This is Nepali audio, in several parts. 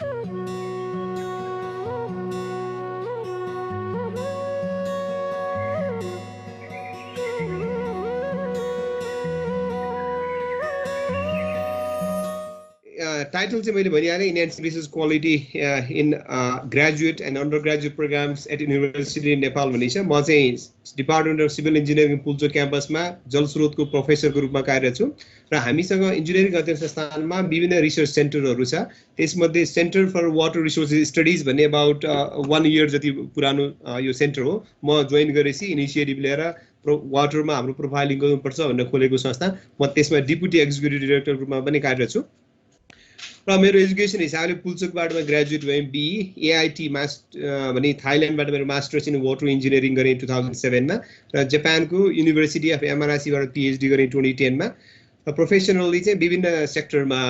Title चाहिँ मैले भनिहालेँ enhancing research quality in graduate and undergraduate programs at University in Nepal भन्ने छ। म चाहिँ department of civil engineering Pulchowk क्याम्पसमा जलस्रोतको प्रोफेसरको रूपमा कार्यरत छु र हामीसँग इन्जिनियरिङ अध्ययन संस्थानमा विभिन्न रिसर्च सेन्टरहरू छ। त्यसमध्ये Centre for Water Resources Studies भन्ने अबाउट 1 इयर जति पुरानो यो सेन्टर हो। म जोइन गरेपछि इनिसिएटिभ लिएर वाटरमा हाम्रो प्रोफाइलिङ गर्नुपर्छ भनेर खोलेको संस्था। म त्यसमा डेपुटी एक्जिक्युटिभ डिरेक्टरको रूपमा पनि कार्यरत छु र मेरो एजुकेसन हिसाबले पुल्चोकबाट म ग्रेजुएट भएँ BE AIT भने थाइल्यान्डबाट मेरो मास्टर्स इन वाटर इन्जिनियरिङ गरेँ 2007 मा र जापानको युनिभर्सिटी अफ MRIC बाट PhD गरेँ 2010 मा। र प्रोफेसनली चाहिँ विभिन्न सेक्टरमा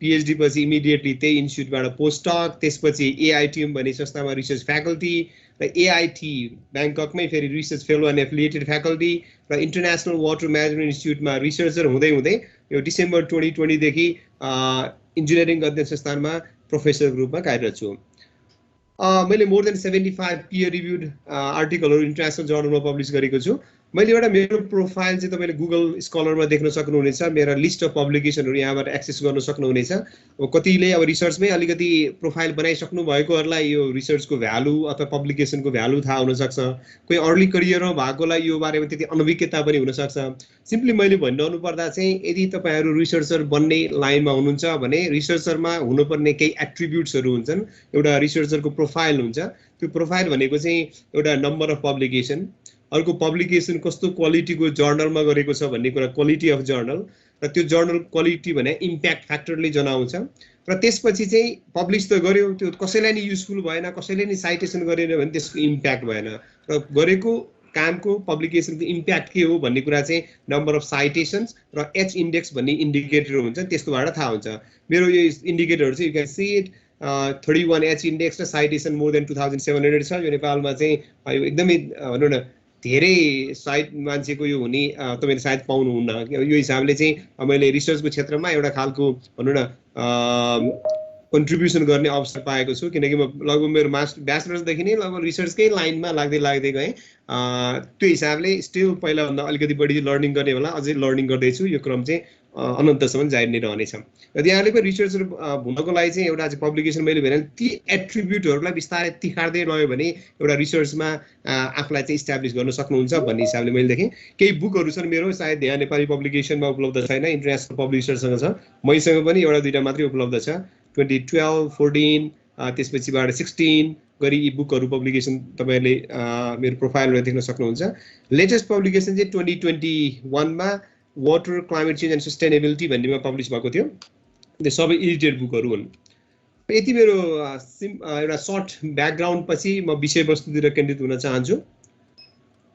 PhD पछि इमिडिएटली त्यही इन्स्टिट्युटबाट पोस्टडक, त्यसपछि AITM भन्ने संस्थामा रिसर्च फ्याकल्टी र AIT ब्याङ्ककमै फेरि research fellow and affiliated faculty र इन्टरनेसनल वाटर म्यानेजमेन्ट इन्स्टिट्युटमा रिसर्चर हुँदै हुँदै यो डिसेम्बर 2020 देखि इन्जिनियरिङ अध्ययन संस्थानमा प्रोफेसरको रूपमा कार्यरत छु। मैले मोर देन 75 पियर रिभ्युड आर्टिकलहरू इन्टरनेसनल जर्नलमा पब्लिस गरेको छु। मैले एउटा मेरो प्रोफाइल चाहिँ तपाईँले गुगल स्कलरमा देख्न सक्नुहुनेछ। मेरो लिस्ट अफ पब्लिकेसनहरू यहाँबाट एक्सेस गर्न सक्नुहुनेछ। अब कतिले अब रिसर्चमै अलिकति प्रोफाइल बनाइसक्नु भएकोहरूलाई यो रिसर्चको भ्यालु अथवा पब्लिकेसनको भ्यालु थाहा हुनसक्छ। कोही अर्ली करियरमा भएकोलाई यो बारेमा त्यति अनभिज्ञता पनि हुनसक्छ। सिम्पली मैले भन्नु पर्दा चाहिँ यदि तपाईँहरू रिसर्चर बन्ने लाइनमा हुनुहुन्छ भने रिसर्चरमा हुनुपर्ने केही एट्रिब्युट्सहरू हुन्छन्। एउटा रिसर्चरको प्रोफाइल हुन्छ। त्यो प्रोफाइल भनेको चाहिँ एउटा नम्बर अफ पब्लिकेसन, अर्को पब्लिकेसन कस्तो क्वालिटीको जर्नलमा गरेको छ भन्ने कुरा क्वालिटी अफ जर्नल, र त्यो जर्नल क्वालिटी भने इम्प्याक्ट फ्याक्टरले जनाउँछ। र त्यसपछि चाहिँ पब्लिस त गर्यो, त्यो कसैलाई नि युजफुल भएन, कसैले नि साइटेसन गरेन भने त्यसको इम्प्याक्ट भएन। र गरेको कामको पब्लिकेसनको इम्प्याक्ट के हो भन्ने कुरा चाहिँ नम्बर अफ साइटेसन्स र H इन्डेक्स भन्ने इन्डिकेटर हुन्छ, त्यसकोबाट थाहा हुन्छ। मेरो यो इन्डिकेटरहरू चाहिँ you can see it 31 H index र साइटेसन मोर देन 2700 छ। यो नेपालमा चाहिँ यो एकदमै भनौँ न धेरै साइट मान्छेको यो हुने तपाईँले सायद पाउनुहुन्न। यो हिसाबले चाहिँ मैले रिसर्चको क्षेत्रमा एउटा खालको भनौँ न कन्ट्रिब्युसन गर्ने अवसर पाएको छु, किनकि म लगभग मेरो ब्याचलर्सदेखि नै लगभग रिसर्चकै लाइनमा लाग्दै गएँ। त्यो हिसाबले स्टिल पहिलाभन्दा अलिकति बढी लर्निङ गर्ने होला, अझै लर्निङ गर्दैछु। यो क्रम चाहिँ अनन्तसम्म जारी नै रहनेछ। र यहाँले पनि रिसर्चर हुनको लागि चाहिँ एउटा चाहिँ पब्लिकेसन मैले भने ती एट्रिब्युटहरूलाई बिस्तारै तिखार्दै लग्यो भने एउटा रिसर्चमा आफूलाई चाहिँ इस्टाब्लिस गर्न सक्नुहुन्छ भन्ने हिसाबले मैले देखेँ। केही बुकहरू छन् मेरो, सायद यहाँ नेपाली पब्लिकेसनमा उपलब्ध छैन, इन्टरनेसनल पब्लिसरसँग छ। मैसँग पनि एउटा दुईवटा मात्रै उपलब्ध छ। 2012, 14 त्यसपछिबाट 16 गरी यी बुकहरू पब्लिकेसन तपाईँहरूले मेरो प्रोफाइलमा देख्न सक्नुहुन्छ। लेटेस्ट पब्लिकेसन चाहिँ 2021 मा water climate change and sustainability भन्नेमा पब्लिस भएको थियो। त्यो सबै एडिटेड बुकहरू हुन्। यति मेरो एउटा सर्ट ब्याकग्राउन्ड पछि म विषयवस्तुतिर केन्द्रित हुन चाहन्छु।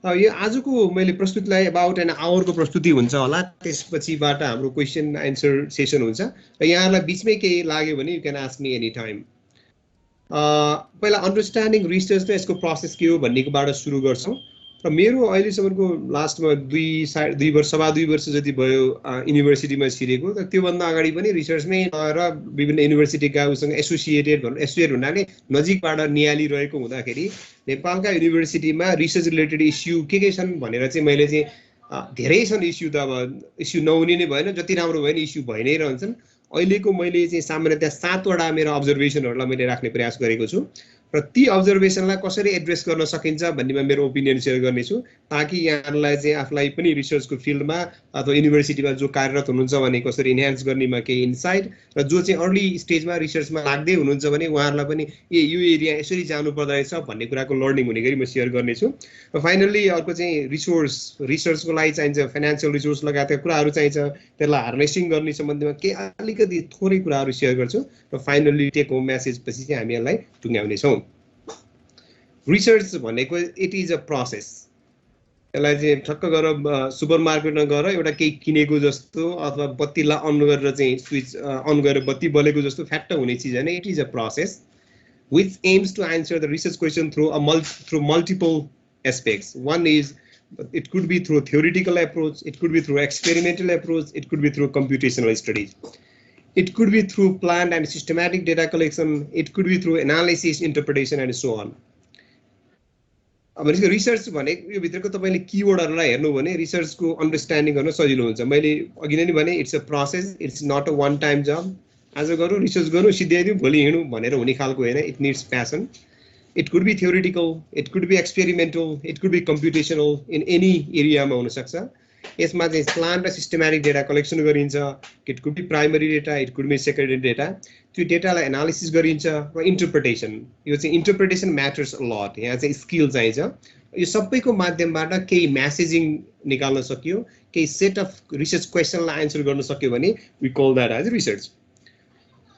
यो आजको मैले प्रस्तुतिलाई अबाउट एन आवरको प्रस्तुति हुन्छ होला, त्यसपछिबाट हाम्रो क्वेसन एन्सर सेसन हुन्छ र यहाँलाई बिचमै केही लाग्यो भने you can ask me any time. पहिला अन्डरस्ट्यान्डिङ रिसर्च र यसको प्रोसेस के हो भन्नेकोबाट सुरु गर्छौँ। र मेरो अहिलेसम्मको लास्टमा 2 वर्ष जति भयो युनिभर्सिटीमा छिरेको। र त्योभन्दा अगाडि पनि रिसर्चमै र विभिन्न युनिभर्सिटीका उसँग एसोसिएट हुनाले नजिकबाट निहालिरहेको हुँदाखेरि नेपालका युनिभर्सिटीमा रिसर्च रिलेटेड इस्यु के छन् भनेर चाहिँ मैले चाहिँ धेरै छन् इस्यु। त अब इस्यु नहुने नै भएन, जति राम्रो भयो नि इस्यु भइ नै रहन्छन्। अहिलेको मैले चाहिँ सामान्यतया 7 वटा मेरो अब्जर्भेसनहरूलाई मैले राख्ने प्रयास गरेको छु र ती अब्जर्भेसनलाई कसरी एड्रेस गर्न सकिन्छ भन्नेमा मेरो ओपिनियन सेयर गर्नेछु, ताकि यहाँलाई चाहिँ आफूलाई पनि रिसर्चको फिल्डमा अथवा युनिभर्सिटीमा जो कार्यरत हुनुहुन्छ भने कसरी इन्हान्स गर्नेमा केही इन्साइट, र जो चाहिँ अर्ली स्टेजमा रिसर्चमा लाग्दै हुनुहुन्छ भने उहाँहरूलाई पनि यो एरिया यसरी जानु पर्दो रहेछ भन्ने कुराको लर्निङ हुने गरी म सेयर गर्नेछु। र फाइनल्ली अर्को चाहिँ रिसर्चको लागि चाहिन्छ फाइनेन्सियल रिसोर्स लगायतका कुराहरू चाहिन्छ, त्यसलाई हार्नेसिङ गर्ने सम्बन्धमा केही अलिकति थोरै कुराहरू सेयर गर्छु र फाइनल्ली टेक होम मेसेज पछि चाहिँ हामी यसलाई टुङ्ग्याउनेछौँ। रिसर्च भनेको इट इज अ प्रोसेस। यसलाई चाहिँ ठक्क गरेर सुपर मार्केटमा गएर एउटा केही किनेको जस्तो अथवा बत्तीलाई अन गरेर चाहिँ स्विच अन गरेर बत्ती बलेको जस्तो फ्याक्ट हुने चिज होइन। It is a process which aims to answer the research question through multiple aspects. One is it could be through theoretical approach, it could be through experimental approach, it could be through computational studies. It could be through planned and systematic data collection. It could be through analysis, interpretation, and so on. अब रिसर्च भने यो भित्रको तपाईले कीवर्डहरुलाई हेर्नु भने रिसर्चको अन्डरस्ट्यान्डिङ गर्न सजिलो हुन्छ। मैले अघि नै भने it's a process, it's not a one time जब। आज गरौँ रिसर्च गरौँ सिधै दिउँ भोलि हिँडौँ भनेर हुने खालको हैन। It needs passion. It could be theoretical, it could be experimental, it could be computational in any area मा हुन सक्छ। यसमा चाहिँ प्लान र सिस्टमेटिक डेटा कलेक्सन गरिन्छ। It could be primary data, it could be secondary data। त्यो डेटालाई एनालिसिस गरिन्छ र इन्टरप्रिटेसन, यो चाहिँ इन्टरप्रिटेसन म्याटर्स अ लट। यहाँ चाहिँ स्किल चाहिन्छ। यो सबैको माध्यमबाट केही मेसेजिङ निकाल्न सकियो, केही सेट अफ रिसर्च क्वेशनलाई आन्सर गर्न सक्यो भने we call that as research.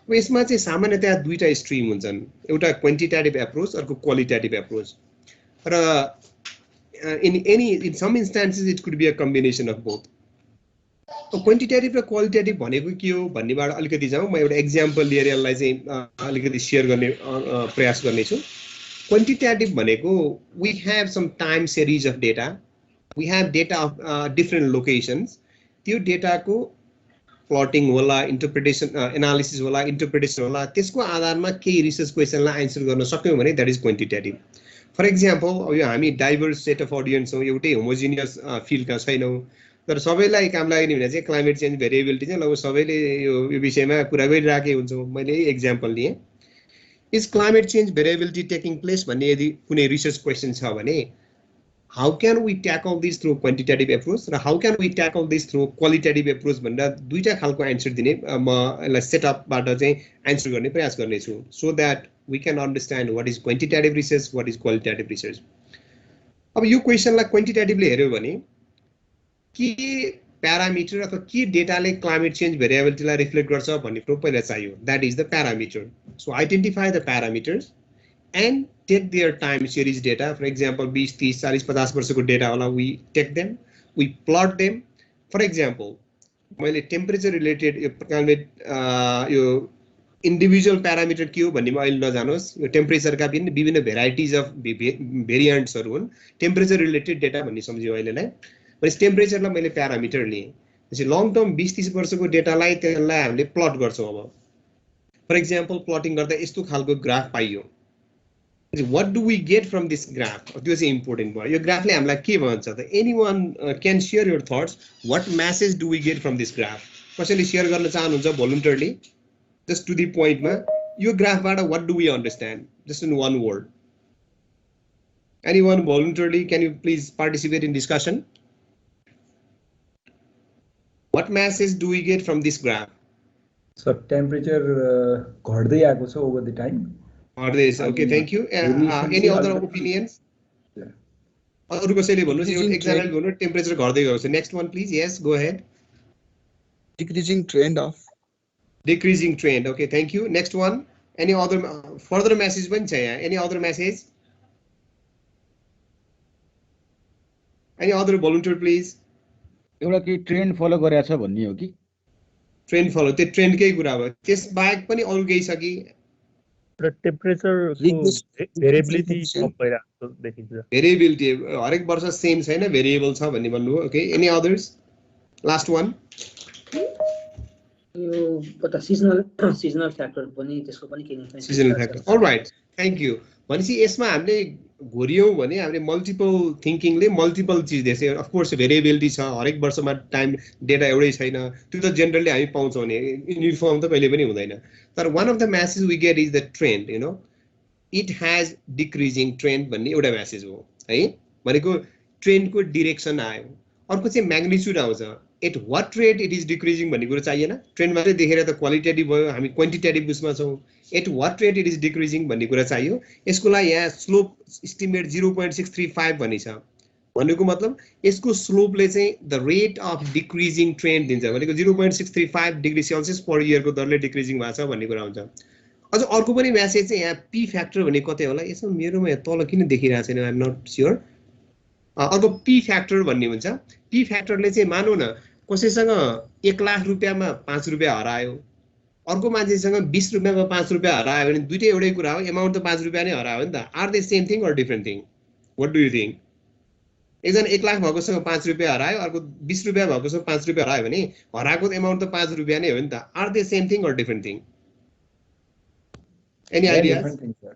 यसमा चाहिँ सामान्यतया दुईटा स्ट्रिम हुन्छन्, एउटा क्वान्टिटेटिभ एप्रोच, अर्को क्वालिटेटिभ एप्रोच। र in some instances it could be a combination of both। Quantitative र क्वालिटेटिभ भनेको के हो भन्नेबाट अलिकति जाउँ। म एउटा एक्जाम्पल लिएर यसलाई चाहिँ अलिकति शेयर गर्ने प्रयास गर्नेछु। क्वान्टिटेटिभ भनेको we have some time series of data, we have data of different locations। त्यो डेटाको प्लटिङ होला, इन्टरप्रिटेसन एनालिसिस होला, इन्टरप्रिटेसन होला, त्यसको आधारमा केही रिसर्च क्वेशनलाई आन्सर गर्न सक्यौं भने that is quantitative. For example अब यो हामी डाइभर्स सेट अफ अडियन्स हौं, एउटै होमोजिनियस फिल्डका छैनौं, तर सबैलाई काम लाग्ने भने चाहिँ क्लाइमेट चेन्ज भेरिएबिलिटी चाहिँ लगभग सबैले यो विषयमा कुरा गरिराखेको हुन्छौं। मैले यही एक्जाम्पल लिएँ। Is climate change variability taking place भन्ने यदि कुनै रिसर्च क्वेशन छ भने how can we tackle this through quantitative approach र how can we tackle this through qualitative approach भनेर दुईटा खालको आन्सर दिने म यसलाई सेटअपबाट चाहिँ आन्सर गर्ने प्रयास गर्नेछु, so that we can understand what is quantitative research, what is qualitative research। अब यो क्वेशनलाई क्वान्टिटेटिभली हेर्यो भने के प्यारामिटर अथवा के डेटाले क्लाइमेट चेन्ज भेरिएबिलिटीलाई रिफ्लेक्ट गर्छ भन्ने कुरो पहिला चाहियो, that is the parameter. So identify the parameters and take their time series data। For example 20, 30, 40, 50 वर्षको डेटा होला, we take them, we plot them। For example मैले टेम्परेचर रिलेटेड यो क्लाइमेट यो इन्डिभिजुअल प्यारामिटर के हो भन्नेमा अहिले नजानुहोस्। यो टेम्परेचरका विभिन्न भेराइटिज अफ भेरिएन्ट्सहरु हुन्। टेम्परेचर रिलेटेड डेटा भन्ने सम्झियो अहिलेलाई। भनेपछि टेम्परेचरलाई मैले प्यारामिटर लिएँ। त्यसै लङ टर्म 20-30 वर्षको डेटालाई त्यसलाई हामीले प्लट गर्छौं। अब फर एक्जाम्पल प्लटिङ गर्दा यस्तो खालको ग्राफ पाइयो। What do we get from this graph? त्यो चाहिँ इम्पोर्टेन्ट भयो। यो ग्राफले हामीलाई के भन्छ त? Anyone can share your thoughts. What message do we get from this graph? कसैले शेयर गर्न चाहनुहुन्छ voluntarily? Just to the point मा यो ग्राफबाट what do we understand? Just in one word. Anyone voluntarily, can you please participate in discussion? What message do we get from this graph? So temperature घट्दै आएको छ over the time. Okay, thank you। Any other opinions? अरु कसैले भन्नुस्, एउटा एक्जाम्पल भन्नु, टेम्परेचर घट्दै गएको छ। Next one please. Yes, go ahead. Decreasing trend of decreasing trend। Okay, thank you। Next one. Any other further message पनि छ यहाँ? Any other message? Any other volunteer please? एउटा के ट्रेन्ड फलो गरेछ भन्ने हो कि? ट्रेन्ड फलो, त्यो ट्रेन्डकै कुरा भयो। त्यस बाहेक पनि अरु केही छ कि? टेम्परेचर भेरिएबिलिटी कम भइरहेको देखिन्छ। भेरिएबिलिटी हरेक वर्ष सेम छैन, भेरिएबल छ भन्ने भन्नु हो। Okay, any others? Last one. यो पता सिजनल फ्याक्टर पनि, त्यसको पनि के influence? Seasonal factor. All right, thank you. भनेपछि यसमा हामीले घोरियौं भने हामीले मल्टिपल थिंकिङले मल्टिपल चीज देख्छ। अफ कोर्स भेरिएबिलिटी छ, हरेक वर्षमा टाइम डेटा एउटै छैन, त्यो त जनरली हामी पाउँछौं नि, युनिफर्म त कहिले पनि हुँदैन। तर one of the message we get is the trend, you know, it has decreasing trend भन्ने एउटा मेसेज हो है। भनेको ट्रेन्डको डिरेक्सन आयो। अर्को चाहिँ म्याग्निट्युड आउँछ, at what rate it is decreasing भन्ने कुरा चाहिएन। ट्रेन्ड मात्रै देखेर त क्वालिटेटिभ भयो, हामी क्वान्टिटेटिभ उसमा छौं। At what rate it is decreasing भन्ने कुरा चाहियो। यसको लागि यहाँ स्लोप एस्टिमेट 0.635 भन्ने छ। भनेको मतलब यसको स्लोपले चाहिँ the rate of decreasing trend दिन्छ। भनेको 0.635 डिग्री सेल्सियस पर इयर को दरले डिक्रिजिङ भएको छ भन्ने कुरा हुन्छ। अझ अर्को पनि मेसेज चाहिँ यहाँ पी फ्याक्टर भन्ने कतै होला, यसो मेरोमा यहाँ तल किन देखिरहेको छैन, आई एम नट स्योर। अर्को पी फ्याक्टर भन्ने हुन्छ। पी फ्याक्टरले चाहिँ मानौ न कसैसँग 1 लाख रुपैयाँमा 5 रुपैयाँ हरायो, अर्को मान्छेसँग 20 रुपैयाँमा 5 रुपैयाँ हरायो भने दुईटै एउटै कुरा हो, एमाउन्ट त 5 रुपैयाँ नै हरायो नि त। Are they same thing or different thing? What do you think? एकजना 1 लाख भएकोसँग 5 रुपियाँ हरायो, अर्को 20 रुपियाँ भएकोसँग 5 रुपियाँ हरायो भने हराएको एमाउन्ट त 5 रुपियाँ नै हो नि त. Are they same thing or different thing? Any ideas? Different things, sir.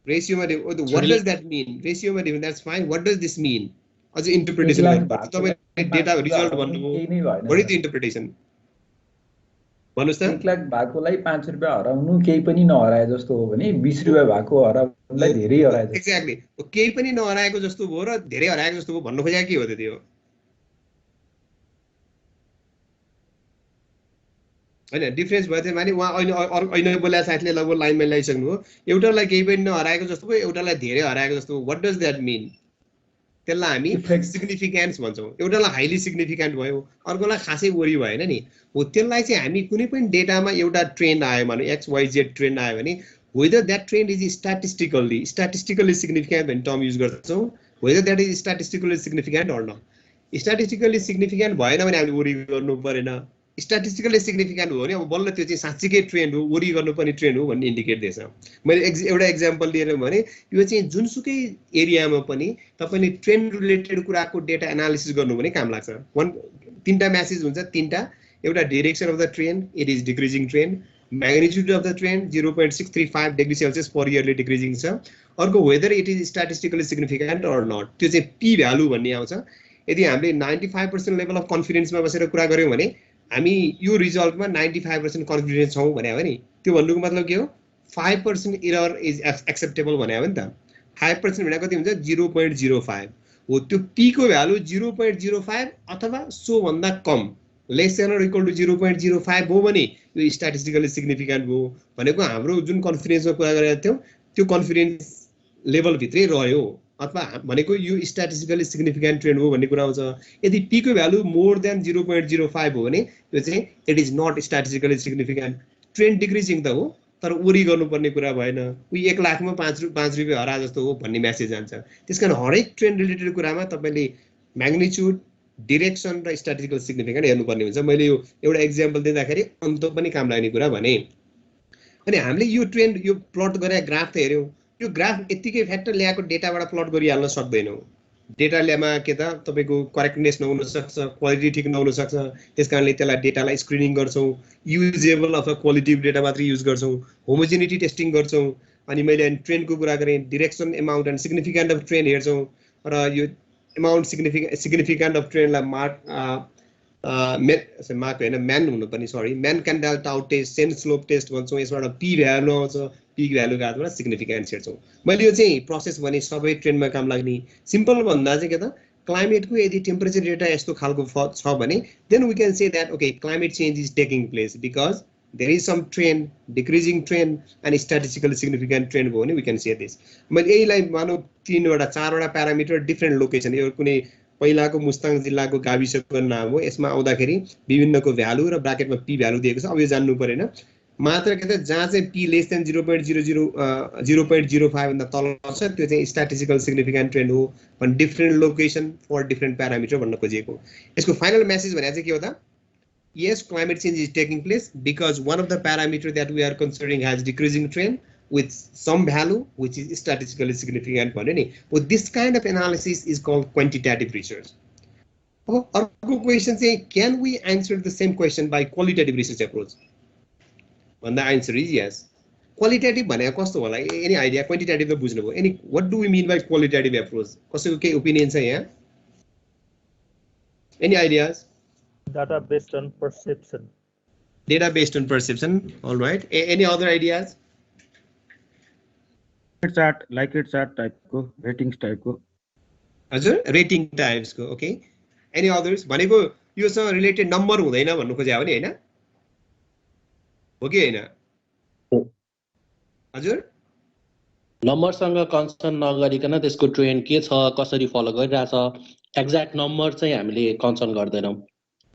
Ratio ma what does that mean? Ratio ma different, that's fine. What does this mean? As interpretation data result भन्नुभयो. What is the interpretation? भन्नुस् त. 1 लाख भएकोलाई 5 रुपियाँ हराउनु केही पनि नहराए जस्तो हो भने 20 रुपियाँ भएको हराउनुलाई धेरै हराए जस्तो. एक्ज्याक्टली. केही पनि नहराएको जस्तो भयो र धेरै हराएको जस्तो भयो भन्नु खोजेको के हो त त्यो? हैन, डिफरेन्स भयो त्यो माने उहाँ अहिले बोलेको साथीले लगभग लाइनमा ल्याइसक्नु हो. एउटालाई केही पनि नहराएको जस्तो भयो, एउटालाई धेरै हराएको जस्तो भयो. व्हाट डज दैट मीन? त्यसलाई हामी सिग्निफिकेन्स भन्छौँ. एउटालाई हाइली सिग्निफिकेन्ट भयो, अर्कोलाई खासै वरी भएन नि. हो त्यसलाई चाहिँ हामी कुनै पनि डेटामा एउटा ट्रेन्ड आयो भने XYZ ट्रेन्ड आयो भने whether that trend is statistically significant भन्ने टर्म युज गर्छौँ. whether that is statistically significant or not. statistically significant भएन भने हामीले वरी गर्नु परेन. स्ट्याटिस्टिकली सिग्निफिकेन्ट हो भने अब बल्ल त्यो चाहिँ साँच्चीकै ट्रेन्ड हो, वरी गर्नुपर्ने ट्रेन्ड हो भन्ने इन्डिकेट दिएछ. मैले एउटा एक्जाम्पल दिएर भने यो चाहिँ जुनसुकै एरियामा पनि तपाईँले ट्रेन्ड रिलेटेड कुराको डेटा एनालिसिस गर्नु भने काम लाग्छ. तीनटा म्यासेज हुन्छ, तीनटा. एउटा direction of the trend, it is decreasing trend. Magnitude of the trend 0.635 degree Celsius per इयरले डिक्रिजिङ छ. अर्को whether it is statistically significant or not, त्यो चाहिँ पी भ्यालु भन्ने आउँछ. यदि हामीले 95% लेभल अफ कन्फिडेन्समा बसेर कुरा गऱ्यौँ भने हामी यो रिजल्टमा 95% कन्फिडेन्स छौँ भने हो नि, त्यो भन्नुको मतलब के हो? 5% एरर इज एक्सेप्टेबल भने हो नि त. 5% भनेको कति हुन्छ? 0.05 हो. त्यो पी को भ्यालु 0.05 अथवा सो भन्दा कम, less than or equal to 0.05 हो भने यो स्ट्याटिस्टिकली सिग्निफिकेन्ट हो भनेको हाम्रो जुन कन्फिडेन्समा कुरा गरेका थियौँ त्यो कन्फिडेन्स लेभल भित्रै रह्यो अथवा भनेको यो स्ट्याटिस्टिकली सिग्निफिकेन्ट ट्रेन्ड हो भन्ने कुरा आउँछ. यदि पी को भ्यालु मोर देन 0.05 हो भने त्यो चाहिँ it is not statistically significant. Trend decreasing त हो तर वरी गर्नुपर्ने कुरा भएन. उही 1 लाखमा 5 रुपियाँ हरा जस्तो हो भन्ने म्यासेज जान्छ. त्यसकारण हरेक ट्रेन्ड रिलेटेड कुरामा तपाईँले म्याग्निट्युड, डिरेक्सन र स्ट्याटिस्टिकल सिग्निफिकेन्ट हेर्नुपर्ने हुन्छ. मैले यो एउटा एक्जाम्पल दिँदाखेरि अन्त पनि काम लाग्ने कुरा भने. अनि हामीले यो ट्रेन्ड यो प्लट गरेर ग्राफ त हेऱ्यौँ. यो ग्राफ यतिकै फ्याक्टर ल्याएको डेटाबाट प्लट गरिहाल्न सक्दैनौँ. डेटामा के त तपाईँको करेक्टनेस नहुन सक्छ, क्वालिटी ठिक नहुन सक्छ. त्यसकारणले त्यसलाई डेटालाई स्क्रिनिङ गर्छौँ. युजेबल अथवा क्वालिटी डेटा मात्रै युज गर्छौँ. होमोजेनिटी टेस्टिङ गर्छौँ. अनि मैले ट्रेन्डको कुरा गरेँ, direction, amount and significant of trend हेर्छौँ. र यो एमाउन्ट सिग्निफिकेन्ट अफ ट्रेन्डलाई मार्क होइन म्यान हुनुपर्ने, sorry, Mann Kendall tau test, Sen slope test भन्छौँ. यसबाट पी भ्यालु आउँछ. पी भ्यालुको आधारमा सिग्निफिकेन्स हेर्छौँ. मैले यो चाहिँ प्रोसेस भने सबै ट्रेन्डमा काम लाग्ने. सिम्पल भन्दा चाहिँ के त, क्लाइमेटको यदि टेम्परेचर डेटा यस्तो खालको छ भने then we can say that okay climate change is taking place because there is some trend, decreasing trend and statistically significant trend भयो भने वी क्यान से दिस. मैले यहीलाई मानौँ 4वटा प्यारामिटर डिफ्रेन्ट लोकेसन. यो कुनै पहिलाको मुस्ताङ जिल्लाको गाविसको नाम हो. यसमा आउँदाखेरि विभिन्नको भ्यालु र ब्राकेटमा पी भ्यालु दिएको छ. अब यो जान्नु परेन. मात्र के त जहाँ चाहिँ पी लेस देन 0.05 भन्दा तल छ त्यो चाहिँ स्ट्याटिस्टिकल सिग्निफिकेन्ट ट्रेन्ड हो भने different location for different parameter भन्न खोजिएको. यसको फाइनल मेसेज भने चाहिँ के हो त? yes, climate change is taking place because one of the parameters that we are considering has decreasing trend with some value which is statistically significant. But this kind of analysis is called quantitative research. Our question is, can we answer the same question by qualitative research approach? And the answer is yes. Qualitative, any idea? Quantitative, what do we mean by qualitative approach? Opinions here? Any ideas? Data based on perception. Data based on perception. All right. Any other ideas? It's at type ko, ratings type ko. Rating types ko. Okay. Any others? Bhaneko यो सँग related number हुँदैन भन्नु खोजे हो नि हैन? हो कि हैन? हजुर? नम्बर सँग कन्सर्न नगरिकन त्यसको ट्रेन्ड के छ, कसरी फलो गरिरहेछ, एक्ज्याक्ट नम्बर चाहिँ हामीले कन्सर्न गर्दैनौं.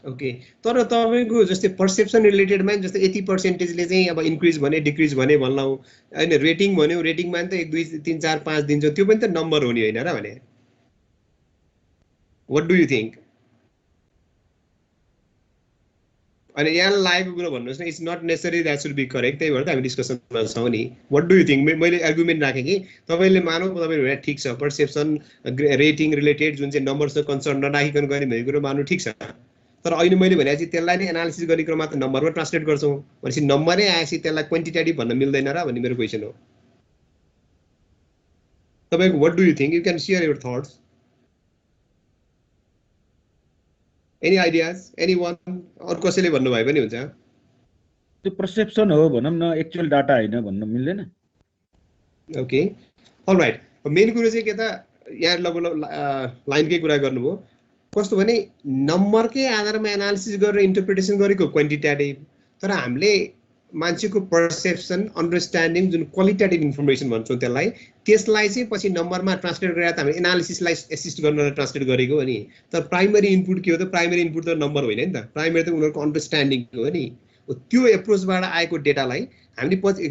ओके. तर तपाईको जस्तै पर्सेप्सन रिलेटेडमा जस्तै 80% ले चाहिँ अब इन्क्रिज भने डिक्रिज भने भन्लाउ हैन, रेटिङ भन्यो, रेटिङमा नि त 1 2 3 4 5 दिन्छ, त्यो पनि त नम्बर हो नि हैन र भने. What do you think? अनि यहाँ लागेको कुरा भन्नुहोस् न, it's not necessary that should be correct, त्यही भएर त हामी डिस्कसनमा छौँ नि। What do you think? मैले आर्गुमेन्ट राखेँ कि तपाईँले मानौँ तपाईँले भने ठिक छ, पर्सेप्सन रेटिङ रिलेटेड जुन चाहिँ नम्बरसँग कन्सर्न नराखिकन गर्ने भन्ने कुरो मान्नु ठिक छ, तर अहिले मैले भने चाहिँ त्यसलाई नै एनालिसिस गरेको मात्र नम्बरमा ट्रान्सलेट गर्छौँ भनेपछि नम्बरै आएपछि त्यसलाई क्वान्टिटेटिभ भन्न मिल्दैन र भन्ने मेरो क्वेसन हो। तपाईँको what do you think? You can share your thoughts. Any ideas? Anyone? अरु कसैले भन्नुभयो पनि हुन्छ। त्यो पर्सेप्सन हो भनौँ न, एक्चुअल डाटा हैन भन्न मिल्दैन। Okay, all right. मेन कुरो चाहिँ के त, यहाँ लगभग लाइनकै कुरा गर्नुभयो। कस्तो भने नम्बरकै आधारमा एनालिसिस गरेर इन्टरप्रिटेसन गरेको क्वान्टिटेटिभ, तर हामीले मान्छेको पर्सेप्सन अन्डरस्ट्यान्डिङ जुन क्वालिटेटिभ इन्फर्मेसन भन्छौँ त्यसलाई चाहिँ पछि नम्बरमा ट्रान्सलेट गरेर त हामीले एनालिसिसलाई एसिस्ट गर्न ट्रान्सलेट गरेको हो नि। तर प्राइमरी इनपुट के हो त? प्राइमरी इनपुट त नम्बर होइन नि त, प्राइमरी त उनीहरूको अन्डरस्ट्यान्डिङ हो नि। त्यो एप्रोचबाट आएको डेटालाई हामीले पछि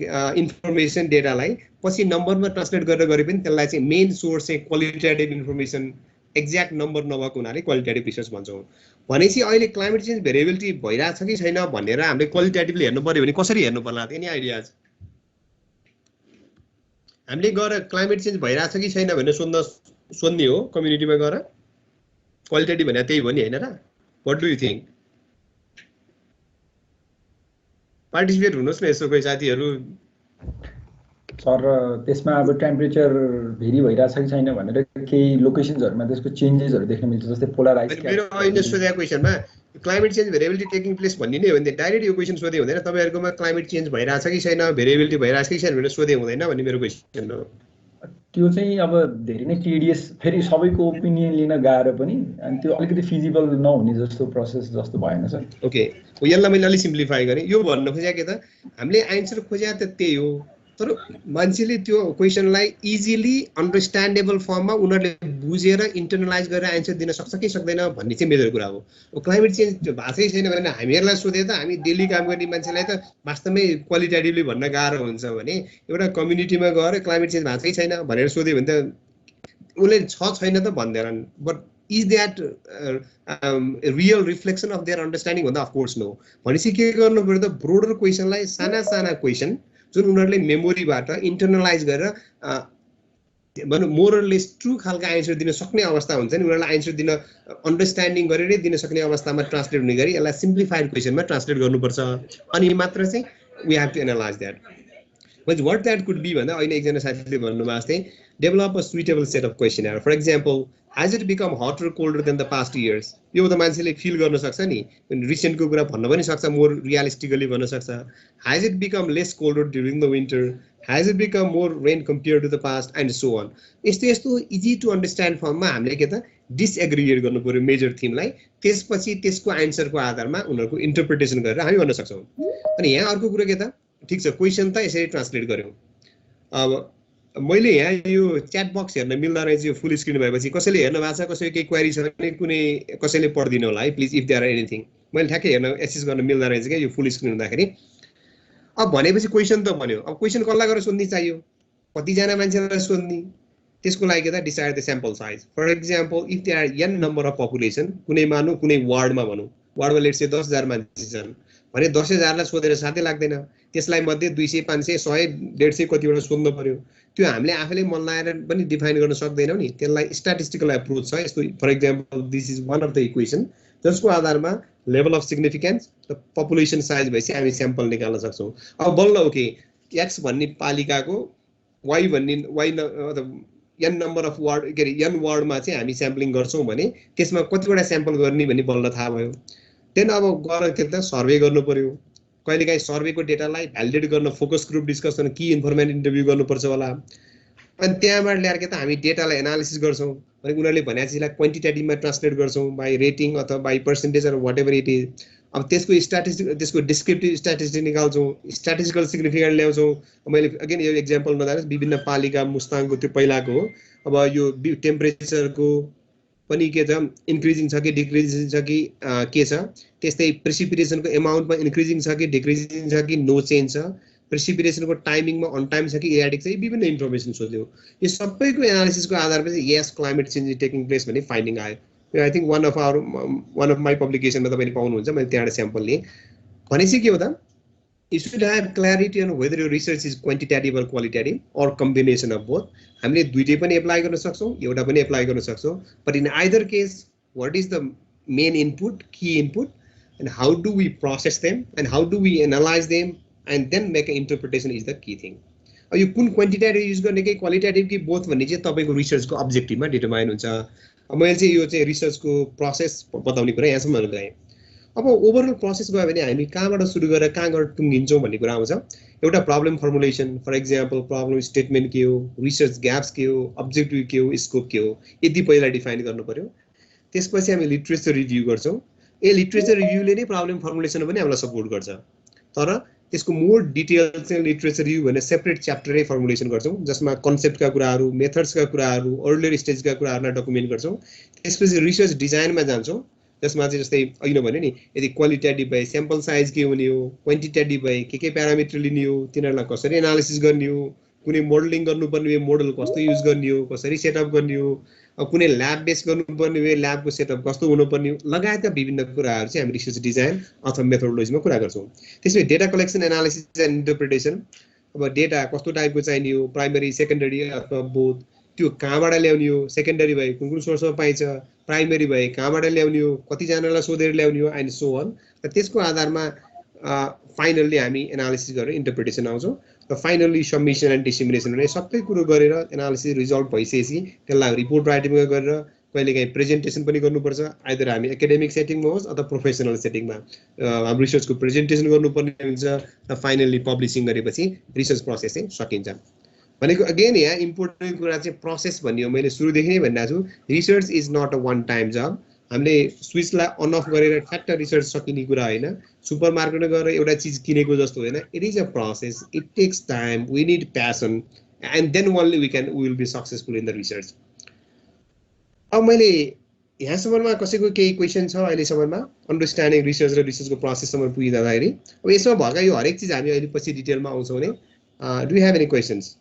इन्फर्मेसन डेटालाई पछि नम्बरमा ट्रान्सलेट गरेर गरे पनि त्यसलाई चाहिँ मेन सोर्स चाहिँ क्वालिटेटिभ इन्फर्मेसन, एक्ज्याक्ट नम्बर नभएको हुनाले क्वालिटेटिभ रिसर्च भन्छौँ। भनेपछि अहिले क्लाइमेट चेन्ज भेरिएबिलिटी भइरहेछ कि छैन भनेर हामीले क्वालिटेटिभली हेर्नु पर्यो भने कसरी हेर्नु पर्ला? Any ideas? हामीले गएर क्लाइमेट चेन्ज भइरहेछ कि छैन भनेर सोध्ने हो कम्युनिटीमा गएर, क्वालिटेटिभ भने त्यही हो नि होइन र? What do you think? Participate हुनुहोस् न यसो कोही साथीहरू। सर त्यसमा अब टेम्परेचर भेरी भइरहेछ कि छैन भनेर केही लोकेसन्सहरूमा त्यसको चेन्जेसहरू देख्न मिल्छ, जस्तै पोलराइज। मेरो अहिले सोधेको क्वेसनमा climate change variability taking place भन्ने नै हो भने डाइरेक्ट यो क्वेसन सोधे हुँदैन, तपाईँहरूकोमा क्लाइमेट चेन्ज भइरहेछ कि छैन, भेरिएबिलिटी भइरहेछ कि छैन भनेर सोधे हुँदैन भन्ने मेरो क्वेसन हो। त्यो चाहिँ अब धेरै नै टिडिएस, फेरि सबैको ओपिनियन लिन गाह्रो पनि, अनि त्यो अलिकति फिजिबल नहुने जस्तो प्रोसेस जस्तो भएन सर। ओके, यसलाई मैले अलिक सिम्प्लिफाई गरेँ। यो भन्न खोजेँ के त, हामीले एन्सर खोजे त त्यही हो, तर मान्छेले त्यो क्वेसनलाई इजिली अन्डरस्ट्यान्डेबल फर्ममा उनीहरूले बुझेर इन्टरनलाइज गरेर एन्सर दिन सक्छ कि सक्दैन भन्ने चाहिँ मेरो कुरा हो। क्लाइमेट चेन्ज भएको छैन भने हामीहरूलाई सोधे त हामी डेली काम गर्ने मान्छेलाई त वास्तवमै क्वालिटेटिभली भन्न गाह्रो हुन्छ भने एउटा कम्युनिटीमा गएर क्लाइमेट चेन्ज भएको छैन भनेर सोध्यो भने त उसले छैन त भन्दैनन्, but is that real reflection of there understanding भन्दा अफकोर्स नो। भनेपछि के गर्नु पर्यो त, ब्रोडर क्वेसनलाई साना साना क्वेसन जुन उनीहरूले मेमोरीबाट इन्टरनलाइज गरेर भनौँ मोरलेस ट्रु खालका एन्सर दिन सक्ने अवस्था हुन्छ नि, उनीहरूलाई एन्सर दिन अन्डरस्ट्यान्डिङ गरेरै दिन सक्ने अवस्थामा ट्रान्सलेट हुने गरी यसलाई सिम्प्लिफाइड क्वेसनमा ट्रान्सलेट गर्नुपर्छ। अनि मात्र चाहिँ we have to analyse that. But what that could be भन्दा अहिले एकजना साथीले भन्नुभएको चाहिँ develop a suitable set of क्वेसनहरू। For example, has it become hotter colder than the past years? यो त मान्छेले फिल गर्न सक्छ नि, रिसेन्टको कुरा भन्न पनि सक्छ, मोर रियलिस्टिकली भन्न सक्छ। Has it become less colder during the winter? Has it become more rain compared to the past? And so on. यस्तो यस्तो इजी टु अन्डरस्ट्यान्ड फर्ममा हामीले के त डिसएग्रिगेट गर्नु पर्यो मेजर थिमलाई, त्यसपछि त्यसको एन्सरको आधारमा उनीहरूको इन्टरप्रिटेसन गरेर हामी भन्न सक्छौँ। अनि यहाँ अर्को कुरा के त, ठिक छ क्वेसन त यसरी ट्रान्सलेट गऱ्यौँ, अब मैले यहाँ यो च्याट बक्स हेर्न मिल्दा रहेछ, यो फुल स्क्रिन भएपछि कसैले हेर्नु भएको छ, कसैको केही क्वेरी छ भने कुनै कसैले पढिदिनु होला है please, if there are anything. मैले ठ्याक्कै हेर्न एक्सेस गर्न मिल्दा रहेछ क्या यो फुल स्क्रिन हुँदाखेरि। अब भनेपछि क्वेसन त भन्यो, अब क्वेसन कसलाई गरेर सोध्ने चाहियो, कतिजना मान्छेलाई सोध्ने, त्यसको लागि के त decide the sample size. For example, if there are an number of population, कुनै मानौँ कुनै वार्डमा भनौँ, वार्डमा लेट्स से 10,000 मान्छे छन् भने 10,000लाई सोधेर साथै लाग्दैन, त्यसलाई मध्ये 200, 500, 100, 150 कतिवटा सोध्नु पर्यो। त्यो हामीले आफैले मन लगाएर पनि डिफाइन गर्न सक्दैनौँ नि, त्यसलाई स्ट्याटिस्टिकल एप्रोच छ। यस्तो for example this is one of the equation जसको आधारमा लेभल अफ सिग्निफिकेन्स र पपुलेसन साइज भएपछि हामी स्याम्पल निकाल्न सक्छौँ। अब बल्ल ओके, एक्स भन्ने पालिकाको वाइ भन्ने एन नम्बर अफ वार्ड के अरे एन वार्डमा चाहिँ हामी स्याम्पलिङ गर्छौँ भने त्यसमा कतिवटा स्याम्पल गर्ने भन्ने बल्ल थाहा भयो। त्यहाँदेखि अब गएर के त सर्वे गर्नु पर्यो, कहिलेकाहीँ सर्वेको डेटालाई भ्यालिडेट गर्न फोकस ग्रुप डिस्कसन कि इन्फर्मेन्ट इन्टरभ्यू गर्नुपर्छ होला। अनि त्यहाँबाट ल्याएर के त हामी डेटालाई एनालिसिस गर्छौँ, अनि उनीहरूले भने चिजलाई क्वान्टिटेटिभमा ट्रान्सलेट गर्छौँ बाई रेटिङ अथवा by percentage or whatever it is. अब त्यसको स्ट्याटिस्टिक, त्यसको डिस्क्रिप्टिभ स्ट्याटिस्टिक निकाल्छौँ, स्ट्याटिस्टिकल सिग्निफिकेन्ट ल्याउँछौँ। मैले अगेन यो इक्जाम्पल नजानुहोस्, विभिन्न पालिका मुस्ताङको त्यो पहिलाको हो। अब यो टेम्परेचरको पनि के छ, इन्क्रिजिङ छ कि डिक्रिजिङ छ कि के छ, त्यस्तै प्रेसिपिटेसनको एमाउन्टमा इन्क्रिजिङ छ कि डिक्रिजिङ छ कि नो चेन्ज छ, प्रेसिपिटेसनको टाइमिङमा अन टाइम छ कि इराडिक छ, विभिन्न इन्फर्मेसन सोध्यो। यो सबैको एनालिसिसको आधारमा चाहिँ यस क्लाइमेट चेन्ज टेकिङ प्लेस भन्ने फाइन्डिङ आयो। I think one of my पब्लिकेसनमा तपाईँले पाउनुहुन्छ, मैले त्यहाँबाट स्याम्पल लिएँ। भनेपछि के हो त, you should have clarity on whether your research is quantitative or qualitative or combination of both. हामीले दुईटै पनि एप्लाई गर्न सक्छौँ, एउटा पनि एप्लाई गर्न सक्छौँ, but in either case what is the main input, key input, and how do we process them and how do we analyze them and then make an interpretation is the key thing. अब यो कुन क्वान्टिटेटिभ युज गर्ने कि क्वालिटेटिभ कि बोथ भन्ने चाहिँ तपाईँको रिसर्चको अब्जेक्टिभमा डिटरमाइन हुन्छ। अब मैले चाहिँ यो चाहिँ रिसर्चको प्रोसेस बताउने कुरा यहाँसम्म गएँ। अब ओभरअल प्रोसेस गयो भने हामी कहाँबाट सुरु गरेर कहाँ गएर टुङ्गिन्छौँ भन्ने कुरा आउँछ। एउटा problem formulation, for example problem statement के हो, रिसर्च ग्याप्स के हो, अब्जेक्टिभ के हो, स्कोप के हो, यति पहिला डिफाइन गर्नु पर्यो। त्यसपछि हामी लिट्रेचर रिभ्यू गर्छौँ। लिट्रेचर रिभ्यूले नै प्रब्लम फर्मुलेसन पनि हामीलाई सपोर्ट गर्छ, तर त्यसको मोर डिटेल चाहिँ लिट्रेचर रिभ्यू भनेर सेपरेट च्याप्टरै फर्मुलेसन गर्छौँ, जसमा कन्सेप्टका कुराहरू, मेथड्सका कुराहरू, अर्लियर स्टेजका कुराहरूलाई डकुमेन्ट गर्छौँ। त्यसपछि रिसर्च डिजाइनमा जान्छौँ, जसमा चाहिँ जस्तै अहिले भने नि यदि क्वालिटेटिभ भए स्याम्पल साइज के हुने हो, क्वान्टिटेटिभ भए के प्यारामिटर लिने हो, तिनीहरूलाई कसरी एनालिसिस गर्ने हो, कुनै मोडलिङ गर्नुपर्ने भए मोडल कस्तो युज गर्ने हो, कसरी सेटअप गर्ने हो, कुनै ल्याब बेस गर्नुपर्ने भए ल्याबको सेटअप कस्तो हुनुपर्ने हो, लगायतका विभिन्न कुराहरू चाहिँ हामी रिसर्च डिजाइन अथवा मेथोडोलोजीमा कुरा गर्छौँ। त्यसपछि data collection, analysis and interpretation. अब डेटा कस्तो टाइपको चाहिने हो, प्राइमरी, सेकेन्डरी अथवा बोथ, त्यो कहाँबाट ल्याउने हो, सेकेन्डरी भए कुन कुन सोर्समा पाइन्छ, प्राइमरी भए कहाँबाट ल्याउने हो, कतिजनालाई सोधेर ल्याउने हो, एन्ड सो अन। र त्यसको आधारमा फाइनल्ली हामी एनालिसिस गरेर इन्टरप्रिटेसन आउँछौँ। र फाइनल्ली सबमिसन एन्ड डिसिमिनेसन भने सबै कुरो गरेर एनालिसिस रिजल्ट भइसकेपछि त्यसलाई रिपोर्ट राइटिङमा गरेर कहिलेकाहीँ प्रेजेन्टेसन पनि गर्नुपर्छ। आइदर हामी एकाडेमिक सेटिङमा होस् अथवा प्रोफेसनल सेटिङमा हाम्रो रिसर्चको प्रेजेन्टेसन गर्नुपर्ने हुन्छ। र फाइनल्ली पब्लिसिङ गरेपछि रिसर्च प्रोसेस चाहिँ सकिन्छ। भनेको अगेन यहाँ इम्पोर्टेन्ट कुरा चाहिँ प्रोसेस भन्ने हो। मैले सुरुदेखि नै भनिरहेको छु, research is not a one time job. हामीले स्विचलाई अन अफ गरेर ठ्याक्क रिसर्च सकिने कुरा होइन, सुपर मार्केटमा गएर एउटा चिज किनेको जस्तो होइन। It is a process, it takes time, we need passion, and then only we will be successful in the research. अब मैले यहाँसम्ममा कसैको केही क्वेसन छ अहिलेसम्ममा अन्डरस्ट्यान्डिङ रिसर्च र रिसर्चको प्रोसेससम्म पुगिँदाखेरि? अब यसमा भएका यो हरेक चिज हामी अहिले पछि डिटेलमा आउँछौँ भने do you have any questions?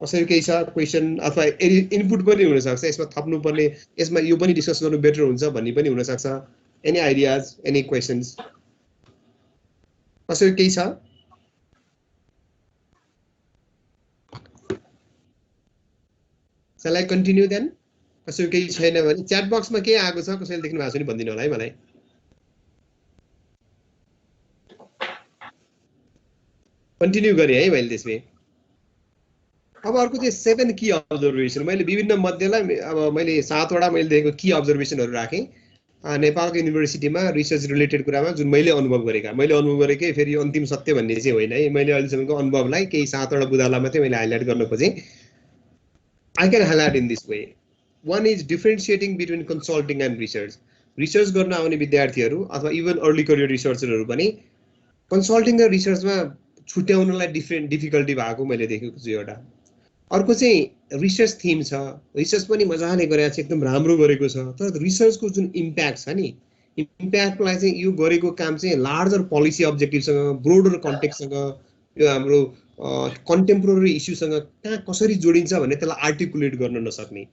कसैको केही छ क्वेसन अथवा इनपुट पनि हुनसक्छ, यसमा थप्नुपर्ने, यसमा यो पनि डिस्कस गर्नु बेटर हुन्छ भन्ने पनि हुनसक्छ। Any ideas, any questions? कसैको केही छ? Shall I continue then? कसैको केही छैन भने च्याट बक्समा के आएको छ कसैले देख्नु भएको छ भने भनिदिनु होला है मलाई। कन्टिन्यू गरेँ है मैले त्यसमै। अब अर्को चाहिँ 7 की अब्जर्भेसन। मैले विभिन्न मध्येलाई अब मैले 7वटा मैले देखेको की अब्जर्भेसनहरू राखेँ नेपालको युनिभर्सिटीमा रिसर्च रिलेटेड कुरामा, जुन मैले अनुभव गरेकै फेरि यो अन्तिम सत्य भन्ने चाहिँ होइन है। मैले अहिलेसम्मको अनुभवलाई केही 7वटा बुदालाई मात्रै मैले हाइलाइट गर्न खोजेँ। I can highlight in this way. One is differentiating between consulting and research. Research गर्न आउने विद्यार्थीहरू अथवा इभन अर्ली करियर रिसर्चरहरू पनि कन्सल्टिङ र रिसर्चमा छुट्याउनलाई डिफिकल्टी भएको मैले देखेको छु एउटा। अर्को चाहिँ रिसर्च थिम छ, रिसर्च पनि मजाले गरेको छ, एकदम राम्रो गरेको छ, तर रिसर्चको जुन इम्प्याक्ट छ नि, इम्प्याक्टलाई चाहिँ यो गरेको काम चाहिँ लार्जर पोलिसी अब्जेक्टिभसँग, ब्रोडर कन्टेक्स्टसँग, यो हाम्रो कन्टेम्पोरेरी इस्युसँग कहाँ कसरी जोडिन्छ भन्ने त्यसलाई आर्टिकुलेट गर्न नसक्ने।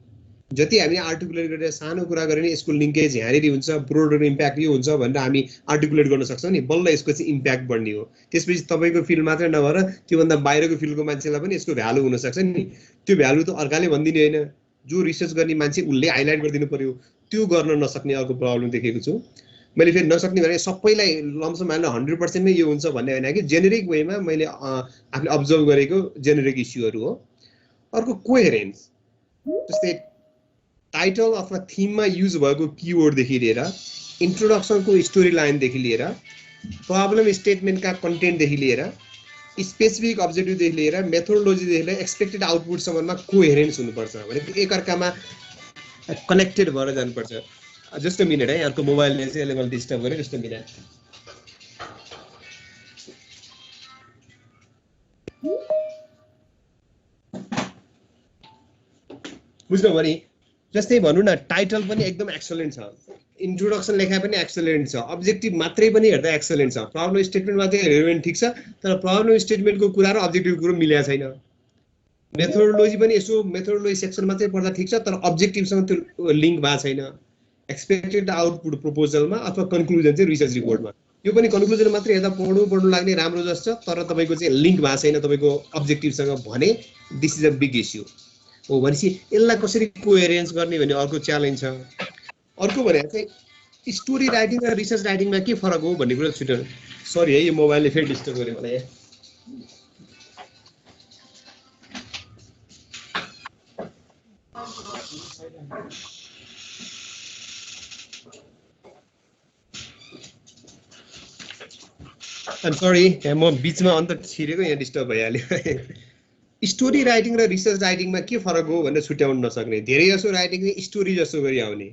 जति हामी आर्टिकुलेट गरेर सानो कुरा गरे नि यसको लिङ्केज यहाँनिर हुन्छ, ब्रोडर इम्प्याक्ट यो हुन्छ भनेर हामी आर्टिकुलेट गर्न सक्छौँ नि, बल्ल यसको चाहिँ इम्प्याक्ट बढ्ने हो। त्यसपछि तपाईँको फिल्ड मात्रै नभएर त्योभन्दा बाहिरको फिल्डको मान्छेलाई पनि यसको भ्यालु हुनसक्छ नि। त्यो भ्यालु त अर्काले भनिदिने होइन, जो रिसर्च गर्ने मान्छे उसले हाइलाइट गरिदिनु पर्यो। त्यो गर्न नसक्ने अर्को प्रब्लम देखेको छु मैले। फेरि नसक्ने भने सबैलाई लम्सम हालेर 100% मै यो हुन्छ भन्ने होइन कि जेनेरिक वेमा मैले आफूले अब्जर्भ गरेको जेनेरिक इस्युहरू हो। अर्को कोहेरेन्स, जस्तै टाइटल अथवा थिममा युज भएको किवर्डदेखि लिएर, इन्ट्रोडक्सनको स्टोरी लाइनदेखि लिएर, प्रब्लम स्टेटमेन्टका कन्टेन्टदेखि लिएर, स्पेसिफिक अब्जेक्टिभदेखि लिएर, मेथोडोलोजीदेखि लिएर एक्सपेक्टेड आउटपुटसम्ममा कोहेरेन्स हुनुपर्छ। भनेको एकअर्कामा कनेक्टेड भएर जानुपर्छ। जस्ट अ मिनट है, अर्को मोबाइलले चाहिँ यसले मलाई डिस्टर्ब गर्यो। Just a minute. बुझ्नुभयो नि? जस्तै भनौँ न, टाइटल पनि एकदम एक्सलेन्ट छ, इन्ट्रोडक्सन लेखा पनि एक्सलेन्ट छ, अब्जेक्टिभ मात्रै पनि हेर्दा एक्सलेन्ट छ, प्रब्लम स्टेटमेन्ट मात्रै रेलेभेन्ट ठिक छ, तर प्रब्लम स्टेटमेन्टको कुरा र अब्जेक्टिभको कुरो मिलेको छैन। मेथोडोलोजी पनि यसो मेथोडोलोजी सेक्सन मात्रै पढ्दा ठिक छ, तर अब्जेक्टिभसँग त्यो लिङ्क भएको छैन। एक्सपेक्टेड आउटपुट प्रपोजलमा अथवा कन्क्लुजन चाहिँ रिसर्च रिपोर्टमा। यो पनि कन्क्लुजन मात्रै हेर्दा पढ्नु लाग्ने राम्रो जस्तो, तर तपाईँको चाहिँ लिङ्क भएको छैन तपाईँको अब्जेक्टिभसँग भने this is a big issue हो। भनेपछि यसलाई कसरी कोहेरेन्स गर्ने भन्ने अर्को च्यालेन्ज छ। अर्को भने चाहिँ स्टोरी राइटिङ र रिसर्च राइटिङमा के फरक हो भन्ने कुरा छुट्याउनु। सरी है, यो मोबाइलले फेरि डिस्टर्ब गर्यो मलाई। सरी, म बिचमा अन्त छिरेको यहाँ डिस्टर्ब भइहाल्यो। स्टोरी राइटिङ र रिसर्च राइटिङमा के फरक हो भनेर छुट्याउन नसक्ने। धेरै जसो राइटिङ चाहिँ स्टोरी जस्तो गरी आउने,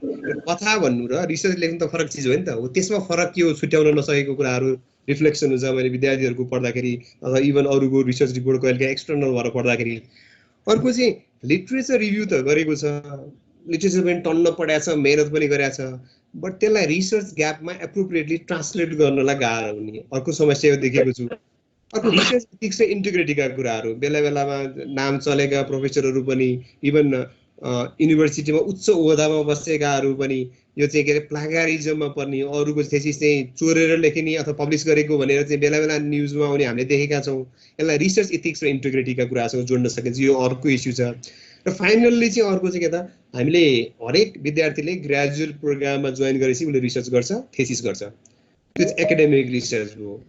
कथा भन्नु र रिसर्च लेख्नु त फरक चिज हो नि त। हो त्यसमा फरक के हो छुट्याउन नसकेको कुराहरू रिफ्लेक्सन हुन्छ मैले विद्यार्थीहरूको पढ्दाखेरि अथवा इभन अरूको रिसर्च रिपोर्ट कहिलेकाहीँ एक्सटर्नल भएर पढ्दाखेरि। अर्को चाहिँ लिट्रेचर रिभ्यू त गरेको छ, लिट्रेचर पनि टन्न पढाएको छ, मेहनत पनि गरेको छ, बट त्यसलाई रिसर्च ग्यापमा एप्रोप्रिएटली ट्रान्सलेट गर्नलाई गाह्रो हुने अर्को समस्या देखेको छु। अर्को रिसर्च इथिक्स र इन्टिग्रिटीका कुराहरू, बेला बेलामा नाम चलेका प्रोफेसरहरू पनि इभन युनिभर्सिटीमा उच्च ओहदामा बसेकाहरू पनि यो चाहिँ के अरे प्लागारिजममा पर्ने, अरूको थेसिस चाहिँ चोरेर लेखिने अथवा पब्लिस गरेको भनेर चाहिँ बेला बेला न्युजमा आउने हामीले देखेका छौँ। यसलाई रिसर्च इथिक्स र इन्टिग्रिटीका कुरासँग जोड्न सकिन्छ, यो अर्को इस्यु छ। र फाइनल्ली चाहिँ अर्को चाहिँ के त, हामीले हरेक विद्यार्थीले ग्रेजुएट प्रोग्राममा जोइन गरेपछि उसले रिसर्च गर्छ, थेसिस गर्छ, त्यो चाहिँ एकाडेमिक रिसर्च हो।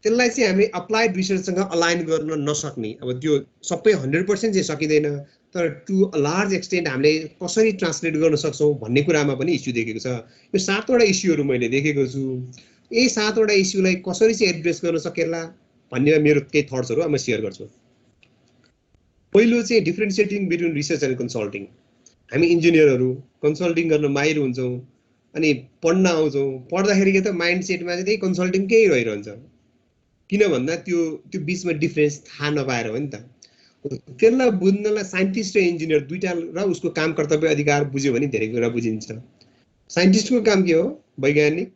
त्यसलाई चाहिँ हामी अप्लाइड रिसर्चसँग अलाइन गर्न नसक्ने, अब त्यो सबै 100% चाहिँ सकिँदैन, तर टु अ लार्ज एक्सटेन्ट हामीले कसरी ट्रान्सलेट गर्न सक्छौँ भन्ने कुरामा पनि इस्यु देखेको छ। यो 7वटा इस्युहरू मैले देखेको छु। यही 7वटा इस्युलाई कसरी चाहिँ एड्रेस गर्न सकेला भन्ने मेरो केही थट्सहरू म सेयर गर्छु। पहिलो चाहिँ differentiating between research and consulting. हामी इन्जिनियरहरू कन्सल्टिङ गर्न माहिर हुन्छौँ अनि पढ्न आउँछौँ, पढ्दाखेरि के त माइन्ड सेटमा चाहिँ त्यही कन्सल्टिङकै रहिरहन्छ। किन भन्दा त्यो बिचमा डिफ्रेन्स थाहा नपाएर हो नि त। त्यसलाई बुझ्नलाई साइन्टिस्ट र इन्जिनियर दुईटा र उसको काम कर्तव्य अधिकार बुझ्यो भने धेरै कुरा बुझिन्छ। साइन्टिस्टको काम के हो? वैज्ञानिक,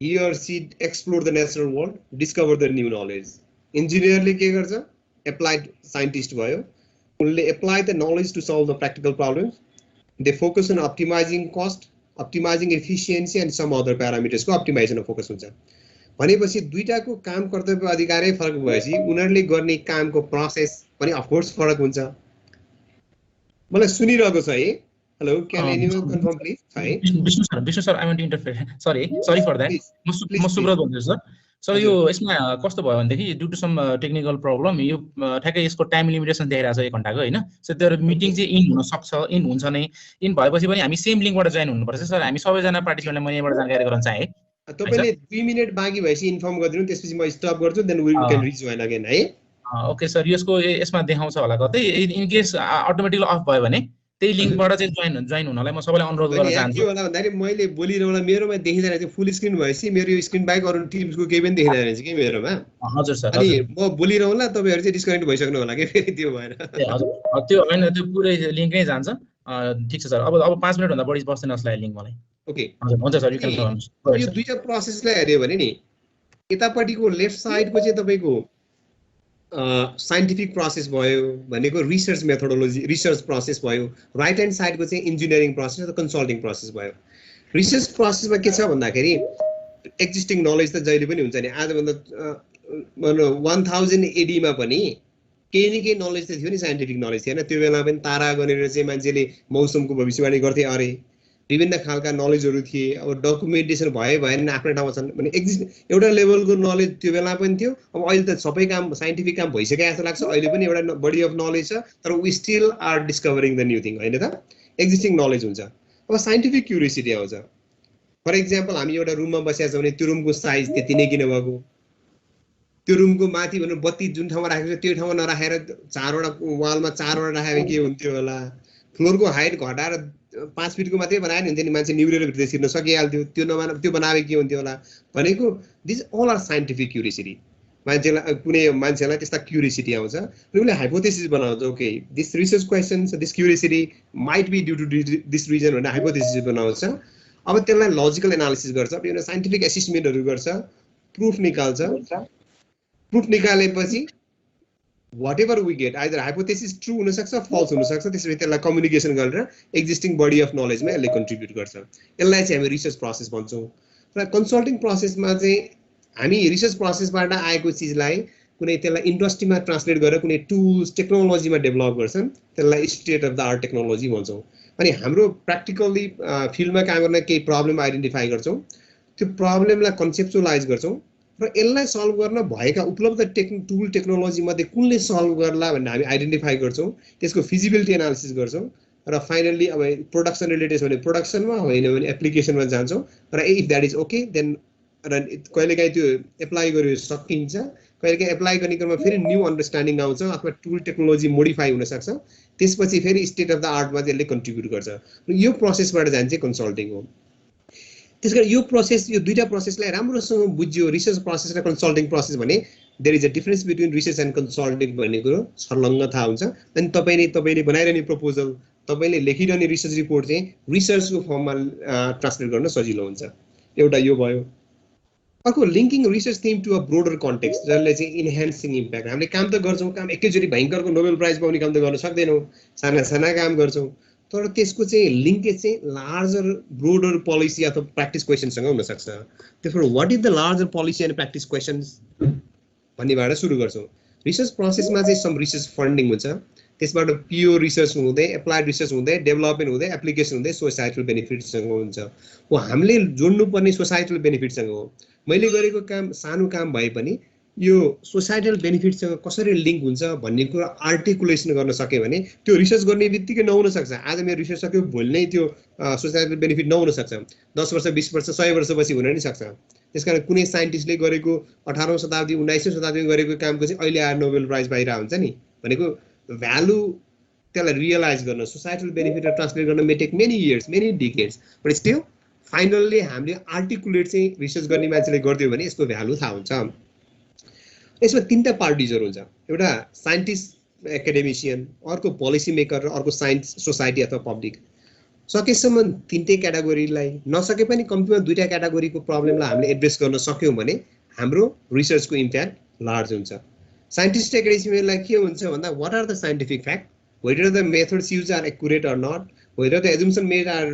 he or she explore the natural world, discover the new knowledge. इन्जिनियरले के गर्छ? एप्लाइड साइन्टिस्ट भयो, उनले apply the knowledge to solve the practical problems. They focus on optimizing cost, optimizing efficiency and some other parameters को optimization फोकस हुन्छ। भनेपछि दुईटाको काम कर्तव्य अधिकारै फरक भएपछि उनीहरूले गर्ने कामको प्रोसेस पनि अफकोर्स फरक हुन्छ। मलाई सुनिरहेको छ है? Hello, can anyone confirm please? है Vishnu sir, I want to interfere. Sorry for that. म सुब्रत भन्छु सर। सर यो यसमा कस्तो भयो भनेदेखि due to some technical problem यो ठ्याक्कै यसको टाइम लिमिटेसन देखाइरहेको छ 1 घण्टाको होइन। सो त्यो मिटिङ चाहिँ इन हुन सक्छ, इन हुन्छ नै। इन भएपछि पनि हामी सेम लिङ्कबाट जोइन हुनुपर्छ सर। हामी सबैजना पार्टिसिपेन्टलाई म यहाँबाट जानकारी गराउन चाहे। तपाईले 2 मिनेट बाँकी भएपछि इन्फर्म गरिदिनु, त्यसपछि म स्टप गर्छु, then we can rejoin again है। ओके सर, यसमा देखाउँछ होला कतै। इन केस अटोमेटिकली अफ भयो भने त्यही लिङ्कबाट चाहिँ जोइन हुनलाई म सबैलाई अनुरोध गर्न चाहन्छु। के होला भन्दाखेरि मैले बोलिरहँदा मेरोमा देखिँदैन थियो, फुल स्क्रिन भएपछि मेरो यो स्क्रिन बाहेक अरू टिम्सको केही पनि देखिँदैन रहेछ कि मेरोमा। हजुर सर। अनि म बोलिरहँला, तपाईहरु चाहिँ डिस्कनेक्ट भइसक्नु होला के फेरि त्यो भएर। हजुर, त्यो हैन, त्यो पुरै लिङ्कै जान्छ। ठीक छ सर। अब 5 मिनेट भन्दा बढी बस्दैन जस्तो लाग्यो लिङ्क मलाई। ओके, हजुर हुन्छ sir, you can go on. यो दुईटा प्रोसेसलाई हेर्यो भने नि यतापट्टिको लेफ्ट साइडको चाहिँ तपाईको साइन्टिफिक प्रोसेस भयो भनेको रिसर्च मेथोडोलोजी, रिसर्च प्रोसेस भयो। राइट ह्यान्ड साइडको चाहिँ इन्जिनियरिङ प्रोसेस र कन्सल्टिङ प्रोसेस भयो। रिसर्च प्रोसेसमा के छ भन्दाखेरि एक्जिस्टिङ नलेज त जहिले पनि हुन्छ नि। आजभन्दा 1000 AD मा पनि केही न केही नलेज त थियो नि, साइन्टिफिक नलेज थिएन। त्यो बेला पनि तारा गनेर चाहिँ मान्छेले मौसमको भविष्यवाणी गर्थे अरे, विभिन्न खालका नलेजहरू थिए। अब डकुमेन्टेसन भएन आफ्नो ठाउँमा छन् भने एक्जिस्ट एउटा लेभलको नलेज त्यो बेला पनि थियो। अब अहिले त सबै काम साइन्टिफिक काम भइसक्यो जस्तो लाग्छ। अहिले पनि एउटा बडी अफ नलेज छ, तर we still are discovering the new thing होइन त। एक्जिस्टिङ नलेज हुन्छ। अब साइन्टिफिक क्युरियोसिटी आउँछ। फर इक्जाम्पल हामी एउटा रुममा बसेका छौँ भने त्यो रुमको साइज त्यति नै किन भएको, त्यो रुमको माथि भनेर बत्ती जुन ठाउँमा राखेको छ त्यो ठाउँमा नराखेर 4वटा वालमा 4वटा राखेको के हुन्थ्यो होला। फ्लोरको हाइट घटाएर 5 फिटको मात्रै बनायो नि हुन्थ्यो नि, मान्छे निहुरेर भित्र छिर्न सकिहाल्थ्यो। त्यो बनावे के हुन्थ्यो होला भनेको this all are scientific curiosity. मान्छेलाई कुनै मान्छेलाई त्यस्ता क्युरियोसिटी आउँछ र उसले हाइपोथेसिस बनाउँछ। Okay, this research questions, this curiosity might be due to this reason भनेर हाइपोथेसिस बनाउँछ। अब त्यसलाई लजिकल एनालिसिस गर्छ, यो साइन्टिफिक एसेसमेन्टहरू गर्छ, प्रुफ निकाल्छ। प्रुफ निकालेपछि whatever we get, either hypothesis true हुन सक्छ false हुन सक्छ, त्यसरी त्यसलाई कम्युनिकेसन गरेर एक्जिस्टिङ बडी अफ नलेजमा यसले कन्ट्रिब्युट गर्छ। यसलाई चाहिँ हामी रिसर्च प्रोसेस भन्छौँ। र कन्सल्टिङ प्रोसेसमा चाहिँ हामी रिसर्च प्रोसेसबाट आएको चिजलाई कुनै त्यसलाई इन्डस्ट्रीमा ट्रान्सलेट गरेर कुनै टुल्स टेक्नोलोजीमा डेभलप गर्छन्, त्यसलाई state of the art technology भन्छौँ। अनि हाम्रो प्र्याक्टिकल्ली फिल्डमा काम गर्न केही प्रब्लम आइडेन्टिफाई गर्छौँ, त्यो प्रब्लमलाई कन्सेप्चुअलाइज गर्छौँ र यसलाई सल्भ गर्न भएका उपलब्ध टुल टेक्नोलोजी मध्ये कुनले सल्भ गर्ला भनेर हामी आइडेन्टिफाई गर्छौँ, त्यसको फिजिबिलिटी एनालिसिस गर्छौँ र फाइनल्ली अब प्रोडक्सन रिलेटेड भने प्रोडक्सनमा, होइन भने एप्लिकेसनमा जान्छौँ र if that is okay then र कहिलेकाहीँ त्यो एप्लाई गर्यो सकिन्छ, कहिलेकाहीँ एप्लाई गर्ने क्रममा फेरि न्यू अन्डरस्ट्यान्डिङ आउँछ अथवा टुल टेक्नोलोजी मोडिफाई हुनसक्छ, त्यसपछि फेरि स्टेट अफ द आर्टमा चाहिँ यसले कन्ट्रिब्युट गर्छ। र यो प्रोसेसबाट जान्छ कन्सल्टिङ हो। त्यसकारण यो प्रोसेस, यो दुईटा प्रोसेसलाई राम्रोसँग बुझ्यो, रिसर्च प्रोसेस र कन्सल्टिङ प्रोसेस भने there is a difference between research and consulting भन्ने कुरो छर्लङ्ग थाहा हुन्छ। अनि तपाईँले बनाइरहने प्रपोजल, तपाईँले लेखिरहने रिसर्च रिपोर्ट चाहिँ रिसर्चको फर्ममा ट्रान्सलेट गर्न सजिलो हुन्छ। एउटा यो भयो। अर्को linking research theme to a broader context, जसले चाहिँ इन्हान्सिङ इम्प्याक्ट। हामीले काम त गर्छौँ, काम एकैचोटि भयङ्करको नोबेल प्राइज पाउने काम त गर्न सक्दैनौँ, साना साना काम गर्छौँ, तर त्यसको चाहिँ लिङ्केज चाहिँ लार्जर ब्रोडर पोलिसी अथवा प्र्याक्टिस क्वेसनसँग हुनसक्छ। त्यसबाट what is the larger policy and practice questions भन्नेबाट सुरु गर्छौँ। रिसर्च प्रोसेसमा चाहिँ सम रिसर्च फन्डिङ हुन्छ, त्यसबाट प्योर रिसर्च हुँदै एप्लाइड रिसर्च हुँदै डेभलपमेन्ट हुँदै एप्लिकेसन हुँदै सोसाइटल बेनिफिटसँग हुन्छ। हो हामीले जोड्नुपर्ने सोसाइटल बेनिफिटसँग हो। मैले गरेको काम सानो काम भए पनि यो सोसाइटल बेनिफिटसँग कसरी लिङ्क हुन्छ भन्ने कुरा आर्टिकुलेसन गर्न सक्यो भने त्यो रिसर्च गर्ने बित्तिकै नहुन सक्छ। आज मेरो रिसर्च सक्यो, भोलि नै त्यो सोसाइटल बेनिफिट नहुन सक्छ, 10 वर्ष 20 वर्ष 100 वर्षपछि हुन नि सक्छ। त्यसकारण कुनै साइन्टिस्टले गरेको 18औं शताब्दी 19औं शताब्दीमा गरेको कामको चाहिँ अहिले आएर नोबेल प्राइज पाइरहेको हुन्छ नि भनेको भ्यालु, त्यसलाई रियलाइज गर्न सोसाइटल बेनिफिट ट्रान्सलेट गर्न may take many years many decades, but still finally हामीले आर्टिकुलेट चाहिँ रिसर्च गर्ने मान्छेले गरिदियो भने यसको भ्यालु थाहा हुन्छ। यसमा तीनटा पार्टिजहरू हुन्छ, एउटा साइन्टिस्ट एकाडेमिसियन, अर्को पोलिसी मेकर र अर्को साइन्स सोसाइटी अथवा पब्लिक। सकेसम्म तीनटै क्याटेगोरीलाई, नसके पनि कम्तीमा दुईटा क्याटेगोरीको प्रब्लमलाई हामीले एड्रेस गर्न सक्यौँ भने हाम्रो रिसर्चको इम्प्याक्ट लार्ज हुन्छ। साइन्टिस्ट एकाडेमिसियनलाई के हुन्छ भन्दा what are the scientific fact, whether the methods use are accurate or not, whether the assumption made are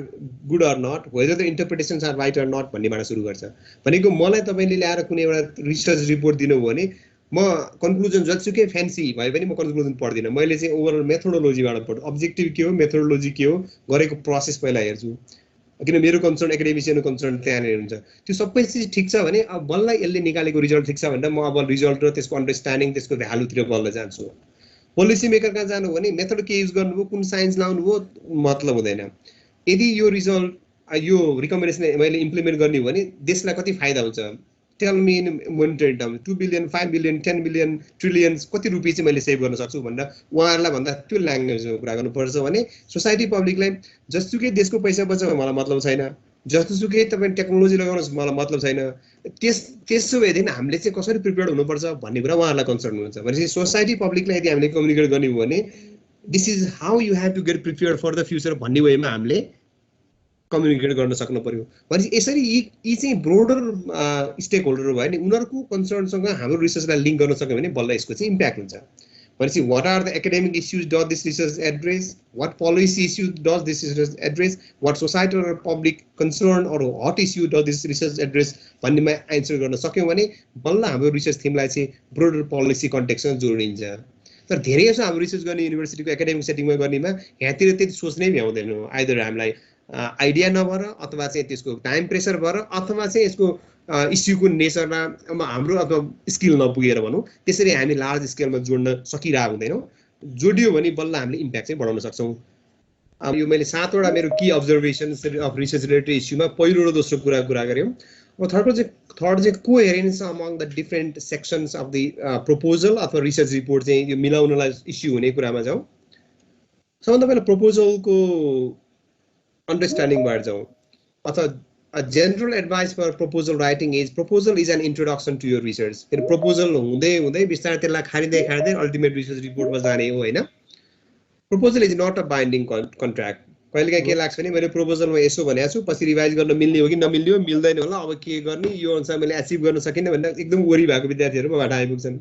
good or not, whether the interpretations are right or not भन्नेबाट सुरु गर्छ। भनेको मलाई तपाईँले ल्याएर कुनै एउटा रिसर्च रिपोर्ट दिनुभयो भने म कन्क्लुजन जतिसुकै फ्यान्सी भए पनि म कन्क्लुजन पढ्दिनँ। मैले चाहिँ ओभरअल मेथोडोलोजीबाट पढ्छु, अब्जेक्टिभ के हो, मेथोडोलोजी के हो, गरेको प्रोसेस पहिला हेर्छु, किन मेरो कन्सर्न एकाडेमिसियनको कन्सर्न त्यहाँनिर हुन्छ। त्यो सबै चिज ठिक छ भने अब बल्ल यसले निकालेको रिजल्ट ठिक छ भनेर म अब रिजल्ट र त्यसको अन्डरस्ट्यान्डिङ त्यसको भ्यालुतिर बल्ल जान्छु। पोलिसी मेकर कहाँ जानु भने मेथड के युज गर्नुभयो, कुन साइन्स लाउनुभयो मतलब हुँदैन। यदि यो रिजल्ट यो रिकमेन्डेसन मैले इम्प्लिमेन्ट गर्ने हो भने देशलाई कति फाइदा हुन्छ, tell me in monetary term, 2 billion 5 billion 10 billion trillions कति रुपियाँ चाहिँ मैले सेभ गर्न सक्छु भनेर उहाँहरूलाई भन्दा त्यो ल्याङ्ग्वेजमा कुरा गर्नुपर्छ। भने सोसाइटी पब्लिकलाई जसुकै देशको पैसा बचाउन मलाई मतलब छैन, जसुकै तपाईँ टेक्नोलोजी लगाउनुहोस् मलाई मतलब छैन, त्यसो भएदेखि हामीले चाहिँ कसरी प्रिपेयर्ड हुनुपर्छ भन्ने कुरा उहाँहरूलाई कन्सर्न हुन्छ। भनेपछि सोसाइटी पब्लिकलाई यदि हामीले कम्युनिकेट गर्ने हो भने this is how you have to get prepared for the future भन्ने वेमा हामीले कम्युनिकेट गर्न सक्नु पर्यो। भनेपछि यसरी यी चाहिँ ब्रोडर स्टेक होल्डर भयो नि, उनीहरूको कन्सर्नसँग हाम्रो रिसर्चलाई लिङ्क गर्न सक्यो भने बल्ल यसको चाहिँ इम्प्याक्ट हुन्छ। भनेपछि what are the academic issues does this research address, what policy issues does this research address, what societal र public concern or hot issue does this research address भन्नेमा एन्सर गर्न सक्यौँ भने बल्ल हाम्रो रिसर्च थिमलाई चाहिँ ब्रोडर पोलिसी कन्टेक्ससँग जोडिन्छ। तर धेरै जसो हाम्रो रिसर्च गर्ने युनिभर्सिटीको एकाडेमिक सेटिङमा गर्नेमा यहाँतिर त्यति सोच्नै भ्याउँदैनौँ। आइदर हामीलाई आइडिया नभएर अथवा चाहिँ त्यसको टाइम प्रेसर भएर अथवा चाहिँ यसको इस्युको नेचरमा हाम्रो अथवा स्किल नपुगेर भनौँ, त्यसरी हामी लार्ज स्केलमा जोड्न सकिरहेको हुँदैनौँ। जोडियो भने बल्ल हामीले इम्प्याक्ट चाहिँ बढाउन सक्छौँ। अब यो मैले 7वटा मेरो की अब्जर्भेसन्स अफ रिसर्च रिलेटेड इस्युमा पहिलो र दोस्रो कुरा गऱ्यौँ। अब थर्ड चाहिँ coherence among the different sections of the proposal अथवा रिसर्च रिपोर्ट चाहिँ यो मिलाउनलाई इस्यु हुने कुरामा जाउँ। सबभन्दा पहिला प्रपोजलको अन्डरस्ट्यान्डिङबाट जाउँ अथवा a general advice for proposal writing is proposal is an introduction to your research. Proposal हुँदै हुँदै बिस्तारै त्यसलाई खारिँदै अल्टिमेट रिसर्च रिपोर्टमा जाने हो हैन। Proposal is not a binding contract. कहिलेकाहीँ के लाग्छ भने मैले प्रपोजलमा यसो भनेको छु, पछि रिभाइज गर्न मिल्ने हो कि नमिल्ने हो, मिल्दैन होला, अब के गर्ने, यो अनुसार मैले एचिभ गर्न सकिनँ भनेर एकदम वरी भएको विद्यार्थीहरू मबाट आइपुग्छन्।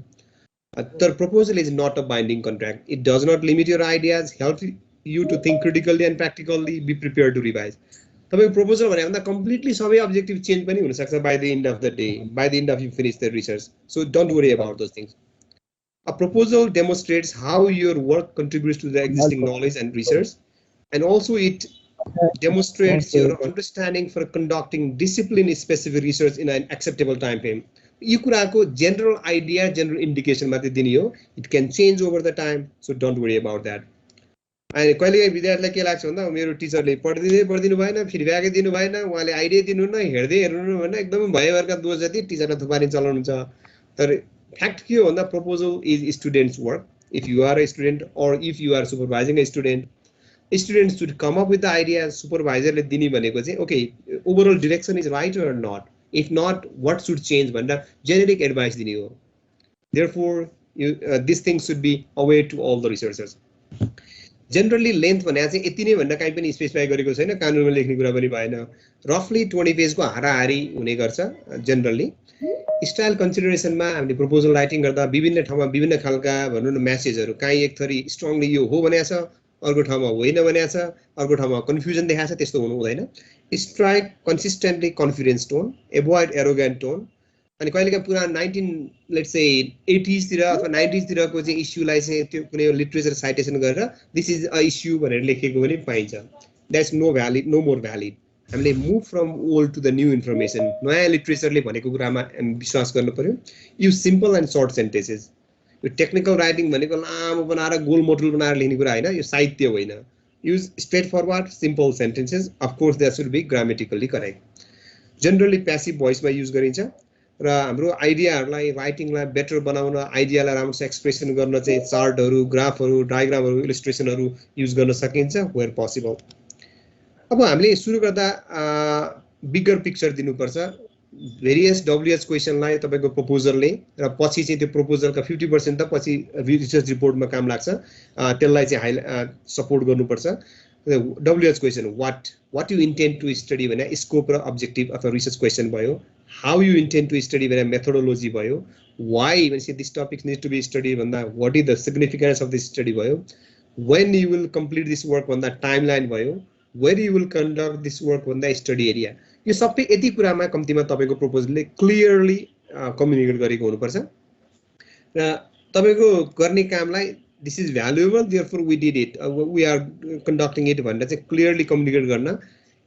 The proposal is not a binding contract. It does not limit your ideas, help you to think critically and practically, be prepared to revise. तपाईको proposal भने भन्दा completely सबै objective change पनि हुन सक्छ by the end of the day, by the end of you finish the research. So don't worry about those things. A proposal demonstrates how your work contributes to the existing knowledge and research, and also it demonstrates your understanding for conducting discipline-specific research in an acceptable time frame. यो कुराको general idea, general indication मात्रै दिने हो. It can change over the time, so don't worry about that. अनि कहिलेकाहीँ विद्यार्थीलाई के लाग्छ भन्दा मेरो टिचरले पढिदिनु भएन, फिडब्याकै दिनु भएन, उहाँले आइडिया दिनु न, हेर्दै हेर्नु भएन, एकदमै भयभरका दोष जति टिचरलाई थुपारी चलाउनुहुन्छ. तर फ्याक्ट के हो भन्दा proposal is students' work. If you are a student or if you are supervising a student, students should come up with the idea. Supervisor ले दिने भनेको चाहिँ okay, overall direction is right or not. If not, what should change भन्दा generic advice दिने हो. Therefore, this thing should be aware to all the researchers. Generally length भने चाहिँ यति नै भन्दा कहीँ पनि स्पेसिफाई गरेको छैन, कानुनमा लेख्ने कुरा पनि भएन. Roughly 20 पेजको हाराहारी हुने गर्छ generally. Style consideration मा हामीले proposal writing गर्दा विभिन्न ठाउँमा विभिन्न खालका भनौँ न मेसेजहरु काहीँ एक थरी strongly यो हो भनेको छ, अर्को ठाउँमा होइन भनेको छ, अर्को ठाउँमा confusion देखाएको छ, त्यस्तो हुनु हुँदैन. Strike consistently confidence tone, avoid arrogant tone. अनि कहिलेकाहीँ पुरा 19 let's say 80s तिर अथवा 90s तिरको चाहिँ इस्युलाई चाहिँ त्यो कुनै लिटरेचर साइटेसन गरेर this is a issue भनेर लेखेको पनि पाइन्छ. That's no more valid. हामीले move from old to the new information. नयाँ लिटरेचरले भनेको कुरामा विश्वास गर्नु पर्यो. Use simple and short sentences. यो टेक्निकल राइटिङ भनेको लामो बनाएर गोलमोटल बनाएर लेख्ने कुरा हैन, यो साहित्य होइन. Use straightforward simple sentences. Of course there should be grammatically correct. Generally passive voice मा युज गरिन्छ र हाम्रो आइडियाहरुलाई राइटिङलाई बेटर बनाउन, आइडियालाई राम्रोसँग एक्सप्रेसन गर्न चाहिँ चार्टहरु, ग्राफहरु, डायग्रामहरु, इलस्ट्रेसनहरु युज गर्न सकिन्छ where possible. अब हामीले सुरु गर्दा बिगर पिक्चर दिनुपर्छ. भेरियस WH क्वेशनलाई तपाईको प्रपोजलले र पछि चाहिँ त्यो प्रपोजलका 50% त पछि रिसर्च रिपोर्टमा काम लाग्छ, त्यसलाई चाहिँ सपोर्ट गर्नुपर्छ. WH question what you intend to study भने स्कोप र अब्जेक्टिभ अथवा रिसर्च क्वेशन भयो. How you intend to study भने मेथोडोलोजी भयो. Why भनेपछि this topic needs to be studied भन्दा what is the significance of this study भयो. When you will complete this work भन्दा टाइमलाइन भयो. Where you will conduct this work भन्दा स्टडी एरिया. यो सबै यति कुरामा कम्तिमा तपाईको प्रपोजलले क्लियरली कम्युनिकेट गरेको हुनुपर्छ र तपाईको गर्ने कामलाई this is valuable therefore we did it, we are conducting it भनेर चाहिँ क्लियरली कम्युनिकेट गर्न.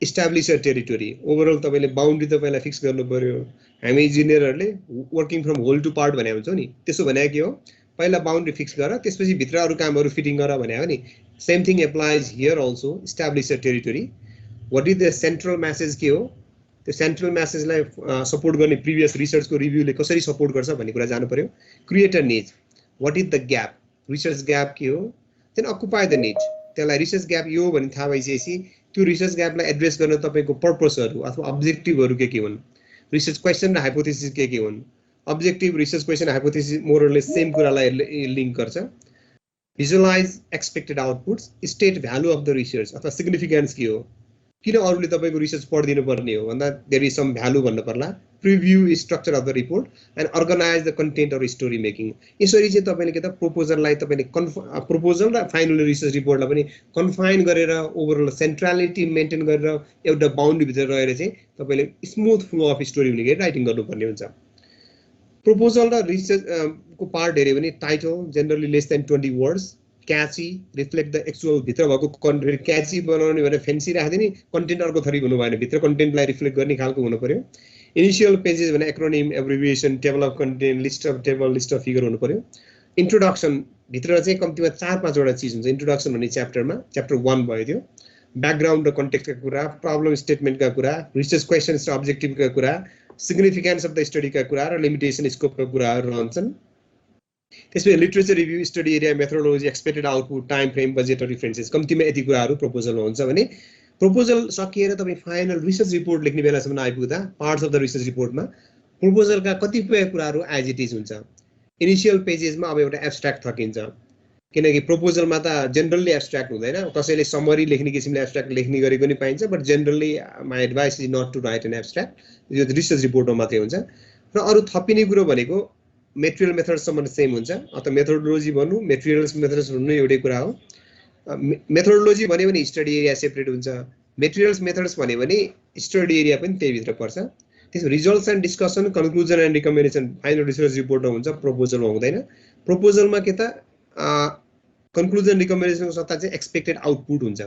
Establish a territory. ओभरअल तपाईले बाउन्ड्री त पहिला फिक्स गर्नु पर्यो. हामी इन्जिनियरहरुले working from whole to part भने हुन्छ नि, त्यसो भने के हो, पहिला बाउन्ड्री फिक्स गर, त्यसपछि भित्र अरु कामहरु फिटिङ गर भने हो नि. Same thing applies here also. Establish a territory. What is the central message के हो, त्यो सेन्ट्रल मेसेजलाई सपोर्ट गर्ने प्रिभियस रिसर्चको रिभ्यूले कसरी सपोर्ट गर्छ भन्ने कुरा जानु पर्यो. क्रिएट अ निच. What is the gap, research gap के हो, देन अकुपाई द निच. त्यसलाई रिसर्च ग्याप यो भन्ने थाहा भइसकेपछि त्यो रिसर्च ग्यापलाई एड्रेस गर्न तपाईको पर्पसहरु अथवा अब्जेक्टिभहरु के हुन्, रिसर्च क्वेशन र हाइपोथेसिस के हुन्. Objective, research question, hypothesis more or less same कुरालाई लिंक गर्छ. Visualize expected outputs. State value of the research अथवा significance के हो, किन अरूले तपाईको रिसर्च पढिदिनु पर्ने हो भन्दा there is some value भन्नु पर्ला. Preview structure of the report and organize the content or story making. यसरी चाहिँ तपाईले के त प्रपोजललाई तपाईले प्रपोजल र फाइनल रिसर्च रिपोर्टलाई पनि कन्फाइन गरेर ओभरअल सेन्ट्रालिटी मेन्टेन गरेर एउटा बाउन्ड्री भित्र रहेर चाहिँ तपाईले स्मूथ फ्लो अफ स्टोरी हुने गरी राइटिङ गर्नुपर्ने हुन्छ. प्रपोजल र रिसर्च को पार्ट हेर्यो भने title generally less than 20 words, क्याची, reflect the actual भित्र भएको कन्टेन्ट. क्याची बनाउने भने फ्यान्सी राख्दैन नि, कन्टेन्ट अर्को थरी हुनु भएन, भित्र कन्टेन्टलाई रिफ्लेक्ट गर्ने खालको हुनु पर्यो. इनिशियल पेजेस भने acronym, abbreviation, table of content, list of table, list of figure हुनु पर्यो. इन्ट्रोडक्सन भित्र चाहिँ कम्तिमा 4-5 वटा चीज हुन्छ. इन्ट्रोडक्सन भन्ने च्याप्टरमा च्याप्टर 1 भयो त्यो. ब्याकग्राउन्ड र कन्टेक्स्टका कुरा, प्रब्लम स्टेटमेन्टका कुरा, रिसर्च क्वेशन्स र अब्जेक्टिभका कुरा, सिग्निफिकेन्स अफ द स्टडीका कुरा र लिमिटेसन स्कोपका कुराहरू रहन्छन्. त्यसपछि literature review, study area, methodology, expected output, time frame, budget र रेफरेन्सेस. कम्तिमा यति कुराहरू प्रपोजलमा हुन्छ भने प्रपोजल सकिएर तपाई फाइनल रिसर्च रिपोर्ट लेख्ने बेलासम्म आइपुग्दा पार्ट्स अफ द रिसर्च रिपोर्टमा प्रपोजलका कतिपय कुराहरू एज इट इज हुन्छ. इनिशियल पेजेसमा अब एउटा एब्स्ट्र्याक्ट थकिन्छ, किनकि प्रपोजलमा त जनरली एब्स्ट्र्याक्ट हुँदैन. कसैले समरी लेख्ने किसिमले एब्स्ट्र्याक्ट लेख्ने गरेको पनि पाइन्छ, but generally my advice is not to write an abstract. यो रिसर्च रिपोर्टमा मात्रै हुन्छ. र अरु थपिने कुरो भनेको मेटेरियल मेथड्ससम्म सेम हुन्छ अथवा मेथोडोलोजी भन्नु मेटेरियल्स मेथड्स भन्नु एउटै कुरा हो मेथोडोलोजी भन्यो भने स्टडी एरिया सेपरेट हुन्छ मेटेरियल्स मेथड्स भन्यो भने स्टडी एरिया पनि त्यही भित्र पर्छ त्यसो results and discussion conclusion and recommendation final research रिपोर्टमा हुन्छ प्रपोजलमा हुँदैन प्रपोजलमा के त कन्क्लुजन रिकमेन्डेसनको सट्टा चाहिँ एक्सपेक्टेड आउटपुट हुन्छ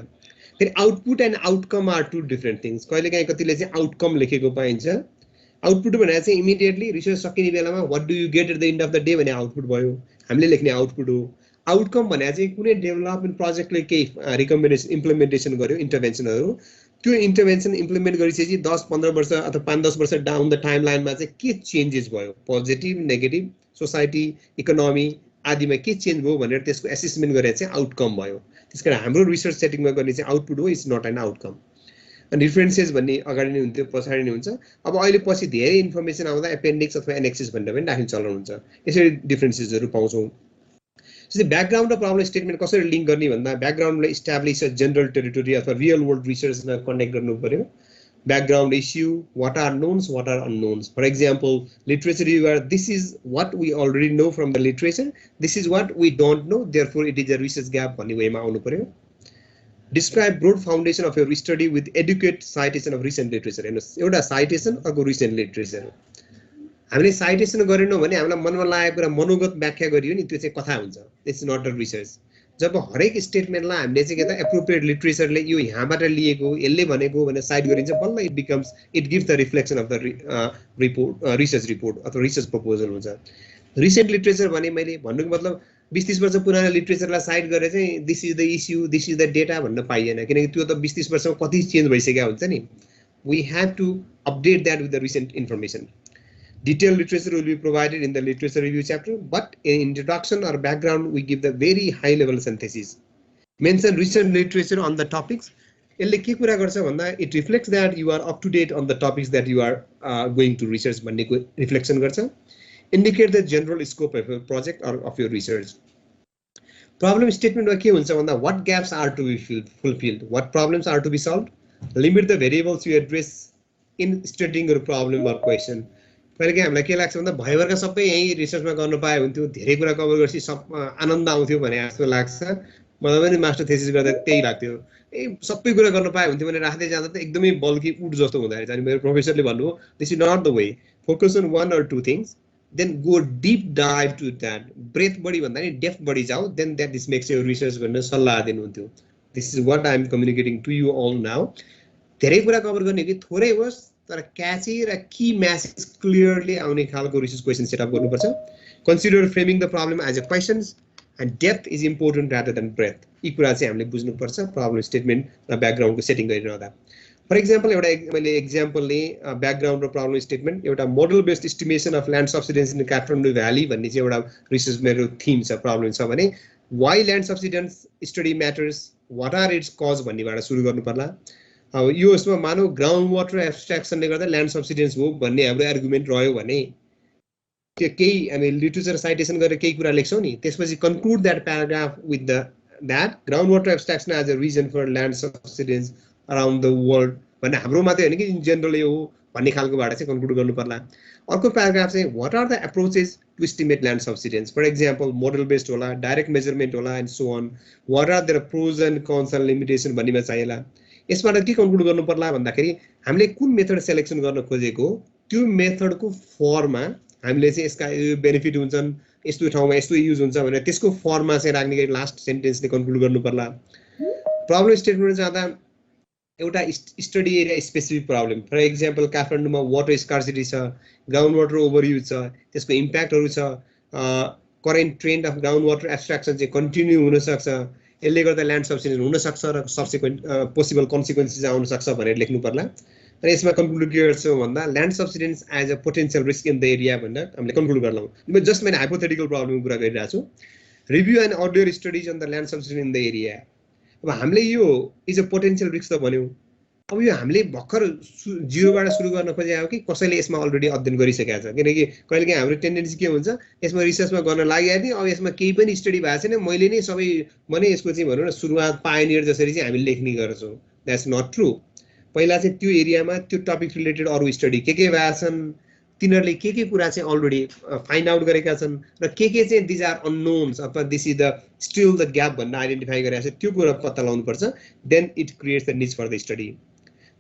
फेरि output and outcome are two different things कहिलेकाहीँ कतिले चाहिँ आउटकम लेखेको पाइन्छ आउटपुट भनेर चाहिँ इमिडिएटली रिसर्च सकिने बेलामा what do you get at the end of the day भने आउटपुट भयो हामीले लेख्ने आउटपुट हो आउटकम भनेर चाहिँ कुनै डेभलपमेन्ट प्रोजेक्टले केही रिकमेन्डेसन इम्प्लिमेन्टेसन गर्यो इन्टरभेन्सनहरू त्यो इन्टरभेन्सन इम्प्लिमेन्ट गरिसकेपछि 10-15 वर्ष अथवा 5-10 वर्ष डाउन द टाइम लाइनमा चाहिँ के चेन्जेस भयो पोजिटिभ नेगेटिभ सोसाइटी इकोनोमी आदिमा के चेन्ज भयो भनेर त्यसको एसेसमेन्ट गरेर चाहिँ आउटकम भयो त्यसकारण हाम्रो रिसर्च सेटिङमा गर्ने चाहिँ आउटपुट हो इट्स नट एन आउटकम अनि डिफरेन्सेस भन्ने अगाडि नै हुन्थ्यो पछाडि नै हुन्छ अब अहिले पछि धेरै इन्फर्मेसन आउँदा एपेन्डिक्स अथवा एनेक्सिस भनेर पनि राख्ने चलन हुन्छ यसरी डिफरेन्सेसहरू पाउँछौँ जस्तै ब्याकग्राउन्ड र प्रब्लम स्टेटमेन्ट कसरी लिङ्क गर्ने भन्दा ब्याकग्राउन्डलाई इस्टाब्लिस जनरल टेरिटोरी अथवा रियल वर्ल्ड रिसर्चमा कनेक्ट गर्नु पर्यो background issue, what are knowns, what are unknowns. For example, literature reviewer, this is what we already know from the literature, this is what we don't know, therefore it is a research gap भन्ने वेमा आउनु पर्यो Describe broad foundation of your study with adequate citation of recent literature. हेर्नुस् एउटा citation अर्को recent literature हामीले citation गरेनौँ भने हामीलाई मनमा लागेको कुरा मनोगत व्याख्या गरियो नि त्यो चाहिँ कथा हुन्छ इट्स नट अ रिसर्च जब हरेक स्टेटमेन्टलाई हामीले चाहिँ के त एप्रोप्रिएट लिटरेचरले यो यहाँबाट लिएको यसले भनेको भनेर साइड गरिन्छ बल्ल it becomes it gives the reflection of the report research report अथवा रिसर्च प्रपोजल हुन्छ रिसेन्ट लिटरेचर भने मैले भन्नुको मतलब 20-30 वर्ष पुरानो लिटरेचरलाई साइड गरेर चाहिँ this is the issue this is the data भन्न पाइएन किनकि त्यो त 20-30 वर्षमा कति चेन्ज भइसकेको हुन्छ नि we have to update that with the recent information Detailed literature will be provided in the literature review chapter, but in introduction or background, we give the very high level synthesis. Mention recent literature on the topics. It reflects that you are up to date on the topics that you are going to research. Reflection indicate the general scope of your project or of your research. Problem statement what gaps are to be fulfilled, what problems are to be solved. Limit the variables you address in studying your problem or question. कहिलेकाहीँ हामीलाई के लाग्छ भन्दा भयभरका सबै यही रिसर्चमा गर्न पाए हुन्थ्यो धेरै कुरा कभर गरेपछि सब आनन्द आउँथ्यो भने जस्तो लाग्छ मलाई पनि मास्टर थेसिस गर्दा त्यही लाग्थ्यो ए सबै कुरा गर्न पाए हुन्थ्यो भने राख्दै जाँदा त एकदमै बल्की उड जस्तो हुँदा रहेछ अनि मेरो प्रोफेसरले भन्नुभयो this is not the way focus on one or two things then go deep dive to that breadth बढी भन्दा नि डेप्थ बढी जाऊ then that this makes your research गर्न सल्लाह दिनुहुन्थ्यो this is what I am communicating to you all now धेरै कुरा कभर गर्ने कि थोरै होस् तर क्याची र की मेसेज क्लियरली आउने खालको रिसर्च क्वेसन सेटअप गर्नुपर्छ consider framing the problem as a questions and depth is important rather than breadth यी कुरा चाहिँ हामीले बुझ्नुपर्छ प्रब्लम स्टेटमेन्ट र ब्याकग्राउन्डको सेटिङ गरिरहँदा फर एक्जाम्पल एउटा मैले एक्जाम्पलले ब्याकग्राउन्ड र प्रब्लम स्टेटमेन्ट एउटा model based estimation of land subsidence in Kathmandu valley भन्ने चाहिँ एउटा रिसर्च मेरो थिम छ प्रब्लम छ भने why land subsidence study matters what are its cause भन्नेबाट सुरु गर्नु पर्ला अब यो यसमा मानौ ग्राउन्ड वाटर एब्स्ट्राक्सनले गर्दा ल्यान्ड सब्सिडेन्स हो भन्ने हाम्रो आर्गुमेन्ट रह्यो भने त्यो केही हामी लिटरेचर साइटेसन गरेर केही कुरा लेख्छौँ नि त्यसपछि conclude that paragraph with the that ground water abstraction as a reason for land subsidence around the world भन्ने हाम्रो मात्रै होइन कि इन जेनरल यो हो भन्ने खालकोबाट चाहिँ कन्क्लुड गर्नु पर्ला अर्को प्याराग्राफ चाहिँ what are the approaches to estimate land subsidence for example model based होला डाइरेक्ट मेजरमेन्ट होला and so on what are their pros and cons and limitation भन्नेमा चाहिएला यसबाट के कन्क्लुड गर्नु पर्ला भन्दाखेरि हामीले कुन मेथड सेलेक्सन गर्न खोजेको त्यो मेथडको फर्ममा हामीले चाहिँ यसका बेनिफिट हुन्छन् यस्तो ठाउँमा यस्तो युज हुन्छ भनेर त्यसको फर्ममा चाहिँ राख्ने गरी लास्ट सेन्टेन्सले कन्क्लुड गर्नु पर्ला प्रब्लम स्टेटमेन्ट जाँदा एउटा study area specific problem for example काठमाडौँमा वाटर स्कार्सिटी छ ग्राउन्ड वाटर ओभर युज छ त्यसको इम्प्याक्टहरू छ current trend of ground water abstraction चाहिँ कन्टिन्यू हुनसक्छ यसले गर्दा ल्यान्ड सब्सिडेन्स हुनसक्छ र सब्सिक्वेन्ट पोसिबल कन्सिक्वेन्सेस आउन सक्छ भनेर लेख्नु पर्ला र यसमा कन्क्लुड के गर्छौँ भन्दा land subsidence as a potential risk in the area भनेर हामीले कन्क्लुड गर्छौँ म जस्ट मैले हाइपोथेटिकल प्रब्लमको कुरा गरिरहेको छु review and earlier studies on the land subsidence in the area अब हामीले यो इज अ पोटेन्सियल रिस्क त भन्यौँ अब यो हामीले भर्खर जिरोबाट सुरु गर्न खोजेको हो कि कसैले यसमा अलरेडी अध्ययन गरिसकेको छ किनकि कहिलेकाहीँ हाम्रो टेन्डेन्सी के हुन्छ यसमा रिसर्चमा गर्न लागेको थिएँ अब यसमा केही पनि स्टडी भएको छैन मैले नै सबै भने यसको चाहिँ भनौँ न सुरुवात पायोनियर जसरी चाहिँ हामीले लेख्ने गर्छौँ द्याट्स नट ट्रु पहिला चाहिँ त्यो एरियामा त्यो टपिक रिलेटेड अरू स्टडी के भएछन् तिनीहरूले के कुरा चाहिँ अलरेडी फाइन्ड आउट गरेका छन् र के चाहिँ दिज आर अननोन्स अथवा this is the still the gap भनेर आइडेन्टिफाई गरेको छ त्यो कुरा पत्ता लगाउनु पर्छ then it creates the need for the study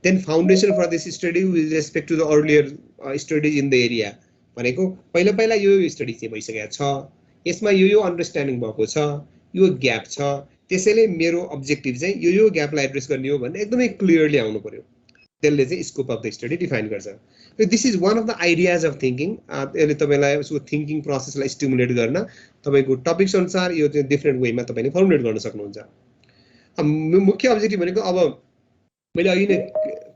then foundation for this study with respect to the earlier studies in the area भनेको पहिला यो स्टडी चाहिँ भइसकेको छ यसमा यो अन्डरस्ट्यान्डिङ भएको छ यो ग्याप छ त्यसैले मेरो अब्जेक्टिभ चाहिँ यो ग्यापलाई एड्रेस गर्ने हो भन्ने एकदमै क्लियरली आउनु पर्यो त्यसले चाहिँ scope of the study define गर्छ this is one of the ideas of thinking यसले तपाईँलाई उसको थिङ्किङ प्रोसेसलाई स्टिमुलेट गर्न तपाईँको टपिक्स अनुसार यो चाहिँ डिफ्रेन्ट वेमा तपाईँले फर्मुलेट गर्न सक्नुहुन्छ मुख्य अब्जेक्टिभ भनेको अब मैले अघि नै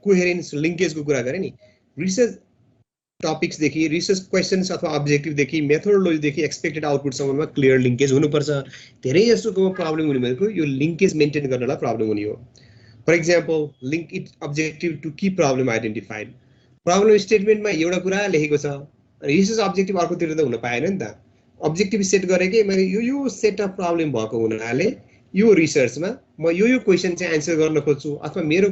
कोहेरेन्स लिङ्केजको कुरा गरेँ नि रिसर्च टपिक्सदेखि रिसर्च क्वेसन्स अथवा अब्जेक्टिभदेखि मेथोडोलोजीदेखि एक्सपेक्टेड आउटपुटसम्ममा क्लियर लिङ्केज हुनुपर्छ धेरै जस्तो प्रब्लम हुने भनेको यो लिङ्केज मेन्टेन गर्नलाई प्रब्लम हुने हो for example link it objective to key problem identified problem स्टेटमेन्टमा एउटा कुरा लेखेको छ रिसर्च अब्जेक्टिभ अर्कोतिर त हुन पाएन नि त अब्जेक्टिभ सेट गरेकै मैले यो सेट अफ प्रब्लम भएको हुनाले यो रिसर्चमा म यो क्वेसन चाहिँ एन्सर गर्न खोज्छु अथवा मेरो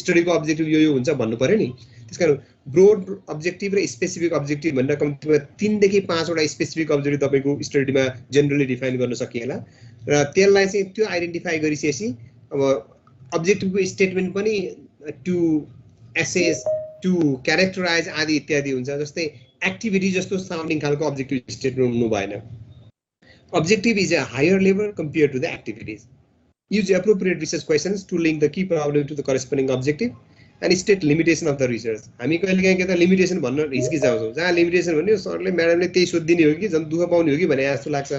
स्टडीको अब्जेक्टिभ यो हुन्छ भन्नु पर्यो नि त्यसकारण ब्रोड अब्जेक्टिभ र स्पेसिफिक अब्जेक्टिभ भनेर कम्तीमा 3 देखि 5 वटा स्पेसिफिक अब्जेक्टिभ तपाईँको स्टडीमा जेनरली डिफाइन गर्न सकिएला र त्यसलाई चाहिँ त्यो आइडेन्टिफाई गरिसकेपछि अब अब्जेक्टिभको स्टेटमेन्ट पनि टु एसेस टु क्यारेक्टराइज आदि इत्यादि हुन्छ जस्तै एक्टिभिटी जस्तो साउन्डिङ खालको अब्जेक्टिभ स्टेटमेन्ट हुनु भएन objective is a higher level compared to the activities. Use appropriate research questions to link the key problem to the corresponding objective and state limitation of the research. हामी कहिलेकाहीँ के त लिमिटेसन भन्न हिचकिचाउँछौँ जहाँ लिमिटेसन भन्यो सरले म्याडमले त्यही सोधिदिने हो कि झन् दुःख पाउने हो कि भने जस्तो लाग्छ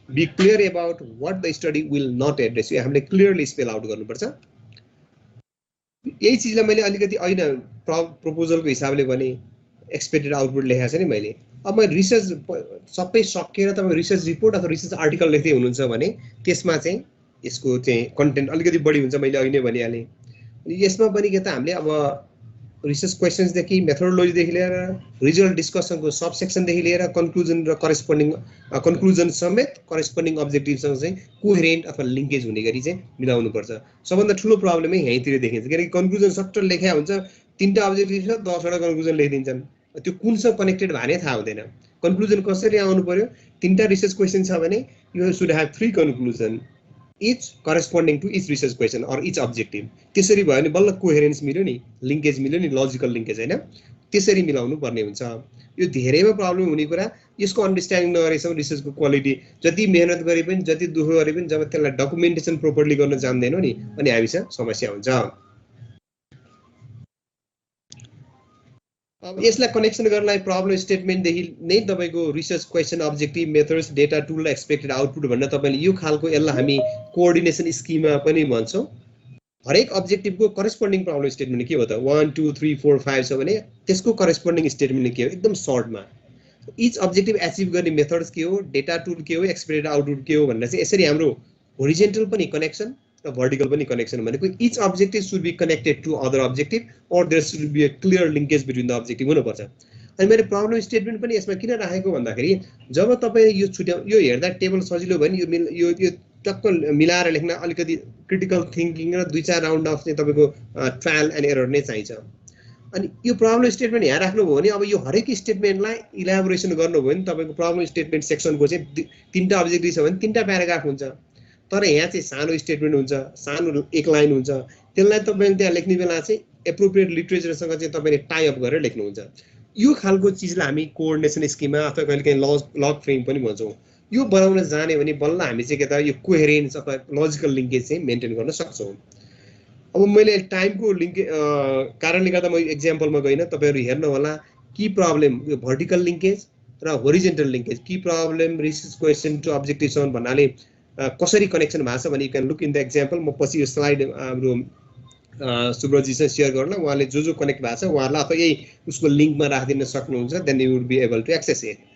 be clear about what the study will not address यो हामीले क्लियरली स्पेल आउट गर्नुपर्छ यही चिजलाई मैले अलिकति अहिले प्रपोजलको हिसाबले भने एक्सपेक्टेड आउटपुट लेखेको छ नि मैले अब मैले रिसर्च सबै सकेर तपाईँ रिसर्च रिपोर्ट अथवा रिसर्च आर्टिकल लेख्दै हुनुहुन्छ भने त्यसमा चाहिँ यसको चाहिँ कन्टेन्ट अलिकति बढी हुन्छ मैले अघि नै भनिहालेँ यसमा पनि के त हामीले अब रिसर्च क्वेसन्सदेखि मेथोडोलोजीदेखि लिएर रिजल्ट डिस्कसनको सब सेक्सनदेखि लिएर कन्क्लुजन र करेस्पोन्डिङ कन्क्लुजन समेत करेस्पोन्डिङ अब्जेक्टिभसँग चाहिँ कोहेरेन्ट अथवा लिङ्केज हुने गरी चाहिँ मिलाउनुपर्छ सबभन्दा ठुलो प्रब्लमै यहीँतिर देखिन्छ किनकि कन्क्लुजन सट्ट लेख्या हुन्छ 3टा अब्जेक्टिभ छ 10वटा कन्क्लुजन लेखिदिन्छन् त्यो कुनसँग कनेक्टेड भने थाहा हुँदैन कन्क्लुजन कसरी आउनु पर्यो 3टा रिसर्च क्वेसन छ भने you should have 3 conclusion each corresponding to each research question or each objective त्यसरी भयो भने बल्ल कोहेरेन्स मिल्यो नि लिङ्केज मिल्यो नि लजिकल लिङ्केज होइन त्यसरी मिलाउनु पर्ने हुन्छ यो धेरैमा प्रब्लम हुने कुरा यसको अन्डरस्ट्यान्डिङ नगरेसम्म रिसर्चको क्वालिटी जति मेहनत गरे पनि जति दुःख गरे पनि जब त्यसलाई डकुमेन्टेसन प्रोपरली गर्न जान्दैनौँ नि अनि हामीसँग समस्या हुन्छ अब यसलाई कनेक्सन गर्नलाई प्रब्लम स्टेटमेन्टदेखि नै तपाईँको research question objective methods data tool र एक्सपेक्टेड आउटपुट भनेर तपाईँले यो खालको यसलाई हामी कोअर्डिनेसन स्किममा पनि भन्छौँ हरेक अब्जेक्टिभको करेस्पोन्डिङ प्रब्लम स्टेटमेन्ट के हो त 1 2 3 4 5 छ भने त्यसको करेस्पोन्डिङ स्टेटमेन्ट के हो एकदम सर्टमा इच अब्जेक्टिभ एचिभ गर्ने मेथड्स के हो डेटा टुल के हो एक्सपेक्टेड आउटपुट के हो भनेर चाहिँ यसरी हाम्रो होरिजेन्टल पनि कनेक्सन र भर्टिकल पनि कनेक्सन भनेको each objective should be connected to other objective or there should be a clear linkage between the objective हुनुपर्छ अनि मैले प्रब्लम स्टेटमेन्ट पनि यसमा किन राखेको भन्दाखेरि जब तपाईँ यो यो हेर्दा टेबल सजिलो भयो नि यो टक्क मिलाएर लेख्न अलिकति क्रिटिकल थिङ्किङ र 2-4 राउन्ड अफ चाहिँ तपाईँको ट्रायल एन्ड एरर नै चाहिन्छ अनि यो प्रब्लम स्टेटमेन्ट यहाँ राख्नुभयो भने अब यो हरेक स्टेटमेन्टलाई इलाबोरेसन गर्नुभयो भने तपाईँको प्रब्लम स्टेटमेन्ट सेक्सनको चाहिँ 3टा अब्जेक्टिभ छ भने 3टा प्याराग्राफ हुन्छ तर यहाँ चाहिँ सानो स्टेटमेन्ट हुन्छ सानो एक लाइन हुन्छ त्यसलाई तपाईँले त्यहाँ लेख्ने बेला चाहिँ एप्रोप्रिएट लिटरेचरसँग चाहिँ तपाईँले टाई अप गरेर लेख्नुहुन्छ यो खालको चिजलाई हामी कोअर्डिनेसन स्किममा अथवा कहिलेकाहीँ लग फ्रेम पनि भन्छौँ यो बनाउन जाने भने बल्ल हामी चाहिँ के त यो कोहेरेन्स अथवा लजिकल लिङ्केज चाहिँ मेन्टेन गर्न सक्छौँ अब मैले टाइमको कारणले गर्दा म एक्जाम्पलमा गइनँ तपाईँहरू हेर्नु होला की प्रब्लम यो भर्टिकल लिङ्केज र horizontal linkage key problem research question to अब्जेक्टिभसम्म भन्नाले कसरी कनेक्सन भएको छ भने you can look in the example म पछि यो स्लाइड हाम्रो सुब्रतजीसँग सेयर गर्ला उहाँले जो कनेक्ट भएको छ उहाँहरूलाई अथवा यही उसको लिङ्कमा राखिदिन सक्नुहुन्छ then you would be able to access it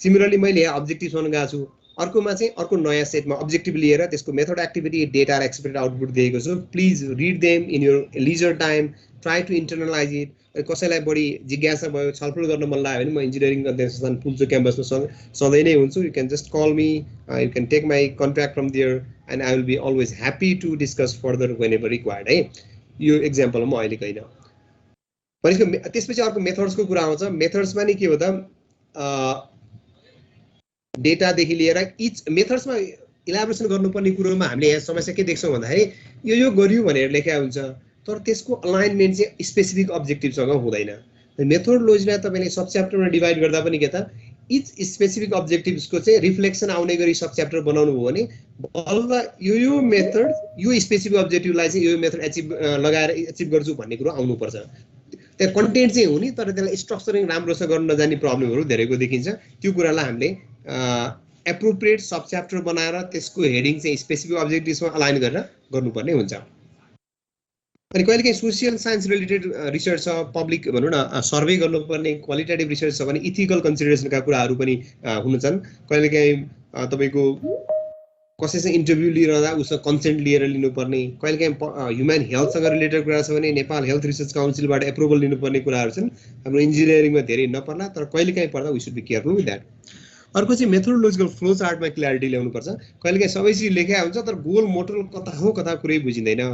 similarly मैले यहाँ अब्जेक्टिभसम्म गएको छु अर्कोमा चाहिँ अर्को नयाँ सेटमा अब्जेक्टिभ लिएर त्यसको मेथड एक्टिभिटी डेटा र एक्सपेक्टेड आउटपुट दिएको छु please read them in your leisure time try to internalise it कसैलाई बढी जिज्ञासा भयो छलफल गर्न मन लाग्यो भने म इन्जिनियरिङ अध्ययन संस्थान पुल्चोक क्याम्पसमा सधैँ नै हुन्छु you can just call me you can take my contact from there and I will be always happy to discuss further whenever required है यो एक्जाम्पल म अहिले होइन भनेको त्यसपछि अर्को मेथड्सको कुरा आउँछ। मेथड्समा नि के हो त डेटादेखि लिएर इच मेथड्समा इलाबोरेसन गर्नुपर्ने कुरोमा हामीले यहाँ समस्या के देख्छौँ भन्दाखेरि यो गरियो भनेर लेखेको हुन्छ तर त्यसको अलाइनमेन्ट चाहिँ स्पेसिफिक अब्जेक्टिभसँग हुँदैन। मेथोडोलोजीलाई तपाईँले सब च्याप्टरमा डिभाइड गर्दा पनि के त इच स्पेसिफिक अब्जेक्टिभ्सको चाहिँ रिफ्लेक्सन आउने गरी सब च्याप्टर बनाउनु हो भने बल्ल यो मेथड यो स्पेसिफिक अब्जेक्टिभलाई चाहिँ यो मेथड एचिभ गर्छु भन्ने कुरो आउनुपर्छ। त्यहाँ कन्टेन्ट चाहिँ हुने तर त्यसलाई स्ट्रक्चरिङ राम्रोसँग गर्न नजाने प्रब्लमहरू धेरैको देखिन्छ। त्यो कुरालाई हामीले एप्रोप्रिएट सब च्याप्टर बनाएर त्यसको हेडिङ चाहिँ स्पेसिफिक अब्जेक्टिभ्समा अलाइन गरेर गर्नुपर्ने हुन्छ। अनि कहिलेकाहीँ सोसियल साइन्स रिलेटेड रिसर्च छ, पब्लिक भनौँ न सर्वे गर्नुपर्ने क्वालिटेटिभ रिसर्च छ भने इथिकल कन्सिडरेसनका कुराहरू पनि हुन्छन्। कहिलेकाहीँ तपाईँको कसैसँग इन्टरभ्यू लिइरहँदा उसको कन्सेन्ट लिएर लिनुपर्ने, कहिलेकाहीँ ह्युमन हेल्थसँग रिलेटेड कुरा छ भने नेपाल हेल्थ रिसर्च काउन्सिलबाट एप्रुभल लिनुपर्ने कुराहरू छन्। हाम्रो इन्जिनियरिङमा धेरै नपर्ला तर कहिलेकाहीँ पर्दा we should be careful with that. अर्को चाहिँ मेथोडोलोजिकल फ्लो चार्टमा क्ल्यारिटी ल्याउनुपर्छ। कहिलेकाहीँ सबै चिज लेखेको हुन्छ तर गोल मोटल कता हो कता कुरै बुझिँदैन।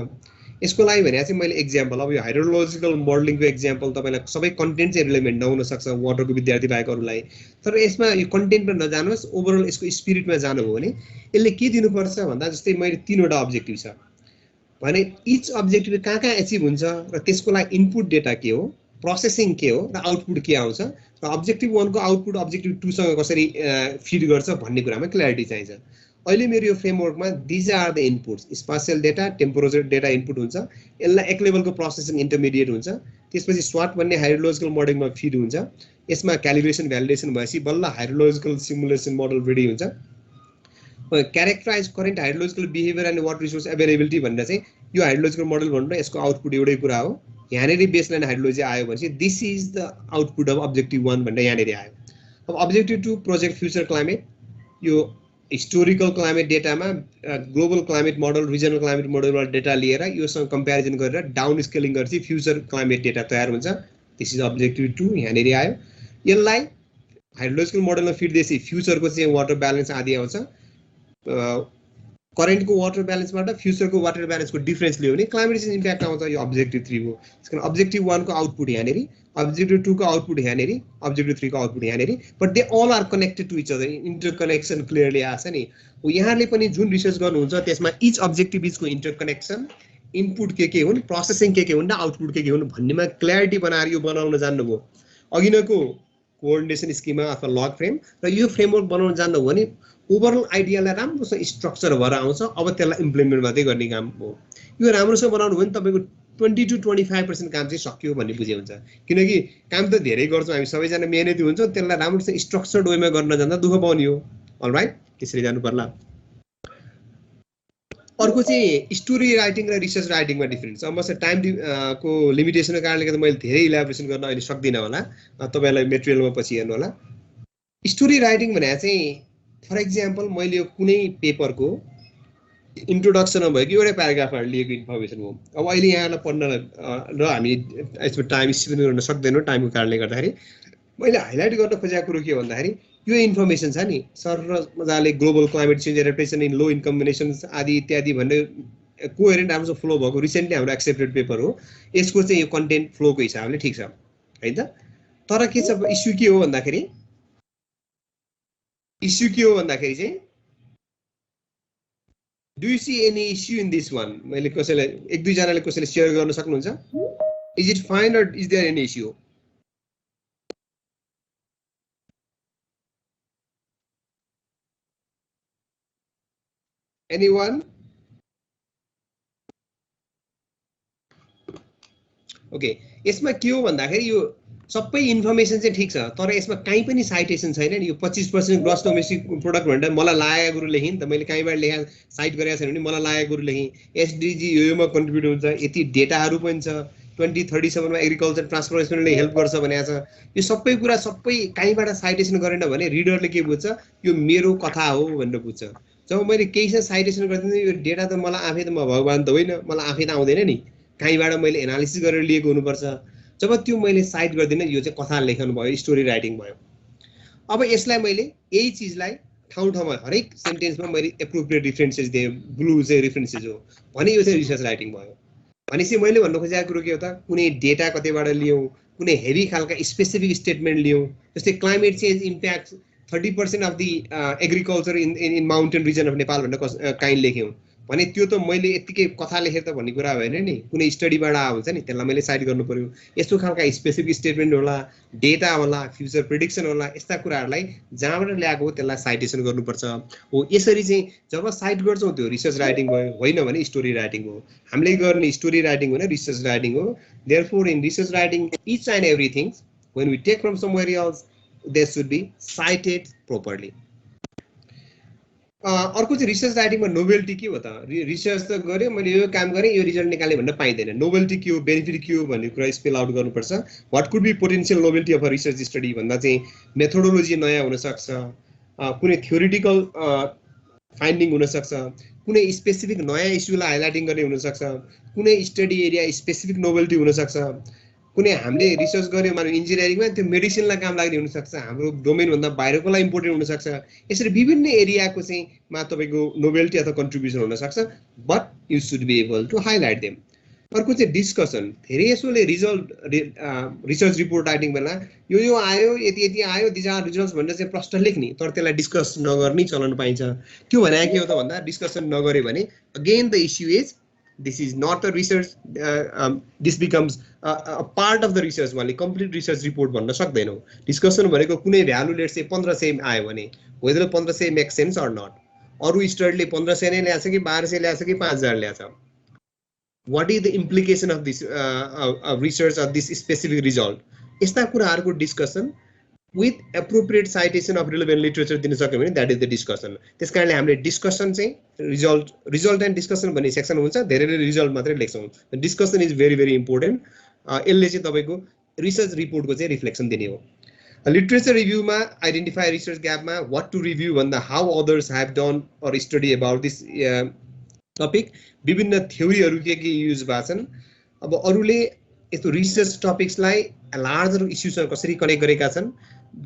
यसको लागि भने चाहिँ मैले एक्जाम्पल अब यो हाइड्रोलोजिकल मोडलिङको एक्जाम्पल तपाईँलाई सबै कन्टेन्ट चाहिँ रिलेभेन्ट नहुन सक्छ वाटरको विद्यार्थी बाहेकहरूलाई, तर यसमा यो कन्टेन्टमा नजानुहोस् ओभरअल यसको स्पिरिटमा जानुभयो भने यसले के दिनुपर्छ भन्दा जस्तै मैले 3वटा अब्जेक्टिभ छ भने इच अब्जेक्टिभ कहाँ एचिभ हुन्छ र त्यसको लागि इनपुट डेटा के हो, प्रोसेसिङ के हो र आउटपुट के आउँछ र अब्जेक्टिभ 1 को आउटपुट अब्जेक्टिभ 2 सँग कसरी फिड गर्छ भन्ने कुरामा क्ल्यारिटी चाहिन्छ। अहिले मेरो यो फ्रेमवर्कमा these are the inputs, spatial data temperature data input हुन्छ, यसलाई एक लेभलको प्रोसेसिङ इन्टरमिडिएट हुन्छ, त्यसपछि स्वाट भन्ने हाइड्रोलोजिकल मोडलिङमा फिड हुन्छ, यसमा क्यालिब्रेसन भ्यालिडेसन भएपछि बल्ल हाइड्रोलोजिकल सिमुलेसन मोडल रेडी हुन्छ। Characterise current hydrological behaviour and water resource availability भनेर चाहिँ यो हाइड्रोलोजिकल मोडल भन्नु यसको आउटपुट एउटै कुरा हो। यहाँनिर बेसलाइन हाइड्रोलोजी आयो भने चाहिँ this is the output of objective 1 भनेर यहाँनिर आयो। अब अब्जेक्टिभ 2 प्रोजेक्ट फ्युचर क्लाइमेट, यो हिस्टोरिकल क्लाइमेट डेटामा global climate model regional climate मोडलबाट डेटा लिएर योसँग कम्पेरिजन गरेर डाउन स्केलिङ गरेपछि फ्युचर क्लाइमेट डेटा तयार हुन्छ। दिस इज अब्जेक्टिभ 2 यहाँनिर आयो। यसलाई हाइड्रोलोजिकल मोडलमा फिड दिएपछि फ्युचरको चाहिँ वाटर ब्यालेन्स आदि आउँछ। करेन्टको वाटर ब्यालेन्सबाट फ्युचरको वाटर ब्यालेन्सको डिफरेन्स लियो भने क्लाइमेट चेन्ज इम्प्याक्ट आउँछ। यो अब्जेक्टिभ 3 हो। त्यसकारण अब्जेक्टिभ 1 को आउटपुट यहाँनिर, अब्जेक्टिभ 2 को आउटपुट यहाँनिर, अब्जेक्टिभ 3 को आउटपुट यहाँनिर, but they all are connected to each other. Interconnection clearly आछ नि। यहाँले पनि जुन रिसर्च गर्नुहुन्छ त्यसमा इच अब्जेक्टिभ बिचको इन्टरकनेक्सन, इनपुट के हुन्, प्रोसेसिङ के हुन् र आउटपुट के हुन् भन्नेमा क्ल्यारिटी बनाएर यो बनाउन जान्नुभयो। अघिनको कोअर्डिनेसन स्किमा अथवा लग फ्रेम र यो फ्रेमवर्क बनाउन जान्नुभयो भने ओभरअल आइडियालाई राम्रोसँग स्ट्रक्चर भएर आउँछ। अब त्यसलाई इम्प्लिमेन्ट मात्रै गर्ने काम हो। यो राम्रोसँग बनाउनु भने तपाईँको 20 to 25% काम चाहिँ सक्यो भन्ने बुझे हुन्छ। किनकि काम त धेरै गर्छौँ हामी, सबैजना मेहनती हुन्छौँ, त्यसलाई राम्रोसँग स्ट्रक्चर्ड वेमा गर्न जाँदा दुःख पाउने हो। अलराइट, त्यसरी जानु पर्ला। अर्को चाहिँ स्टोरी राइटिङ र रिसर्च राइटिङमा डिफरेन्स छ। म चाहिँ टाइम को लिमिटेसनको कारणले गर्दा मैले धेरै इलाबोरेसन गर्न अहिले सक्दिनँ होला, तपाईँलाई मेटेरियलमा पछि हेर्नु होला। स्टोरी राइटिङ भने चाहिँ फर एक्जाम्पल मैले यो कुनै पेपरको इन्ट्रोडक्सनमा भएको एउटै प्याराग्राफबाट लिएको इन्फर्मेसन हो। अब अहिले यहाँलाई पढ्न र हामी यसमा टाइम स्पेन्ड गर्न सक्दैनौँ टाइमको कारणले गर्दाखेरि मैले हाइलाइट गर्न खोजेको कुरो के भन्दाखेरि यो इन्फर्मेसन छ नि सर र मजाले global climate change adaptation in low income nations आदि इत्यादि भन्ने कोहेरेन्ट राम्रो फ्लो भएको रिसेन्टली हाम्रो एक्सेप्टेड पेपर हो। यसको चाहिँ यो कन्टेन्ट फ्लोको हिसाबले ठिक छ हैन त। तर के छ इस्यु के हो भन्दाखेरि चाहिँ do you see any issue in this one? मैले कसैलाई एक दुई जनाले कसैले शेयर गर्न सक्नुहुन्छ? Is it fine or is there any issue? Anyone? Okay, यसमा के हो भन्दाखेरि यो सबै इन्फर्मेसन चाहिँ ठिक छ तर यसमा कहीँ पनि साइटेसन छैन नि। यो 25% ग्रस डोमेस्टिक प्रोडक्ट भनेर मलाई लागेको कुरो लेखेँ नि त, मैले कहीँबाट लेखा साइट गरेको छैन भने मलाई लागेको कुरो लेखेँ। एसडिजी योमा कन्ट्रिब्युट हुन्छ, यति डेटाहरू पनि छ, 2037 मा एग्रिकल्चर ट्रान्सफर्मेसनले हेल्प गर्छ भनेको छ। यो सबै कुरा सबै कहीँबाट साइटेसन गरेन भने रिडरले के बुझ्छ? यो मेरो कथा हो भनेर बुझ्छ। जब मैले केहीसँग साइटेसन गर्दिनँ यो डेटा त मलाई आफै त म भगवान् त होइन, मलाई आफै त आउँदैन नि, कहीँबाट मैले एनालिसिस गरेर लिएको हुनुपर्छ। जब त्यो मैले साइट गर्दिनँ यो चाहिँ कथा लेखन भयो, स्टोरी राइटिङ भयो। अब यसलाई मैले यही चिजलाई ठाउँ ठाउँमा हरेक सेन्टेन्समा मैले एप्रोप्रिएट रिफरेन्सेस दिएँ, ब्लू चाहिँ रिफरेन्सेस हो भने यो चाहिँ रिसर्च राइटिङ भयो। भनेपछि मैले भन्नु खोजेको कुरो के हो त, कुनै डेटा कतैबाट लियौँ, कुनै हेभी खालका स्पेसिफिक स्टेटमेन्ट लियौँ, जस्तै climate change impact 30% of the agriculture in mountain region of Nepal भनेर काहीँ लेख्यौँ भने त्यो त मैले यतिकै कथा लेखेर त भन्ने कुरा भएन नि, कुनै स्टडीबाट आउँछ नि, त्यसलाई मैले साइड गर्नु पर्यो। यस्तो खालका स्पेसिफिक स्टेटमेन्ट होला, डेटा होला, फ्युचर प्रिडिक्सन होला, यस्ता कुराहरूलाई जहाँबाट ल्याएको हो त्यसलाई साइटेसन गर्नुपर्छ। हो यसरी चाहिँ जब साइट गर्छौँ त्यो रिसर्च राइटिङ भयो, होइन भने स्टोरी राइटिङ हो। हामीले गर्ने स्टोरी राइटिङ होइन, रिसर्च राइटिङ हो। Therefore in research writing each and everything when we take from somewhere else, they should be cited properly. अर्को चाहिँ रिसर्च राइटिङमा नोभेल्टी के हो त? रिसर्च त गरेँ मैले, यो काम गरेँ, यो रिजल्ट निकालेँ भन्न पाइँदैन। नोभेल्टी के हो, बेनिफिट के हो भन्ने कुरा स्पेल आउट गर्नुपर्छ। What could be potential novelty of a research study भन्दा चाहिँ मेथोडोलोजी नयाँ हुनसक्छ, कुनै थ्योरिटिकल फाइन्डिङ हुनसक्छ, कुनै स्पेसिफिक नयाँ इस्युलाई हाइलाइटिङ गर्ने हुनसक्छ, कुनै स्टडी एरिया स्पेसिफिक नोभेल्टी हुनसक्छ, कुनै हामीले रिसर्च गऱ्यौँ मानव इन्जिनियरिङमा त्यो मेडिसिनलाई काम लाग्ने हुनसक्छ, हाम्रो डोमेनभन्दा बाहिरकोलाई इम्पोर्टेन्ट हुनसक्छ। यसरी विभिन्न एरियाको चाहिँ मा तपाईँको नोभेल्टी अथवा कन्ट्रिब्युसन हुनसक्छ, but you should be able to highlight them. अर्को चाहिँ डिस्कसन। धेरै यसोले रिसर्च रिपोर्ट राइटिङ बेला यो आयो, यति यति आयो, दिज आर रिजल्ट्स भनेर चाहिँ प्रश्न लेख्ने, तर त्यसलाई डिस्कस नगर्ने चलन पाइन्छ। त्यो भने के हो त भन्दा डिस्कसन नगर्यो भने again the issue is this is not a research, this becomes a part of the research, वाले complete research report भन्न सक्दैनौ। डिस्कसन भनेको कुनै भ्यालु लेट्स से 1500 आयो भने whether 1500 makes sense or not, अरु स्टडीले 1500 नै ल्याछ कि 1200 ल्याछ कि 5000 ल्याछ, what is the implication of this research or this specific result, यस्ता कुराहरुको discussion with appropriate citation of relevant literature दिन सक्यो भने that is the discussion। त्यसकारणले हामीले डिस्कसन चाहिँ रिजल्ट एन्ड डिस्कसन भन्ने सेक्सन हुन्छ, धेरैले रिजल्ट मात्रै लेख्छौं। Discussion is very very important. यसले चाहिँ तपाईको रिसर्च रिपोर्टको चाहिँ रिफ्लेक्सन दिने हो। लिटरेचर रिभ्यूमा आइडेन्टिफाई रिसर्च ग्यापमा व्हाट टु रिभ्यू भन्दा how others have done or study about this topic, विभिन्न थ्योरीहरु के युज भएछन्। अब अरूले यस्तो रिसर्च टपिक्सलाई लार्जर इस्युसँग कसरी कनेक्ट गरेका छन्,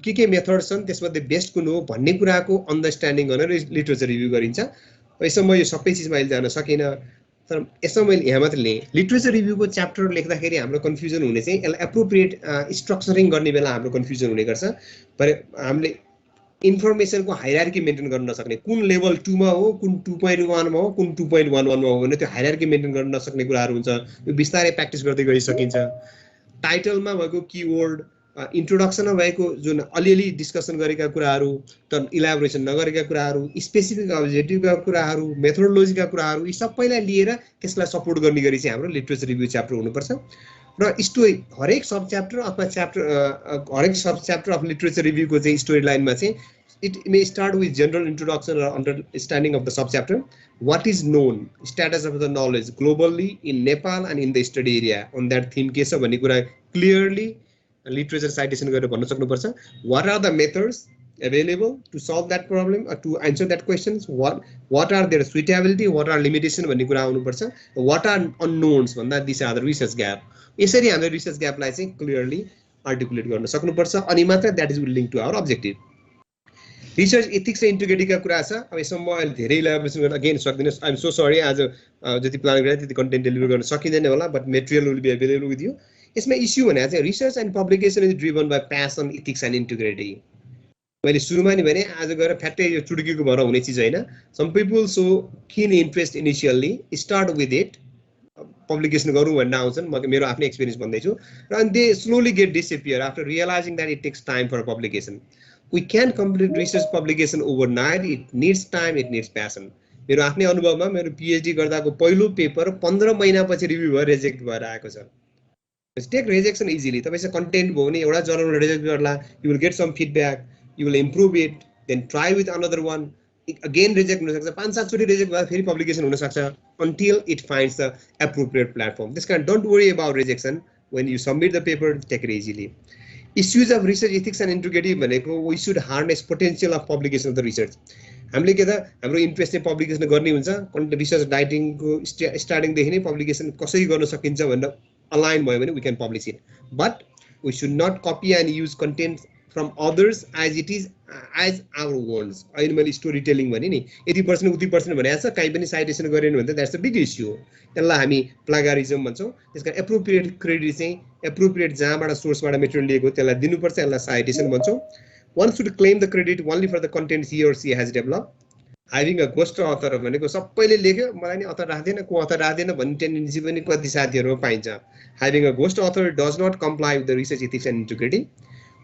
के मेथड्स छन्, त्यसमध्ये बेस्ट कुन हो भन्ने कुराको अन्डरस्ट्यान्डिङ गरेर लिटरेचर रिभ्यू गरिन्छ। यसमा म यो सबै चिजमा अहिले जान सकिन, तर यसमा मैले यहाँ मात्र लिएँ। लिटरेचर रिभ्यूको च्याप्टर लेख्दाखेरि हाम्रो कन्फ्युजन हुने चाहिँ यसलाई एप्रोप्रिएट स्ट्रक्चरिङ गर्ने बेला हाम्रो कन्फ्युजन हुने गर्छ। तर हामीले इन्फर्मेसनको हायरार्की मेन्टेन गर्न नसक्ने, कुन लेभल 2 मा हो, कुन 2.1 मा हो, कुन 2.11 मा हो भने त्यो हायरार्की मेन्टेन गर्न नसक्ने कुराहरू हुन्छ। यो बिस्तारै प्र्याक्टिस गर्दै गइसकिन्छ। टाइटलमा भएको कीवर्ड, इन्ट्रोडक्सनमा भएको जुन अलिअलि डिस्कसन गरेका कुराहरू, त इलाबोरेसन नगरेका कुराहरू, स्पेसिफिक अब्जेक्टिभका कुराहरू, मेथोडोलोजीका कुराहरू, यी सबैलाई लिएर त्यसलाई सपोर्ट गर्ने गरी चाहिँ हाम्रो लिटरेचर रिभ्यू च्याप्टर हुनुपर्छ। र स्टोरी हरेक सब च्याप्टर अथवा हरेक सब च्याप्टर अफ लिटरेचर रिभ्यूको चाहिँ स्टोरी लाइनमा चाहिँ it may start with general introduction र understanding of the sub chapter, what is known, status of the knowledge globally in Nepal and in the study area, on that theme के छ भन्ने कुरा क्लियरली लिटरेचर साइटेसन गरेर भन्न सक्नुपर्छ। What are the methods available to solve that problem or to answer that questions, what are their suitability, what are limitation भन्ने कुरा आउनुपर्छ। what are unknowns भन्दा these are the research gap। यसरी हाम्रो रिसर्च ग्यापलाई चाहिँ क्लियरली आर्टिकुलेट गर्न सक्नुपर्छ, अनि मात्र that is link to our objective. Research ethics र इन्टिग्रिटीका कुरा छ। अब यसमा म अहिले धेरै इलाबोरेसन गर्न अगेन सक्दिनँ, आइ एम सो सरी। आज जति प्लान गरेँ त्यति कन्टेन्ट डेलिभर गर्न सकिँदैन होला, but material will be available with you. यसमा इस्यु भने चाहिँ research and publication is driven by passion, ethics and integrity. मैले सुरुमा नि भने आज गएर फ्याक्टै यो चुड्कीको भएर हुने चिज होइन। सम पिपल सो किन interest initially start with it, publication गरौँ भनेर आउँछन्, म मेरो आफ्नै एक्सपिरियन्स भन्दैछु, र अनि they slowly get disappear after realizing that it takes time for publication. We can complete research publication overnight, it needs time, it needs passion. मेरो आफ्नै अनुभवमा मेरो पिएचडी गर्दाको पहिलो पेपर 15 महिनापछि रिभ्यू भएर रिजेक्ट भएर आएको छ। Take rejection easily. तपाईँसँग कन्टेन्ट भयो भने एउटा जर्नलले रिजेक्ट गर्ला, you will get some feedback, you will improve it, then try with another one, again reject हुनसक्छ, 5-7 चोटि रिजेक्ट भएर फेरि पब्लिकेसन हुनसक्छ, until it finds the appropriate platform. त्यस कारण don't worry about rejection, when you submit the paper take it easily. Issues of research ethics and integrity भनेको we should harness potential of publication of the research. हामीले के त हाम्रो इन्ट्रेस्ट चाहिँ पब्लिकेसन गर्ने हुन्छ, रिसर्च राइटिङको स्टार्टिङदेखि नै पब्लिकेसन कसरी गर्न सकिन्छ भनेर अलाइन भयो भने we can publish it, but we should not copy and use content from others as it is as our words. अहिले मैले स्टोरी टेलिङ भने नि यति पर्सेन्ट उति पर्सेन्ट भनेको छ, कहीँ पनि साइटेसन गरेन भने त द्याट्स अ बिग इस्यु हो। त्यसलाई हामी प्लागारिजम भन्छौँ। त्यसका एप्रोप्रिएट क्रेडिट चाहिँ एप्रोप्रिएट जहाँबाट सोर्सबाट मेटेरियल लिएको त्यसलाई दिनुपर्छ, यसलाई साइटेसन भन्छौँ। One should claim the credit only for the content he or she has developed. Having a ghost author भनेको सबैले लेख्यो मलाई नि अथर राख्दैन को अथर राख्दैन भन्ने टेन्डेन्सी पनि कति साथीहरुमा पाइन्छ। Having a ghost author does not comply with the research ethics and integrity.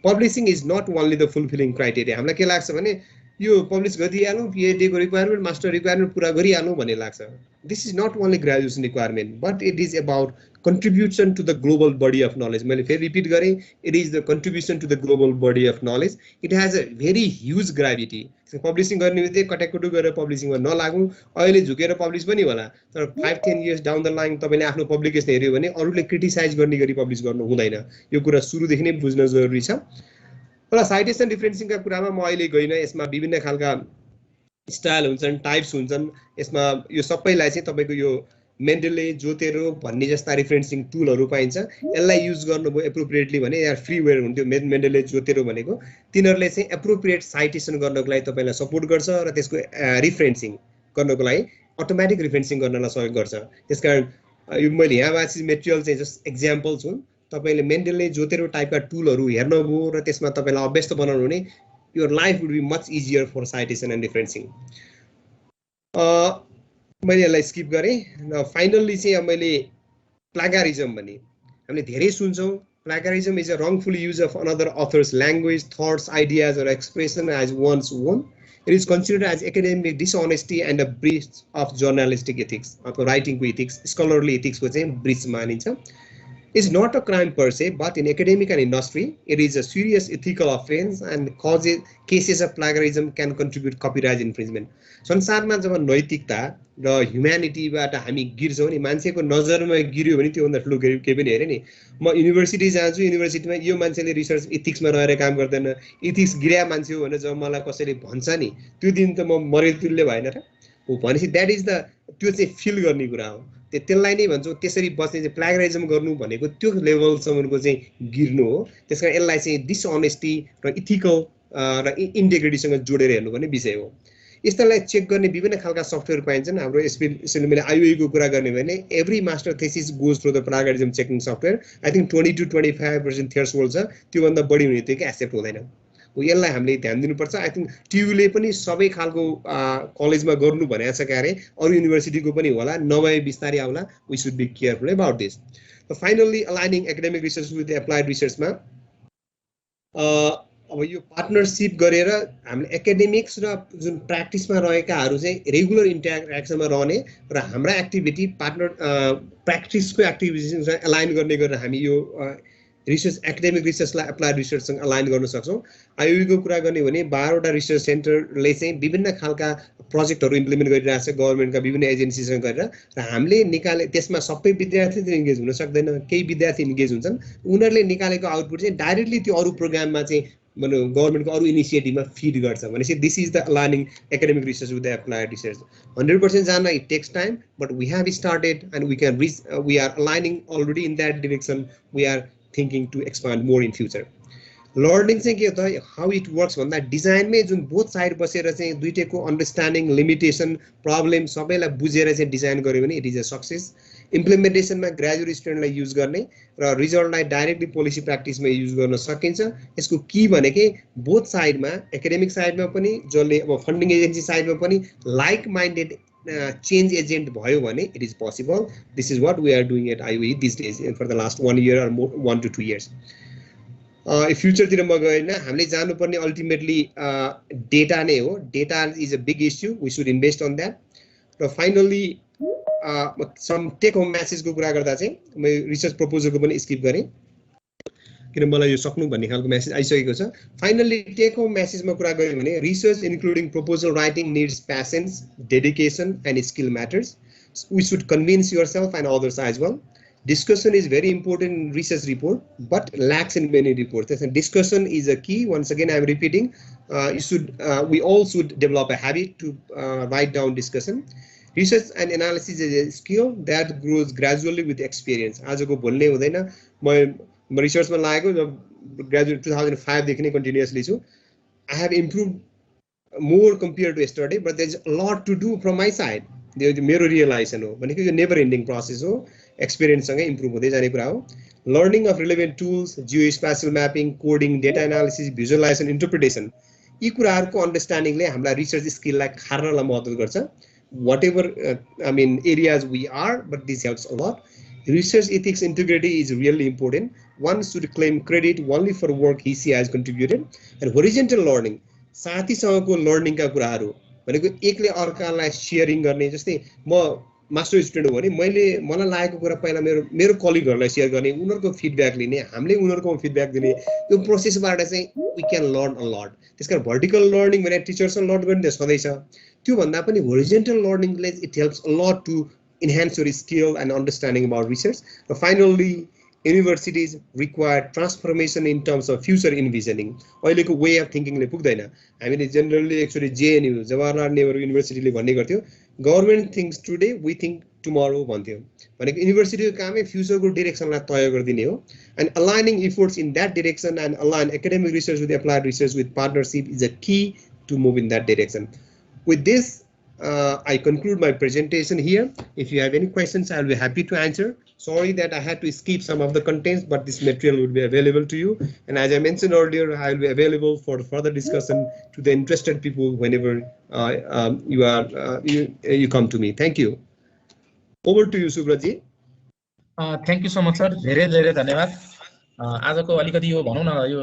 Publishing is not only the fulfilling criteria. हामीलाई के लाग्छ भने यो पब्लिश गरिहालौँ, PhD को रिक्वायरमेन्ट मास्टर रिक्वायरमेन्ट पुरा गरिहालौँ भन्ने लाग्छ। This is not only graduation requirement but it is about contribution to the global body of knowledge. मैले फेरि रिपिट गरेँ, it is the contribution to the global body of knowledge. It has a very huge gravity. Publishing गर्ने बित्तिकै कटाकटु गरेर पब्लिसिङमा नलागौँ, अहिले झुकेर पब्लिस पनि होला तर 5-10 years डाउन द लाइन तपाईले आफ्नो पब्लिकेसन हेर्यो भने अरूले क्रिटिसाइज गर्ने गरी पब्लिस गर्नु हुँदैन। यो कुरा सुरुदेखि नै बुझ्न जरुरी छ। र साइटेसन डिफरेन्सिङका कुरामा म अहिले गइन, यसमा विभिन्न खालका स्टाइल हुन्छन्, टाइप्स हुन्छन्। यसमा यो सबैलाई चाहिँ तपाईको यो मेन्डले जोतेरो भन्ने जस्ता रिफरेन्सिङ टुलहरु पाइन्छ। यसलाई युज गर्नुभयो एप्रोप्रिएटली भने यार फ्रीवेयर हुन्थ्यो मेन्डले जोतेरो भनेको। तिनीहरुले चाहिँ एप्रोप्रिएट साइटेसन गर्नको लागि तपाईलाई सपोर्ट गर्छ र त्यसको रिफरेन्सिङ गर्नको लागि अटोमेटिक रिफरेन्सिङ गर्नलाई सहयोग गर्छ। त्यसकारण यो मैले यहाँ वाचिस मेटेरियल चाहिँ जस्ट एक्जाम्पल्स हुन्। तपाईले मेन्डले जोतेरो टाइपका टुलहरु हेर्नुभयो र त्यसमा तपाईलाई अभ्यस्त बनाउनु भने your life would be much easier for citation and referencing. मैले यसलाई स्किप गरेँ र फाइनल्ली चाहिँ अब मैले प्लागारिजम भने हामीले धेरै सुन्छौँ। Plagiarism is a wrongful use of another author's language, thoughts, ideas or expression as one's own. It is considered as academic dishonesty and a breach of journalistic ethics. अथवा राइटिङको ethics, scholarly ethics को चाहिँ breach मानिन्छ। It's not a crime per se, but in academic and industry, it is a serious ethical offense and cases of plagiarism can contribute copyright infringement. संसारमा जब नैतिकता र ह्युम्यानिटीबाट हामी गिर्छौँ नि, मान्छेको नजरमा गिर्यो भने त्यो भन्दा ठुलो केही पनि हैन नि। म युनिभर्सिटी जान्छु, युनिभर्सिटीमा यो मान्छेले रिसर्च इथिक्समा रहेर काम गर्दैन, इथिक्स गिर्या मान्छे हो भनेर जब मलाई कसैले भन्छ नि, त्यो दिन त म मरेतुल्य भएन र हो भनेपछि द्याट इज द त्यो चाहिँ फिल गर्ने कुरा हो। त्यसलाई नै भन्छौँ त्यसरी बस्ने चाहिँ प्लागरिजम गर्नु भनेको त्यो लेभलसम्मको चाहिँ गिर्नु हो। त्यसकारण यसलाई चाहिँ डिसअनेस्टी र इथिकल र इन्टिग्रिटीसँग जोडेर हेर्नुपर्ने विषय हो। यस्तालाई चेक गर्ने विभिन्न खालका सफ्टवेयर पाइन्छन्। हाम्रो स्पेशली मैले आईओई को कुरा गर्ने भने every master thesis goes through the plagiarism checking software. I think 20 to 25% threshold छ, त्यो भन्दा बढी हुने त्यो एक्सेप्ट हुँदैन। हो यसलाई हामीले ध्यान दिनुपर्छ। आई थिंक टियुले पनि सबै खालको कलेजमा गर्नु भनेको छ क्यारे, अरु युनिभर्सिटीको पनि होला, नभए बिस्तारै आउला। We should be careful about this. Finally aligning academic research with applied रिसर्चमा अब यो पार्टनरशिप गरेर हामीले एकाडेमिक्स र जुन प्र्याक्टिसमा रहेकाहरू चाहिँ रेगुलर इन्टरेक्सनमा रहने र हाम्रा एक्टिभिटी पार्टनर प्र्याक्टिसको एक्टिभिटीसँग अलाइन गर्ने गरेर हामी यो रिसर्च एकाडेमिक रिसर्चलाई एप्लाइड रिसर्चसँग अलाइन गर्न सक्छौँ। आईओई को कुरा गर्ने भने 12 वटा रिसर्च सेन्टरले चाहिँ विभिन्न खालका प्रोजेक्टहरू इम्प्लिमेन्ट गरिरहेको छ गभर्नमेन्टका विभिन्न एजेन्सीसँग गरेर, र हामीले निकाले त्यसमा सबै विद्यार्थी चाहिँ इन्गेज हुन सक्दैन, केही विद्यार्थी इन्गेज हुन्छन्। उनीहरूले निकालेको आउटपुट चाहिँ डाइरेक्टली त्यो अरू प्रोग्राममा चाहिँ गभर्नमेन्टको अरू इनिसिएटिभमा फिड गर्छ भनेपछि this is the aligning academic research with the applied research. 100% जान it takes time but we have started and we can reach, we are aligning already in that direction, we are thinking to expand more in future. Learning चाहिँ के हो त how it works भन्दा डिजाइनमै जुन बोथ साइड बसेर चाहिँ दुईटैको अन्डरस्ट्यान्डिङ, लिमिटेसन, प्रब्लम सबैलाई बुझेर चाहिँ डिजाइन गर्यो भने इट इज अ सक्सेस। इम्प्लिमेन्टेसनमा ग्रेजुएट स्टुडेन्टलाई युज गर्ने र रिजल्टलाई डाइरेक्टली पोलिसी प्र्याक्टिसमा युज गर्न सकिन्छ। यसको की भनेकै बोथ साइडमा, एकाडेमिक साइडमा पनि जसले अब फन्डिङ एजेन्सी साइडमा पनि लाइक माइन्डेड change agent भयो भने it is possible. This is what we are doing at IOE these days for the last 1 year or more, 1 to 2 years. Future तिर म गएन, हामीले जानुपर्ने अल्टिमेटली डेटा नै हो। Data is a big issue, we should invest on that. र फाइनल्ली सम टेक होम मेसेजको कुरा गर्दा चाहिँ म रिसर्च प्रपोजलको पनि स्किप गरेँ किन मलाई यो सक्नु भन्ने खालको मेसेज आइसकेको छ। फाइनल्ली टेक होम मेसेजमा कुरा गऱ्यो भने research including proposal writing needs patience, dedication and skill matters. We should convince yourself and others as well. Discussion is very important in research report, but lacks in many reports. And discussion is a key. Once again, I am repeating. We all should develop a habit to write down discussion. Research and analysis is a skill that grows gradually with experience. आजको बोल्ने हुँदैन, म रिसर्चमा लागेको ग्रेजुएट 2005 देखि नै कन्टिन्युअसली छु. I have improved more compared to yesterday, but there's a lot to do from my side. मेरो रियलाइजेसन हो भनेको यो नेभर एन्डिङ प्रोसेस हो. एक्सपिरियन्ससँगै इम्प्रुभ हुँदै जाने कुरा हो. Learning of relevant tools, geospatial mapping, coding, data analysis, visualization, interpretation, यी कुराहरूको अन्डरस्ट्यान्डिङले हामीलाई रिसर्च स्किललाई खार्नलाई मद्दत गर्छ. Whatever I mean areas we are, but this helps a lot. Research ethics integrity is really important. One should claim credit only for work he has contributed. And horizontal learning, साथीसँगको लर्निङका कुराहरू भनेको एकले अर्कालाई सेयरिङ गर्ने. जस्तै म मास्टर स्टुडेन्ट हो भने मलाई लागेको कुरा पहिला मेरो कलिगहरूलाई सेयर गर्ने, उनीहरूको फिडब्याक लिने, हामीले उनीहरूको फिडब्याक दिने, यो प्रोसेसबाट चाहिँ we can learn a lot. त्यसकारण भर्टिकल लर्निङ भने टिचरसँग लर्न गर्ने त सधैँ छ. त्योभन्दा पनि होरिजेन्टल लर्निङले it helps a lot to enhance your skill and understanding about research. Finally, universities require transformation in terms of future envisioning. अहिलेको way of thinking ले पुग्दैन. हामीले generally actually JNU Jawaharlal Nehru युनिभर्सिटीले भन्ने गर्थ्यो, government thinks today we think tomorrow भन्थ्यो. भनेको युनिभर्सिटीको कामै फ्युचरको डिरेक्सनलाई तय गरिदिने हो. And aligning efforts in that direction and align academic research with applied research with partnership is a key to move in that direction. With this, I conclude my presentation here. If you have any questions, I'll be happy to answer. Sorry that I had to skip some of the contents, but this material will be available to you. And as I mentioned earlier, I will be available for further discussion to the interested people whenever you come to me. Thank you. Over to you, Subraji. Thank you so much, sir. धेरै धेरै धन्यवाद. आजको अलिकति यो भनौँ न, यो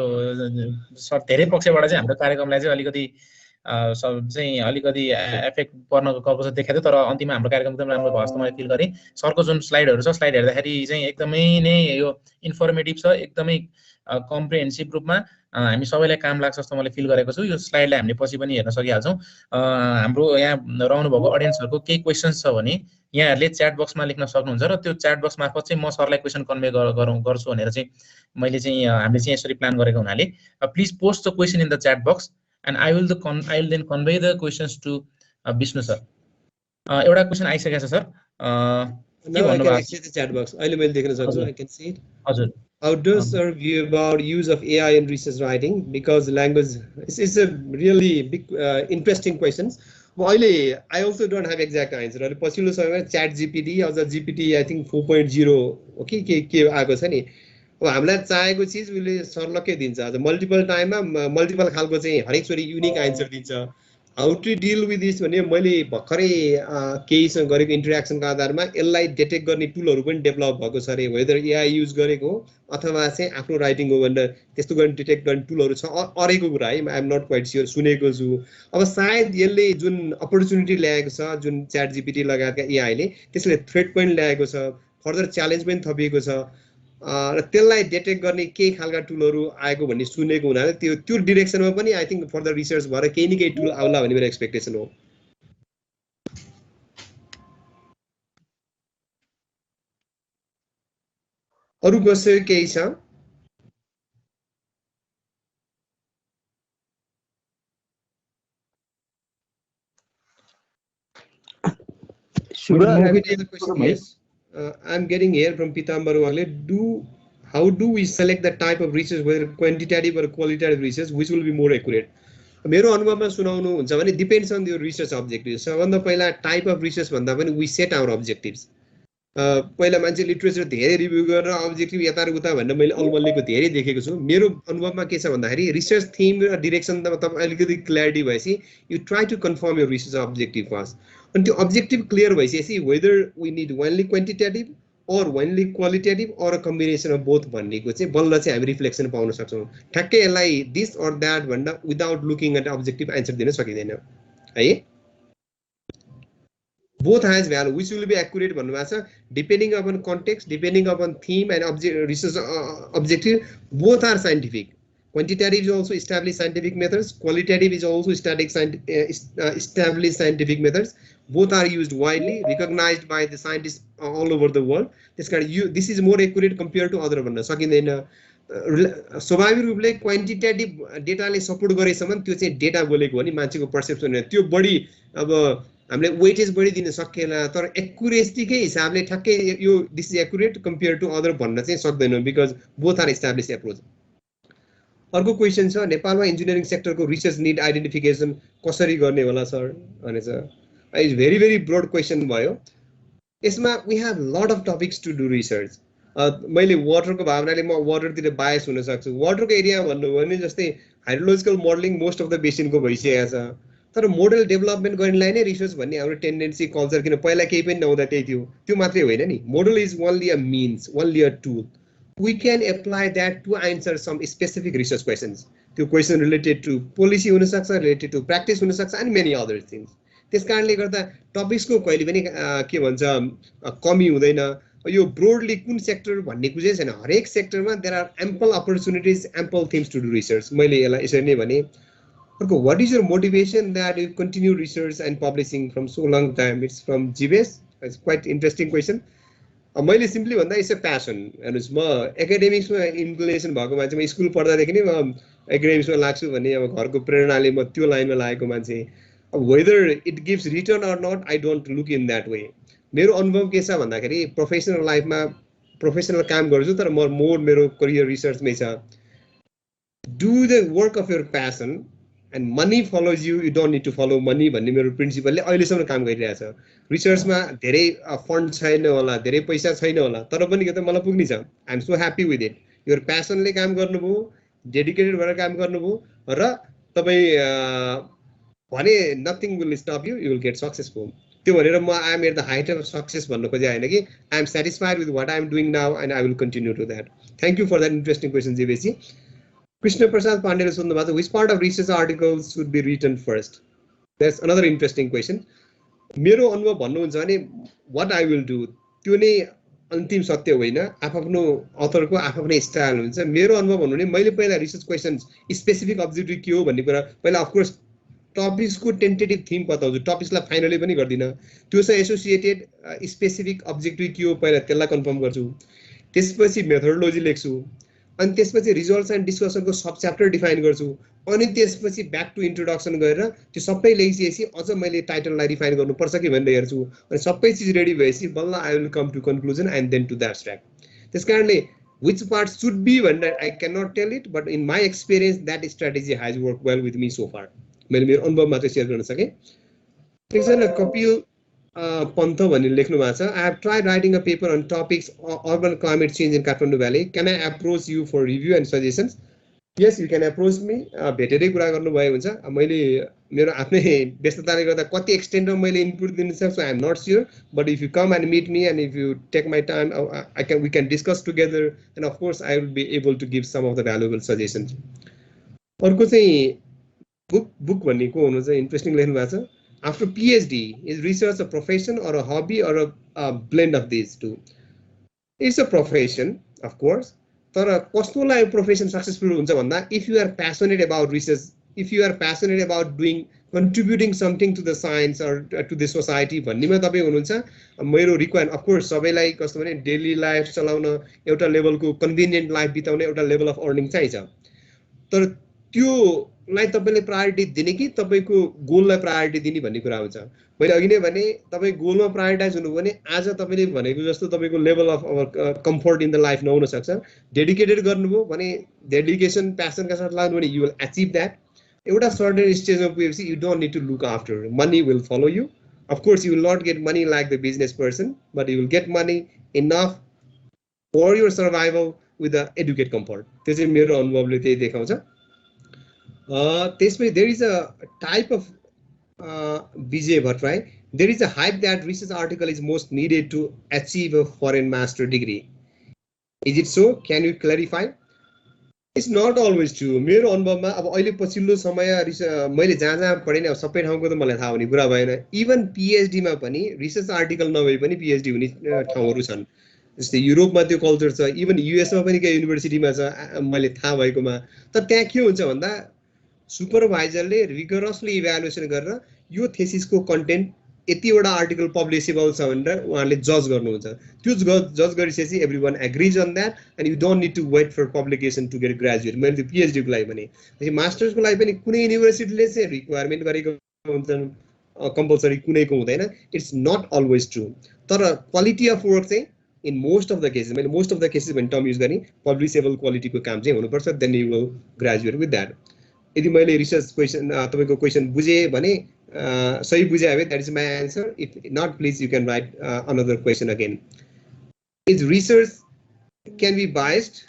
सर धेरै पक्षबाट चाहिँ हाम्रो कार्यक्रमलाई चाहिँ अलिकति चाहिँ अलिकति एफेक्ट पर्नको कल्पना देखाएको थियो, तर अन्तिममा हाम्रो कार्यक्रम एकदम राम्रो भयो जस्तो मैले फिल गरेँ. सरको जुन स्लाइडहरू छ, स्लाइड हेर्दाखेरि चाहिँ एकदमै नै यो इन्फर्मेटिभ छ, एकदमै कम्प्रिहेन्सिभ रूपमा हामी सबैलाई काम लाग्छ जस्तो मैले फिल गरेको छु. यो स्लाइडलाई हामीले पछि पनि हेर्न सकिहाल्छौँ. हाम्रो यहाँ रहनुभएको अडियन्सहरूको केही क्वेसन्स छ भने यहाँहरूले च्याट बक्समा लेख्न सक्नुहुन्छ र त्यो च्याट बक्स मार्फत चाहिँ म सरलाई क्वेसन कन्भे गर्छु भनेर चाहिँ हामीले चाहिँ हामीले चाहिँ यसरी प्लान गरेको हुनाले please post the question in the chat box and I will then convey the questions to Vishnu sir. एउटा क्वेसन आइसकेको छ सर. के भन्नु भएको छ the chat box? अहिले मैले देख्न सक्छु. I can see it. हजुर. How does sir view about use of AI in research writing? Because language is a really big interesting questions. अहिले I also don't have exact answer. अहिले पछिल्लो समयमा chat GPT अझ GPT I think 4.0 ओके के आएको छ नि. अब हामीलाई चाहेको चिज उसले सर्लक्कै दिन्छ. आज मल्टिपल टाइममा मल्टिपल खालको चाहिँ हरेकचोटि युनिक एन्सर दिन्छ. How to deal with this भने मैले भर्खरै केहीसँग गरेको इन्टरेक्सनको आधारमा यसलाई डिटेक्ट गर्ने टुलहरू पनि डेभलप भएको छ अरे. वेदर एआई युज गरेको अथवा चाहिँ आफ्नो राइटिङ हो भनेर त्यस्तो गर्ने डिटेक्ट गर्ने टुलहरू छ अरेको कुरा है. I am not quite sure, सुनेको छु. अब सायद यसले जुन अपर्च्युनिटी ल्याएको छ, जुन च्याट जिपिटी लगायतका एआईले, त्यसले थ्रेट पनि ल्याएको छ, फर्दर च्यालेन्ज पनि थपिएको छ र त्यसलाई डिटेक्ट गर्ने केही खालका टुलहरू आएको भन्ने सुनेको हुनाले त्यो डिरेक्सनमा पनि आई थिङ्क फर्दर रिसर्च भएर केही न केही टुल आउला भन्ने मेरो एक्सपेक्टेसन हो. अरू कसै केही छ? Yes. I'm getting here from Pitambar Wale. How do we select the type of research, whether quantitative or qualitative research, which will be more accurate? मेरो अनुभवमा सुनाउनु हुन्छ भने depends on your research objectives. सबभन्दा पहिला टाइप अफ रिसर्च भन्दा पनि वी सेट आवर अब्जेक्टिभ्स. पहिला मान्छे लिटरेचर धेरै रिभ्यू गरेर अब्जेक्टिभ यता र उता भनेर मैले अलमल्लीको धेरै देखेको छु. मेरो अनुभवमा के छ भन्दाखेरि रिसर्च थीम र डिरेक्सन तपाईँ अलिकति क्ल्यारिटी भएपछि you try to confirm your research objective first. अनि त्यो अब्जेक्टिभ क्लियर भइसकेपछि whether we need only quantitative or only qualitative or a combination of both भन्नेको चाहिँ बल्ल चाहिँ हामी रिफ्लेक्सन पाउन सक्छौँ. ठ्याक्कै यसलाई दिस or that भन्दा without looking at objective answer दिन सकिँदैन है. both has value, which will be accurate भन्नुभएको छ. Depending upon context, depending upon theme and research objective, both are scientific. Quantitative is also established scientific methods. Qualitative is also established scientific methods. Both are used widely, recognized by the scientists all over the world. This is more accurate compared to other भन्नु सकिँदैन. स्वाभाविक रूपले क्वान्टिटेटिभ डेटाले सपोर्ट गरेसम्म त्यो चाहिँ डेटा बोलेको हो नि, मान्छेको पर्सेप्सन हो. त्यो बढी अब हामीले वेटेज बढी दिन सकेला, तर एक्युरेसीकै हिसाबले ठ्याक्कै यो this is accurate compare to other भन्न चाहिँ सक्दैनौँ, because both are established approach. अर्को क्वेसन छ नेपालमा इन्जिनियरिङ सेक्टरको रिसर्च निड आइडेन्टिफिकेसन कसरी गर्ने होला सर भनेछ। इट्स भेरी ब्रोड क्वेसन भयो। यसमा we have lot of topics to do research. मैले वाटरको भावनाले म वाटरतिर बायस हुन सक्छु। वाटरको एरिया भन्नुभयो भने जस्तै hydrological modelling most of the बेसिनको भइसकेको छ, तर मोडल डेभलपमेन्ट गर्नेलाई नै रिसर्च भन्ने हाम्रो टेन्डेन्सी कल्चर, किन पहिला केही पनि नहुँदा त्यही थियो, त्यो मात्रै होइन नि। Model is only a means, only a tool. We can apply that to answer some specific research questions. त्यो question related to policy हुन सक्छ, related to practice हुन सक्छ, and many other things. त्यस कारणले गर्दा टपिक्सको कहिले पनि के भन्छ कमी हुँदैन। यो ब्रोडली कुन सेक्टर भन्ने कुरा छैन, हरेक सेक्टरमा there are ample opportunities, ample things to do research. मैले यसलाई यसरी नै भने। अर्को, what is your motivation that you continue research and publishing from so long time? It's from जीवेस। It's quite interesting question. मैले सिम्पली भन्दा इट्स अ प्यासन। हेर्नुहोस्, म एकाडेमिक्समा इन्क्लिनेसन भएको मान्छे, म स्कुल पढ्दादेखि नै म एकाडेमिक्समा लाग्छु भन्ने अब घरको प्रेरणाले म त्यो लाइनमा लागेको मान्छे। अब whether it gives return or not, I don't look in that way. मेरो अनुभव के छ भन्दाखेरि प्रोफेसनल लाइफमा प्रोफेसनल काम गर्छु, तर म मोर मेरो करियर रिसर्चमै छ। Do the work of your passion and money follows you, you don't need to follow money भन्ने मेरो प्रिन्सिपलले अहिलेसम्म काम गरिरहेछ। रिसर्चमा धेरै फन्ड छैन होला, धेरै पैसा छैन होला, तर पनि के त मलाई पुग्ने छ। I am so happy with it. Your प्यासनले काम गर्नुभयो, डेडिकेटेड भएर काम गर्नुभयो, र तपाईँ भने nothing will stop you, you will get successful. त्यो भनेर म I am at the height of success भन्नु खोजे होइन कि I am satisfied with what I am doing now and I will continue to that. Thank you for that interesting question जेबेसी। कृष्ण प्रसाद पाण्डेले सोध्नु भएको छ, which part of research articles should be written first? That's another interesting question. मेरो अनुभव भन्नुहुन्छ भने वाट आई विल डु त्यो नै अन्तिम सत्य होइन, आफ्नो अथरको आफ्नै स्टाइल हुन्छ। मेरो अनुभव भन्नु भने मैले पहिला रिसर्च क्वेसन्स स्पेसिफिक अब्जेक्टिभ के हो भन्ने कुरा पहिला अफकोर्स टपिक्सको टेन्टेटिभ थिम बताउँछु, टपिक्सलाई फाइनली पनि गर्दिनँ। त्योसँग एसोसिएटेड स्पेसिफिक अब्जेक्टिभ के हो पहिला त्यसलाई कन्फर्म गर्छु, त्यसपछि मेथोडोलोजी लेख्छु, अनि त्यसपछि रिजल्ट्स एन्ड डिस्कसनको सब च्याप्टर डिफाइन गर्छु, अनि त्यसपछि ब्याक टु इन्ट्रोडक्सन गरेर त्यो सबै लेखिसकेपछि अझ मैले टाइटललाई रिफाइन गर्नुपर्छ कि भनेर हेर्छु, अनि सबै चिज रेडी भएपछि बल्ल I will come to conclusion and then to the abstract. त्यस कारणले विच पार्ट सुड बी भनेर I can not tell it, but in my experience that strategy has work well with me so far. मैले मेरो अनुभव मात्रै सेयर गर्न सकेँ। एकजना कपिल पन्थ भनेर लेख्नु भएको छ, I have tried writing a paper on topics urban climate change in Kathmandu valley, can I approach you for review and suggestions? Yes, you can approach me. भेटेरै कुरा गर्नुभयो हुन्छ। मैले मेरो आफ्नै व्यस्तताले गर्दा कति एक्सटेन्डमा मैले इनपुट दिन सक्छु I am not sure, but if you come and meet me and if you take my time we can discuss together and of course I will be able to give some of the valuable suggestions. अर्को चाहिँ बुक भन्ने को हुनु चाहिँ इन्ट्रेस्टिङ लेख्नु भएको छ। After PhD, is research a profession or a hobby or a blend of these two? It's a profession, of course. तर कस्तोलाई profession successful हुन्छ भन्दा, if you are passionate about research, if you are passionate about contributing something to the science or to the society भन्नेमा तपाईँ हुनुहुन्छ, मेरो रिक्वायरमेन्ट of course सबैलाई कस्तो भने डेली लाइफ चलाउन एउटा लेभलको कन्भिनियन्ट लाइफ बिताउने एउटा लेभल अफ अर्निङ चाहिन्छ, तर त्योलाई तपाईँले प्रायोरिटी दिने कि तपाईँको गोललाई प्रायोरिटी दिने भन्ने कुरा हुन्छ। मैले अघि नै भने तपाईँ गोलमा प्रायोरिटाइज हुनु भने आज तपाईँले भनेको जस्तो तपाईँको level of comfort in the life नहुन सक्छ। डेडिकेटेड गर्नुभयो भने डेडिकेसन प्यासनका साथ लाग्नु भने यु विल एचिभ द्याट। एउटा सर्टेन स्टेजमा पुगेपछि you don't need to look after, money will follow you. Of course you will not get money like the business person, but you will get money enough for your survival with the adequate comfort. त्यो चाहिँ मेरो अनुभवले त्यही देखाउँछ। त्यसपछि there is a type of Vijay Bhattrai, there is a hype that research article is most needed to achieve a foreign master degree. Is it so? Can you clarify? It's not always true. मेरो अनुभवमा अब अहिले पछिल्लो समय मैले जहाँ पढेँ नि, अब सबै ठाउँको त मलाई थाहा हुने कुरा भएन। इभन पिएचडीमा पनि रिसर्च आर्टिकल नभए पनि पिएचडी हुने ठाउँहरू छन्। जस्तै युरोपमा त्यो कल्चर छ, इभन युएसमा पनि केही युनिभर्सिटीमा छ मैले थाहा भएकोमा। तर त्यहाँ के हुन्छ भन्दा सुपरभाइजरले रिगरसली इभ्यालुएसन गरेर यो थेसिसको कन्टेन्ट यतिवटा आर्टिकल पब्लिसेबल छ भनेर उहाँले जज गर्नुहुन्छ। त्यो जज गरिसकेपछि every one agrees on that and you don't need to wait for publication to get graduate. मैले त्यो पिएचडीको लागि भने, मास्टर्सको लागि पनि कुनै युनिभर्सिटीले चाहिँ रिक्वायरमेन्ट गरेको हुन्छन्, कम्पलसरी कुनैको हुँदैन। It's not always true. तर क्वालिटी अफ वर्क चाहिँ in most of the cases, most of the cases when term use गर्ने publishable quality को काम चाहिँ हुनुपर्छ, then you will graduate with that. यदि मैले research question तपाईको question बुझे भने सही बुझे भने that is my answer. If not, please you can write another question again. Is research can be biased?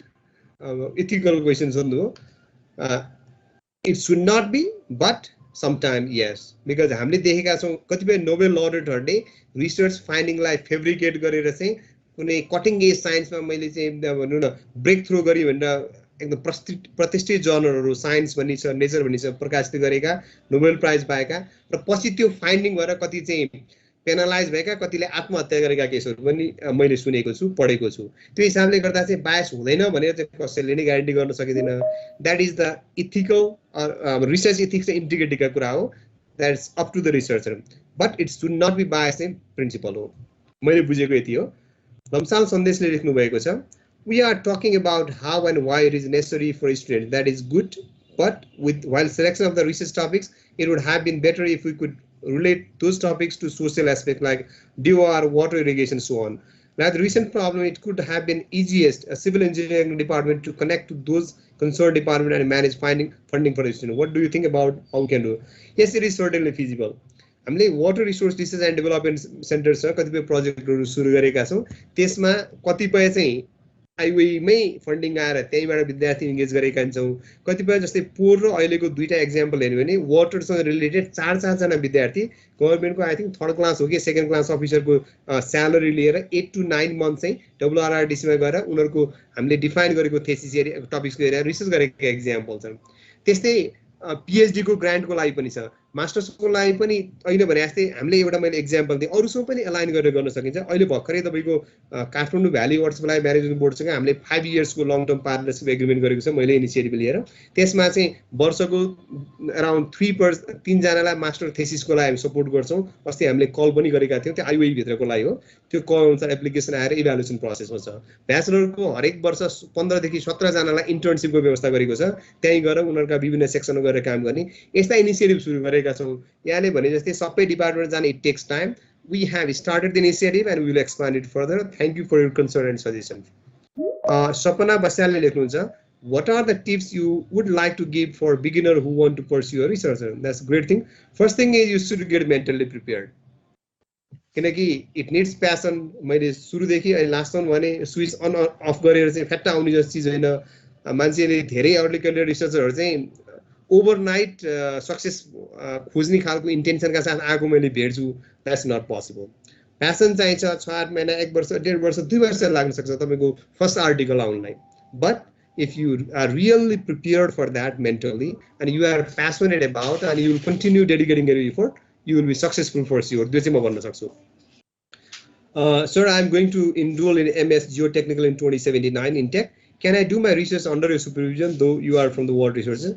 Ethical questions on the it should not be, but sometimes yes, because हामीले देखेका छौं कतिपय नोबेल लरेटहरुले रिसर्च फाइन्डिङलाई फेब्रिकेट गरेर चाहिँ कुनै कटिङ एज साइन्समा मैले चाहिँ भन्नु न ब्रेक थ्रू गरी भनेर एकदम प्रतिष्ठित जर्नलहरु साइन्स भनि छ, नेचर भनि छ प्रकाशित गरेका, नोबेल प्राइज पाएका र पछि त्यो फाइन्डिङ भएर कति चाहिँ पेनलाइज भएका, कतिले आत्महत्या गरेका केसहरु पनि मैले सुनेको छु, पढेको छु। त्यो हिसाबले गर्दा चाहिँ बायस हुँदैन भनेर चाहिँ कसैले नै ग्यारेन्टी गर्न सकिदैन। That is the ethical research ethics र इन्टिग्रिटीका कुरा हो। That's up to the researcher, but it should not be bias चाहिँ प्रिन्सिपल हो। मैले बुझेको यति हो। लम्साल सन्देशले लेख्नु भएको छ, we are talking about how and why it is necessary for students. That is good, but while selection of the research topics, it would have been better if we could relate those topics to social aspects like DOR, water irrigation, so on. Now, the recent problem, it could have been easiest a civil engineering department to connect to those concerned department and manage funding for the student. What do you think about how we can do? Yes, it is certainly feasible. हामीले water resource research and development सेन्टरसँग कतिपय प्रोजेक्टहरु सुरु गरेका छौं। त्यसमा कतिपय चाहिँ आईओईमै फन्डिङ आएर त्यहीबाट विद्यार्थी एंगेज गरेका छौं। कतिपय जस्तै पोर र अहिलेको दुईटा एक्जाम्पल हेर्नु भने वाटरसँग रिलेटेड 4 जना विद्यार्थी गभर्नमेन्टको आई थिंक थर्ड क्लास हो कि सेकेन्ड क्लास अफिसरको स्यालेरी लिएर 8 to 9 मन्थ चाहिँ डब्ल्युआरआरडीसी मा गएर उनीहरुको हामीले डिफाइन गरेको थेसिस एरिया टपिक्सको एरिया रिसर्च गरेका एक्जाम्पल छन्। त्यस्तै पीएचडी को ग्रान्टको लागि पनि छ, मास्टर्सको लागि पनि अहिले भने जस्तै हामीले एउटा मैले एक्जाम्पल दिए, अरुसँग पनि अलाइन गरेर गर्न सकिन्छ। अहिले भर्खरै तपाईको Kathmandu valley water supply management बोर्डसँग हामीले 5 इयर्सको लङ टर्म पार्टनरशिप एग्रीमेन्ट गरेको छ, मैले इनिसिएटिभ लिएर। त्यसमा चाहिँ वर्षको अराउन्ड 3 जनालाई मास्टर थेसिसको लागि हामी सपोर्ट गर्छौं। अस्ति हामीले कल पनि गरेका थियौं, त्यो आईओई भित्रको लागि हो। त्यो कल अनुसार एप्लिकेसन आएर इभ्यालुएसन प्रोसेसमा छ। ब्याचलरको हरेक वर्ष 15 देखि 17 जनालाई इन्टर्नशिपको व्यवस्था गरेको छ, त्यही गएर उनीहरुका विभिन्न सेक्सनमा गएर काम गर्ने यस्ता इनिसिएटिभ सुरु गरेका छौं। यहाँले भने जस्तै सबै डिपार्टमेन्ट जाने it takes time. We have started the initiative and we will expand it further. Thank you for your concern and suggestion. Sapana Basyalले लेख्नुहुन्छ, what are the tips you would like to give for beginner who want to pursue a research? That's a great thing. First thing is you should get mentally prepared. किनकि it needs passion. मैले सुरुदेखि अहिले लास्टसम्म भने स्विच अन अफ गरेर चाहिँ फ्याट्टा आउने जस्तो चीज हैन। मान्छेले धेरै अर्लिकल रिसर्चरहरु चाहिँ ओभरनाइट सक्सेस खोज्ने खालको इन्टेन्सनका साथ आएको मैले भेट्छु। That's not possible. प्यासन चाहिन्छ, 6-8 महिना, 1 वर्ष, 1.5 वर्ष, 2 वर्ष लाग्न सक्छ तपाईको फर्स्ट आर्टिकल आउनलाई। But if you are really prepared for that mentally and you are passionate about and you will continue dedicating your effort, you will be successful for sure. त्यो चाहिँ म भन्न सक्छु। Sir, I am going to enroll in MS Geotechnical in 2079 in Tech. Can I do my research under your supervision though you are from the water resources?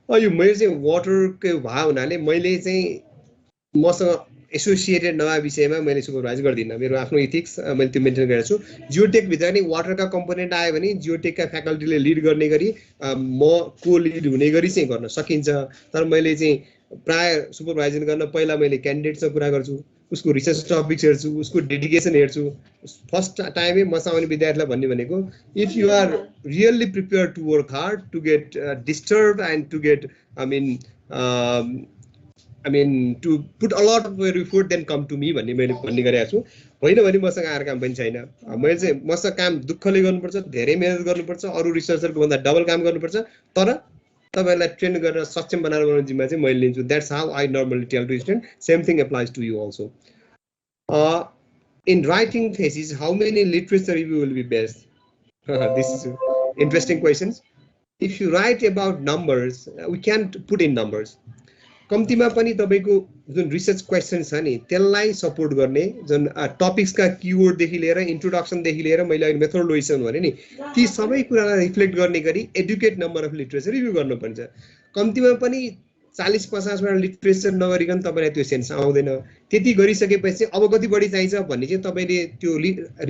यो मैले चाहिँ वाटरको भाव हुनाले मैले चाहिँ मसँग एसोसिएटेड नभए विषयमा मैले सुपरभाइज गर्दिनँ। मेरो आफ्नो इथिक्स मैले त्यो मेन्टेन गरेको छु। जियोटेक भित्र नि वाटरका कम्पोनेन्ट आयो भने जियोटेकका फ्याकल्टीले लिड गर्ने गरी म को लिड हुने गरी चाहिँ गर्न सकिन्छ। तर मैले चाहिँ प्राय सुपरभाइजन गर्न पहिला मैले क्यान्डिडेटसँग कुरा गर्छु, उसको रिसर्च टपिक्स हेर्छु, उसको डेडिकेसन हेर्छु। फर्स्ट टाइमै मसँग आउने विद्यार्थीलाई भन्ने भनेको if you are really prepared to work hard to get disturb and to get I mean to put a lot of your effort then come to me भन्ने मैले भन्ने गरेको छु। होइन भने मसँग आएर काम पनि छैन। मैले चाहिँ मसँग काम दुःखले गर्नुपर्छ, धेरै मेहनत गर्नुपर्छ, अरू रिसर्चरको भन्दा डबल काम गर्नुपर्छ, तर तपाईहरुलाई ट्रेन गरेर सक्षम बनाएर बनाउने जिम्मा चाहिँ मैले लिन्छु। That's how I normally tell to student. Same thing applies to you also. In writing thesis, how many literature review will be best? This is interesting questions. If you write about numbers, we can't put in numbers. कम्तीमा पनि तपाईको जुन रिसर्च क्वेशन छ नि त्यसलाई सपोर्ट गर्ने जुन टपिक्स का कीवर्ड देखि लिएर इन्ट्रोडक्सन देखि लिएर मैले अहिले मेथोडोलोजिजम भने नि ती सबै कुरालाई रिफ्लेक्ट गर्ने गरी adequate number of literature review गर्नुपर्छ। कम्तीमा पनि 40-50 वटा लिटरेचर नगरिकन तपाईलाई त्यो सेन्स आउँदैन। त्यति गरिसकेपछि अब कति बढी चाहिन्छ भन्ने चाहिँ तपाईले त्यो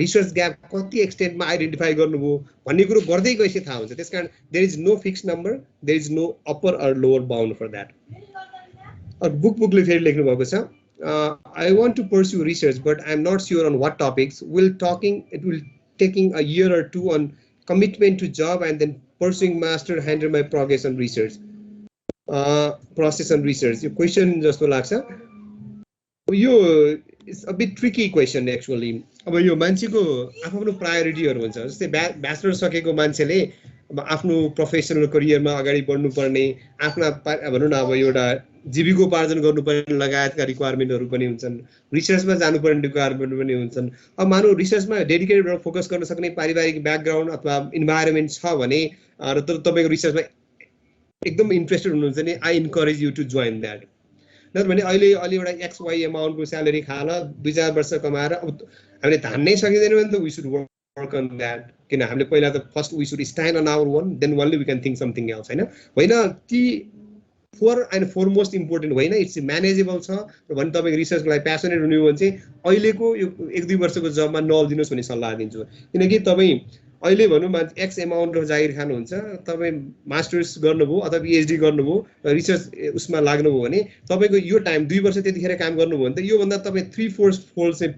रिसर्च ग्याप कति एक्सटेन्टमा आइडेन्टिफाई गर्नुभयो भन्ने कुरो गर्दै गएपछि थाहा हुन्छ। त्यसकारण there is no fixed number, there is no upper or lower bound for that. बुकले फेरि लेख्नु भएको छ I want to pursue research, but I'm not sure on what topics. It will taking a year or two on commitment to job and then pursuing master, handle my progress on research. Process on research. Your question just लाग्छ. It's a bit tricky question actually. अब यो मान्छेको आफ्नो प्रायोरिटीहरू हुन्छ जस्तै ब्याचलर सकेको मान्छेले अब आफ्नो प्रोफेसनल करियरमा अगाडि बढ्नुपर्ने आफ्ना भनौँ न अब एउटा जीविकोपार्जन गर्नुपर्ने लगायतका रिक्वायरमेन्टहरू पनि हुन्छन् रिसर्चमा जानुपर्ने रिक्वायरमेन्ट पनि हुन्छन् अब मानौ रिसर्चमा डेडिकेटेड फोकस गर्न सक्ने पारिवारिक ब्याकग्राउन्ड अथवा इन्भाइरोमेन्ट छ भने र तपाईको रिसर्चमा एकदम इन्ट्रेस्टेड हुनुहुन्छ नि I encourage you to join that नभने अहिले अलि एउटा एक्स वाई अमाउन्टको स्यालेरी खाल 2-4 वर्ष कमाएर हामीले धान्नै सकिँदैन भने त we should work on that किन हामीले पहिला त first we should stand on our one then only we can think something else होइन ती फोर एन्ड फोरमोस्ट इम्पोर्टेन्ट होइन इट्स म्यानेजेबल छ भने तपाईँको रिसर्चको लागि प्यासनेट हुनु भने चाहिँ अहिलेको यो 1-2 वर्षको जबमा नअल्दिनुहोस् भन्ने सल्लाह दिन्छु किनकि तपाईँ अहिले भनौँ एक्स एमाउन्ट अफ जागिर खानुहुन्छ तपाईँ मास्टर्स गर्नुभयो अथवा पिएचडी गर्नुभयो रिसर्च उसमा लाग्नुभयो भने तपाईँको यो टाइम 2 वर्ष त्यतिखेर काम गर्नुभयो भने त योभन्दा तपाईँ 3-4 फोल्ड चाहिँ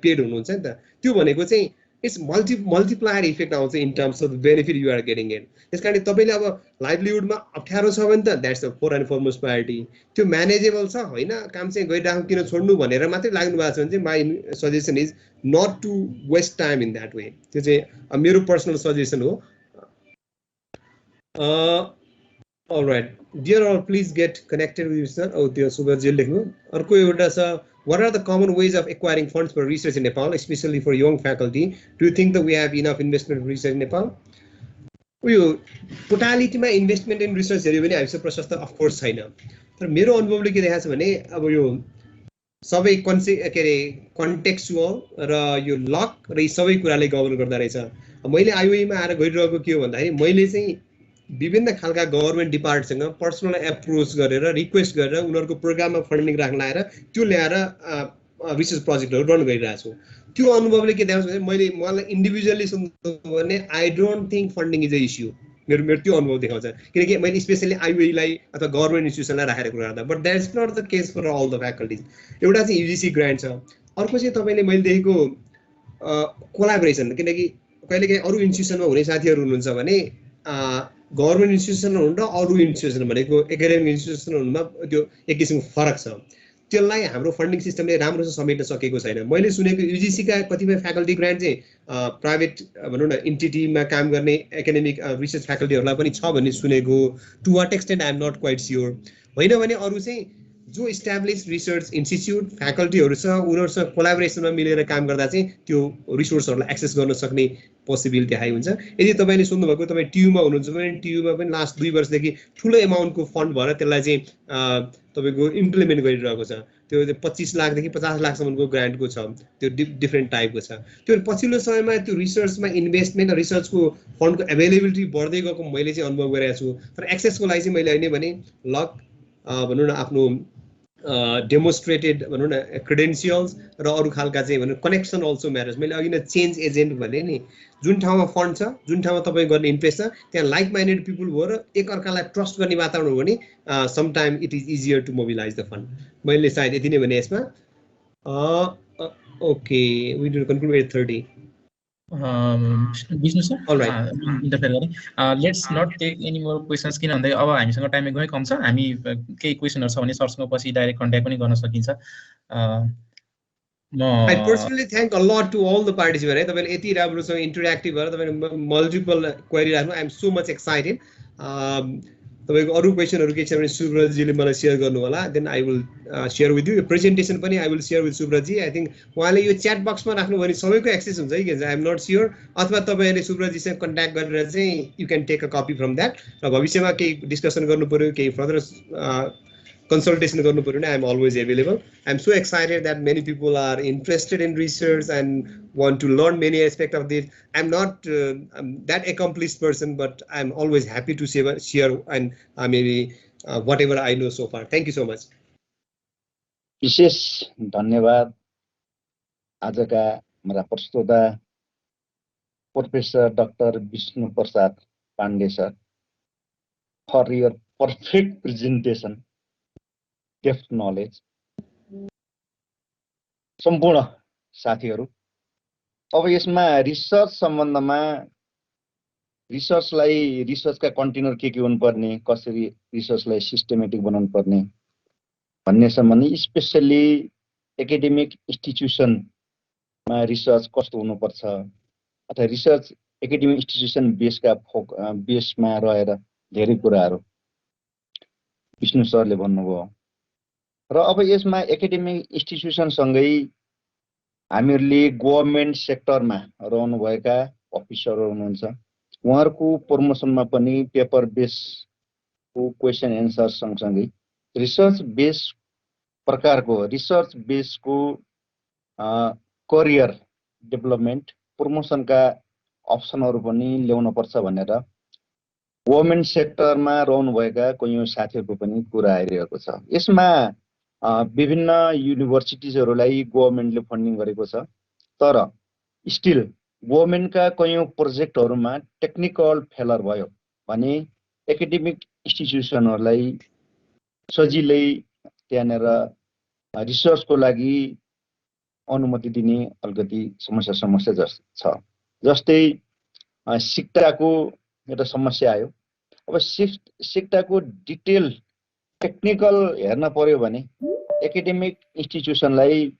पेड हुनुहुन्छ नि त त्यो भनेको चाहिँ इट्स मल्टिप्लायर इफेक्ट आउँछ in terms of benefit you are getting it त्यस कारण तपाईँले अब लाइभलीहुडमा अप्ठ्यारो छ भने त that's the fore and foremost priority त्यो म्यानेजेबल छ होइन काम चाहिँ गइराखौँ किन छोड्नु भनेर मात्रै लाग्नु भएको छ भने चाहिँ my suggestion is not to waste time in that way त्यो चाहिँ मेरो पर्सनल सजेसन हो alright dear all please get connected with sir त्यो सुब्रतजी लेख्नु अर्को एउटा छ what are the common ways of acquiring funds for research in Nepal especially for young faculty do you think that we have enough investment in research in Nepal यो टोटालिटीमा इन्भेस्टमेन्ट इन रिसर्च हेऱ्यो भने हामीसँग प्रशस्त अफकोर्स छैन तर मेरो अनुभवले के देखाएको छ भने अब यो सबै के अरे कन्टेक्चुअल र यो लक र यी सबै कुराले गभर्न गर्दा रहेछ मैले आइओईमा आएर गरिरहेको के हो भन्दाखेरि मैले चाहिँ विभिन्न खालका गभर्मेन्ट डिपार्टसँग पर्सनल एप्रोच गरेर रिक्वेस्ट गरेर उनीहरूको प्रोग्राममा फन्डिङ राख्न आएर त्यो ल्याएर रिसर्च प्रोजेक्टहरू रन गरिरहेको छु त्यो अनुभवले के देखाउँछ भने मलाई इन्डिभिजुअली सुन्नु भने I don't think funding is a issue मेरो त्यो अनुभव देखाउँछ किनकि मैले स्पेसली आइओईलाई अथवा गभर्मेन्ट इन्स्टिट्युसनलाई राखेर कुरा गर्दा but that is not the case for all the faculties एउटा चाहिँ युजिसी ग्रान्ट छ अर्को चाहिँ तपाईँले मैले देखेको कोलाबोरेसन किनकि कहिलेकाहीँ अरू इन्स्टिट्युसनमा हुने साथीहरू हुनुहुन्छ भने गभर्मेन्ट इन्स्टिट्युसन हुनु र अरू इन्स्टिट्युसन भनेको एकाडेमिक इन्स्टिट्युसन हुनुमा त्यो एक किसिमको फरक छ त्यसलाई हाम्रो फन्डिङ सिस्टमले राम्रोसँग समेट्न सकेको छैन मैले सुनेको युजिसीका कतिपय फ्याकल्टी ग्रान्ट चाहिँ प्राइभेट भनौँ न इन्टिटीमा काम गर्ने एकाडेमिक रिसर्च फ्याकल्टीहरूलाई पनि छ भन्ने सुनेको to what extent I am not quite sure होइन भने अरू चाहिँ जो इस्टाब्लिस रिसर्च इन्स्टिच्युट फ्याकल्टीहरू छ उनीहरूसँग कोलाबोरेसनमा मिलेर काम गर्दा चाहिँ त्यो रिसोर्सहरूलाई एक्सेस गर्न सक्ने पोसिबिलिटी हाई हुन्छ यदि तपाईँले सुन्नुभएको तपाईँ टियुमा हुनुहुन्छ भने टियुमा पनि लास्ट 2 वर्षदेखि ठुलो एमाउन्टको फन्ड भएर त्यसलाई चाहिँ तपाईँको इम्प्लिमेन्ट गरिरहेको छ त्यो 25 लाखदेखि 50 लाखसम्मको ग्रान्टको छ त्यो डिफ्रेन्ट टाइपको छ त्यो पछिल्लो समयमा त्यो रिसर्चमा इन्भेस्टमेन्ट र रिसर्चको फन्डको एभाइलेबिलिटी बढ्दै गएको मैले चाहिँ अनुभव गरेको छु तर एक्सेसको लागि चाहिँ मैले अहिले भने लक भनौँ न आफ्नो डेमोन्स्ट्रेटेड भनौँ न क्रेडेन्सियल्स र अरू खालका चाहिँ भनौँ कनेक्सन अल्सो म्याटर्स मैले अघि नै चेन्ज एजेन्ट भने नि जुन ठाउँमा फन्ड छ जुन ठाउँमा तपाईँ गर्ने इन्ट्रेस्ट छ त्यहाँ लाइक माइन्डेड पिपुल भयो र एकअर्कालाई ट्रस्ट गर्ने वातावरण हो भने sometime it is easier to mobilize the fund मैले सायद यति नै भने यसमा okay we do conclude at 30 business sir all right interfere गरे let's not take any more questions किन भन्दै अब हामीसँग टाइम एकदमै कम छ हामी केही क्वेशनहरु छ भने सरसँग पछि डाइरेक्ट कन्ट्याक्ट पनि गर्न सकिन्छ I personally thank a lot to all the participants है तपाईले यति राम्रोसँग इन्टरएक्टिभ भएर तपाईले मल्टिपल क्वेरी राख्नु I am so much excited तपाईको अरु क्वेशनहरु के छ भने सुब्रतजीले मलाई शेयर गर्नु होला then I will share with you presentation पनि I will share with सुब्रतजी I think उहाँले यो च्याट बक्समा राख्नु भने सबैको एक्सेस हुन्छ है के आई एम नट श्योर अथवा तपाईहरुले सुब्रतजीसँग कन्ट्याक्ट गरेर चाहिँ you can take a copy from that र भविष्यमा केही डिस्कसन गर्नु पर्यो केही फर्दर consultation गर्नु पर्यो भने I am always available. I am so excited that many people are interested in research and want to learn many aspects of this. I am not that accomplished person, but I am always happy to share and maybe whatever I know so far. Thank you so much. विशेष धन्यवाद आजका मेरा प्रस्तोता professor doctor Bishnu Prasad Pandey sir for your perfect presentation. Depth knowledge सम्पूर्ण साथीहरू, अब यसमा रिसर्च सम्बन्धमा रिसर्चका कन्टेनर के हुनुपर्ने, कसरी रिसर्चलाई सिस्टेमेटिक बनाउनु पर्ने भन्ने सम्बन्धी स्पेसल्ली एकाडेमिक इन्स्टिट्युसनमा रिसर्च कस्तो हुनुपर्छ अथवा रिसर्च एकाडेमिक इन्स्टिट्युसन बेसमा रहेर धेरै कुराहरू विष्णु सरले भन्नुभयो। र अब यसमा एकाडेमिक इन्स्टिट्युसनसँगै हामीहरूले गभर्मेन्ट सेक्टरमा रहनुभएका अफिसरहरू हुनुहुन्छ, उहाँहरूको प्रमोसनमा पनि पेपर बेसको क्वेसन एन्सर सँगसँगै रिसर्च बेसको करियर डेभलपमेन्ट प्रमोसनका अप्सनहरू पनि ल्याउनुपर्छ भनेर गभर्मेन्ट सेक्टरमा रहनुभएका कैयौँ साथीहरूको पनि कुरा आइरहेको छ। यसमा विभिन्न युनिभर्सिटिजहरूलाई गभर्मेन्टले फन्डिङ गरेको छ, तर स्टिल गभर्मेन्टका कैयौँ प्रोजेक्टहरूमा टेक्निकल फेलर भयो भने एकाडेमिक इन्स्टिट्युसनहरूलाई सजिलै त्यहाँनिर रिसर्चको लागि अनुमति दिने अलिकति समस्या जस्तो छ। जस्तै सिक्टाको एउटा समस्या आयो। अब सिक्टाको डिटेल टेक्निकल हेर्न पर्यो भने एकाडेमिक इन्स्टिट्युसनलाई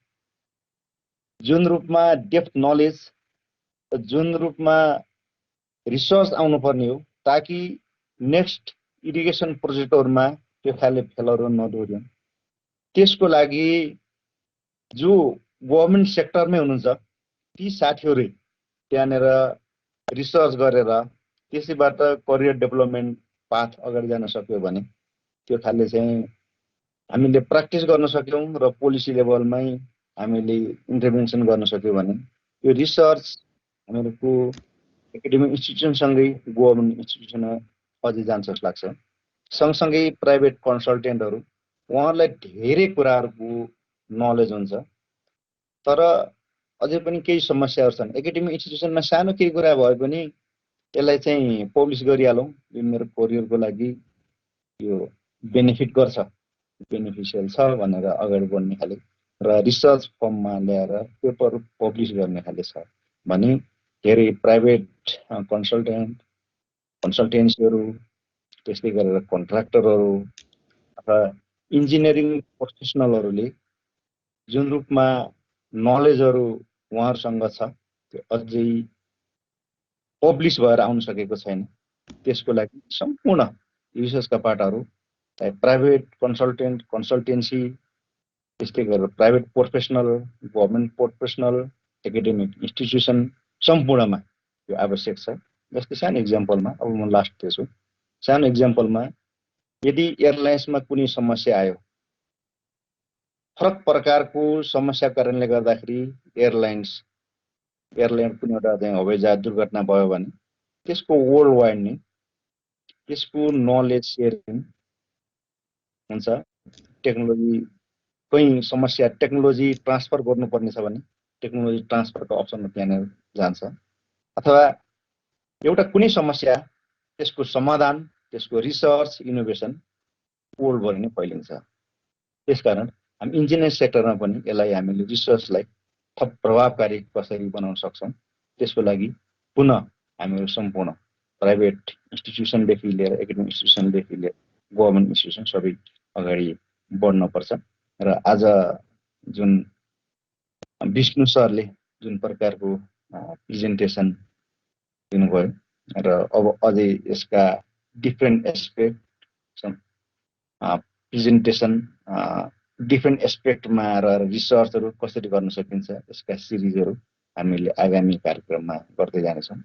जुन रूपमा डेप्थ नलेज, जुन रूपमा रिसर्च आउनुपर्ने हो ताकि नेक्स्ट इरिगेसन प्रोजेक्टहरूमा त्यो खाले फेलहरू नदोहोरियन्, त्यसको लागि जो गभर्मेन्ट सेक्टरमै हुनुहुन्छ ती साथीहरू त्यहाँनिर रिसर्च गरेर त्यसैबाट करियर डेभलपमेन्ट पाथ अगाडि जान सक्यो भने त्यो खाले चाहिँ हामीले प्र्याक्टिस गर्न सक्यौँ र पोलिसी लेभलमै हामीले इन्टरभेन्सन गर्न सक्यो भने यो रिसर्च हामीहरूको एकाडेमिक इन्स्टिट्युसनसँगै गभर्मेन्ट इन्स्टिट्युसन अझै जान्छ जस्तो लाग्छ। सँगसँगै प्राइभेट कन्सल्टेन्टहरू, उहाँहरूलाई धेरै कुराहरूको नलेज हुन्छ, तर अझै पनि केही समस्याहरू छन्। एकाडेमिक इन्स्टिट्युसनमा सानो केही कुरा भए पनि यसलाई चाहिँ पब्लिस गरिहालौँ, यो मेरो करियरको लागि यो बेनिफिट गर्छ, बेनिफिसियल छ भनेर अगाडि बढ्ने खाले र रिसर्च फर्ममा ल्याएर पेपर पब्लिस गर्ने खाले छ भने धेरै प्राइभेट कन्सल्टेन्सीहरू, त्यस्तै गरेर कन्ट्र्याक्टरहरू अथवा इन्जिनियरिङ प्रोफेसनलहरूले जुन रूपमा नलेजहरू उहाँहरूसँग छ त्यो अझै पब्लिस भएर आउन सकेको छैन। त्यसको लागि सम्पूर्ण रिसर्चका पार्टहरू प्राइभेट कन्सल्टेन्सी, त्यस्तै गरेर private professional, government professional, academic institution सम्पूर्णमा यो आवश्यक छ। जस्तै सानो इक्जाम्पलमा, अब म लास्ट दिएछु, सानो इक्जाम्पलमा यदि एयरलाइन्समा कुनै समस्या आयो, फरक प्रकारको समस्याको कारणले गर्दाखेरि एयरलाइन कुनै एउटा चाहिँ हवाईजहाज दुर्घटना भयो भने त्यसको वर्ल्ड वाइड नै त्यसको नलेज सेयरिङ हुन्छ। टेक्नोलोजी कहीँ समस्या टेक्नोलोजी ट्रान्सफर गर्नुपर्ने छ भने टेक्नोलोजी ट्रान्सफरको अप्सन त्यहाँनिर जान्छ, अथवा एउटा कुनै समस्या त्यसको समाधान, त्यसको रिसर्च इनोभेसन वर्ल्डभरि नै फैलिन्छ। त्यसकारण हामी इन्जिनियरिङ सेक्टरमा पनि यसलाई हामीले रिसर्चलाई थप प्रभावकारी कसरी बनाउन सक्छौँ त्यसको लागि पुनः हामीहरू सम्पूर्ण प्राइभेट इन्स्टिट्युसनदेखि लिएर एकाडेमिक इन्स्टिट्युसनदेखि लिएर गभर्मेन्ट इन्स्टिट्युसन सबै अगाडि बढ्नुपर्छ। र आज जुन विष्णु सरले जुन प्रकारको प्रेजेन्टेसन दिनुभयो र अब अझै यसका डिफ्रेन्ट एस्पेक्ट प्रेजेन्टेसन डिफ्रेन्ट एस्पेक्टमा रहेर रिसर्चहरू कसरी गर्न सकिन्छ यसका सिरिजहरू हामीले आगामी कार्यक्रममा गर्दै जानेछौँ।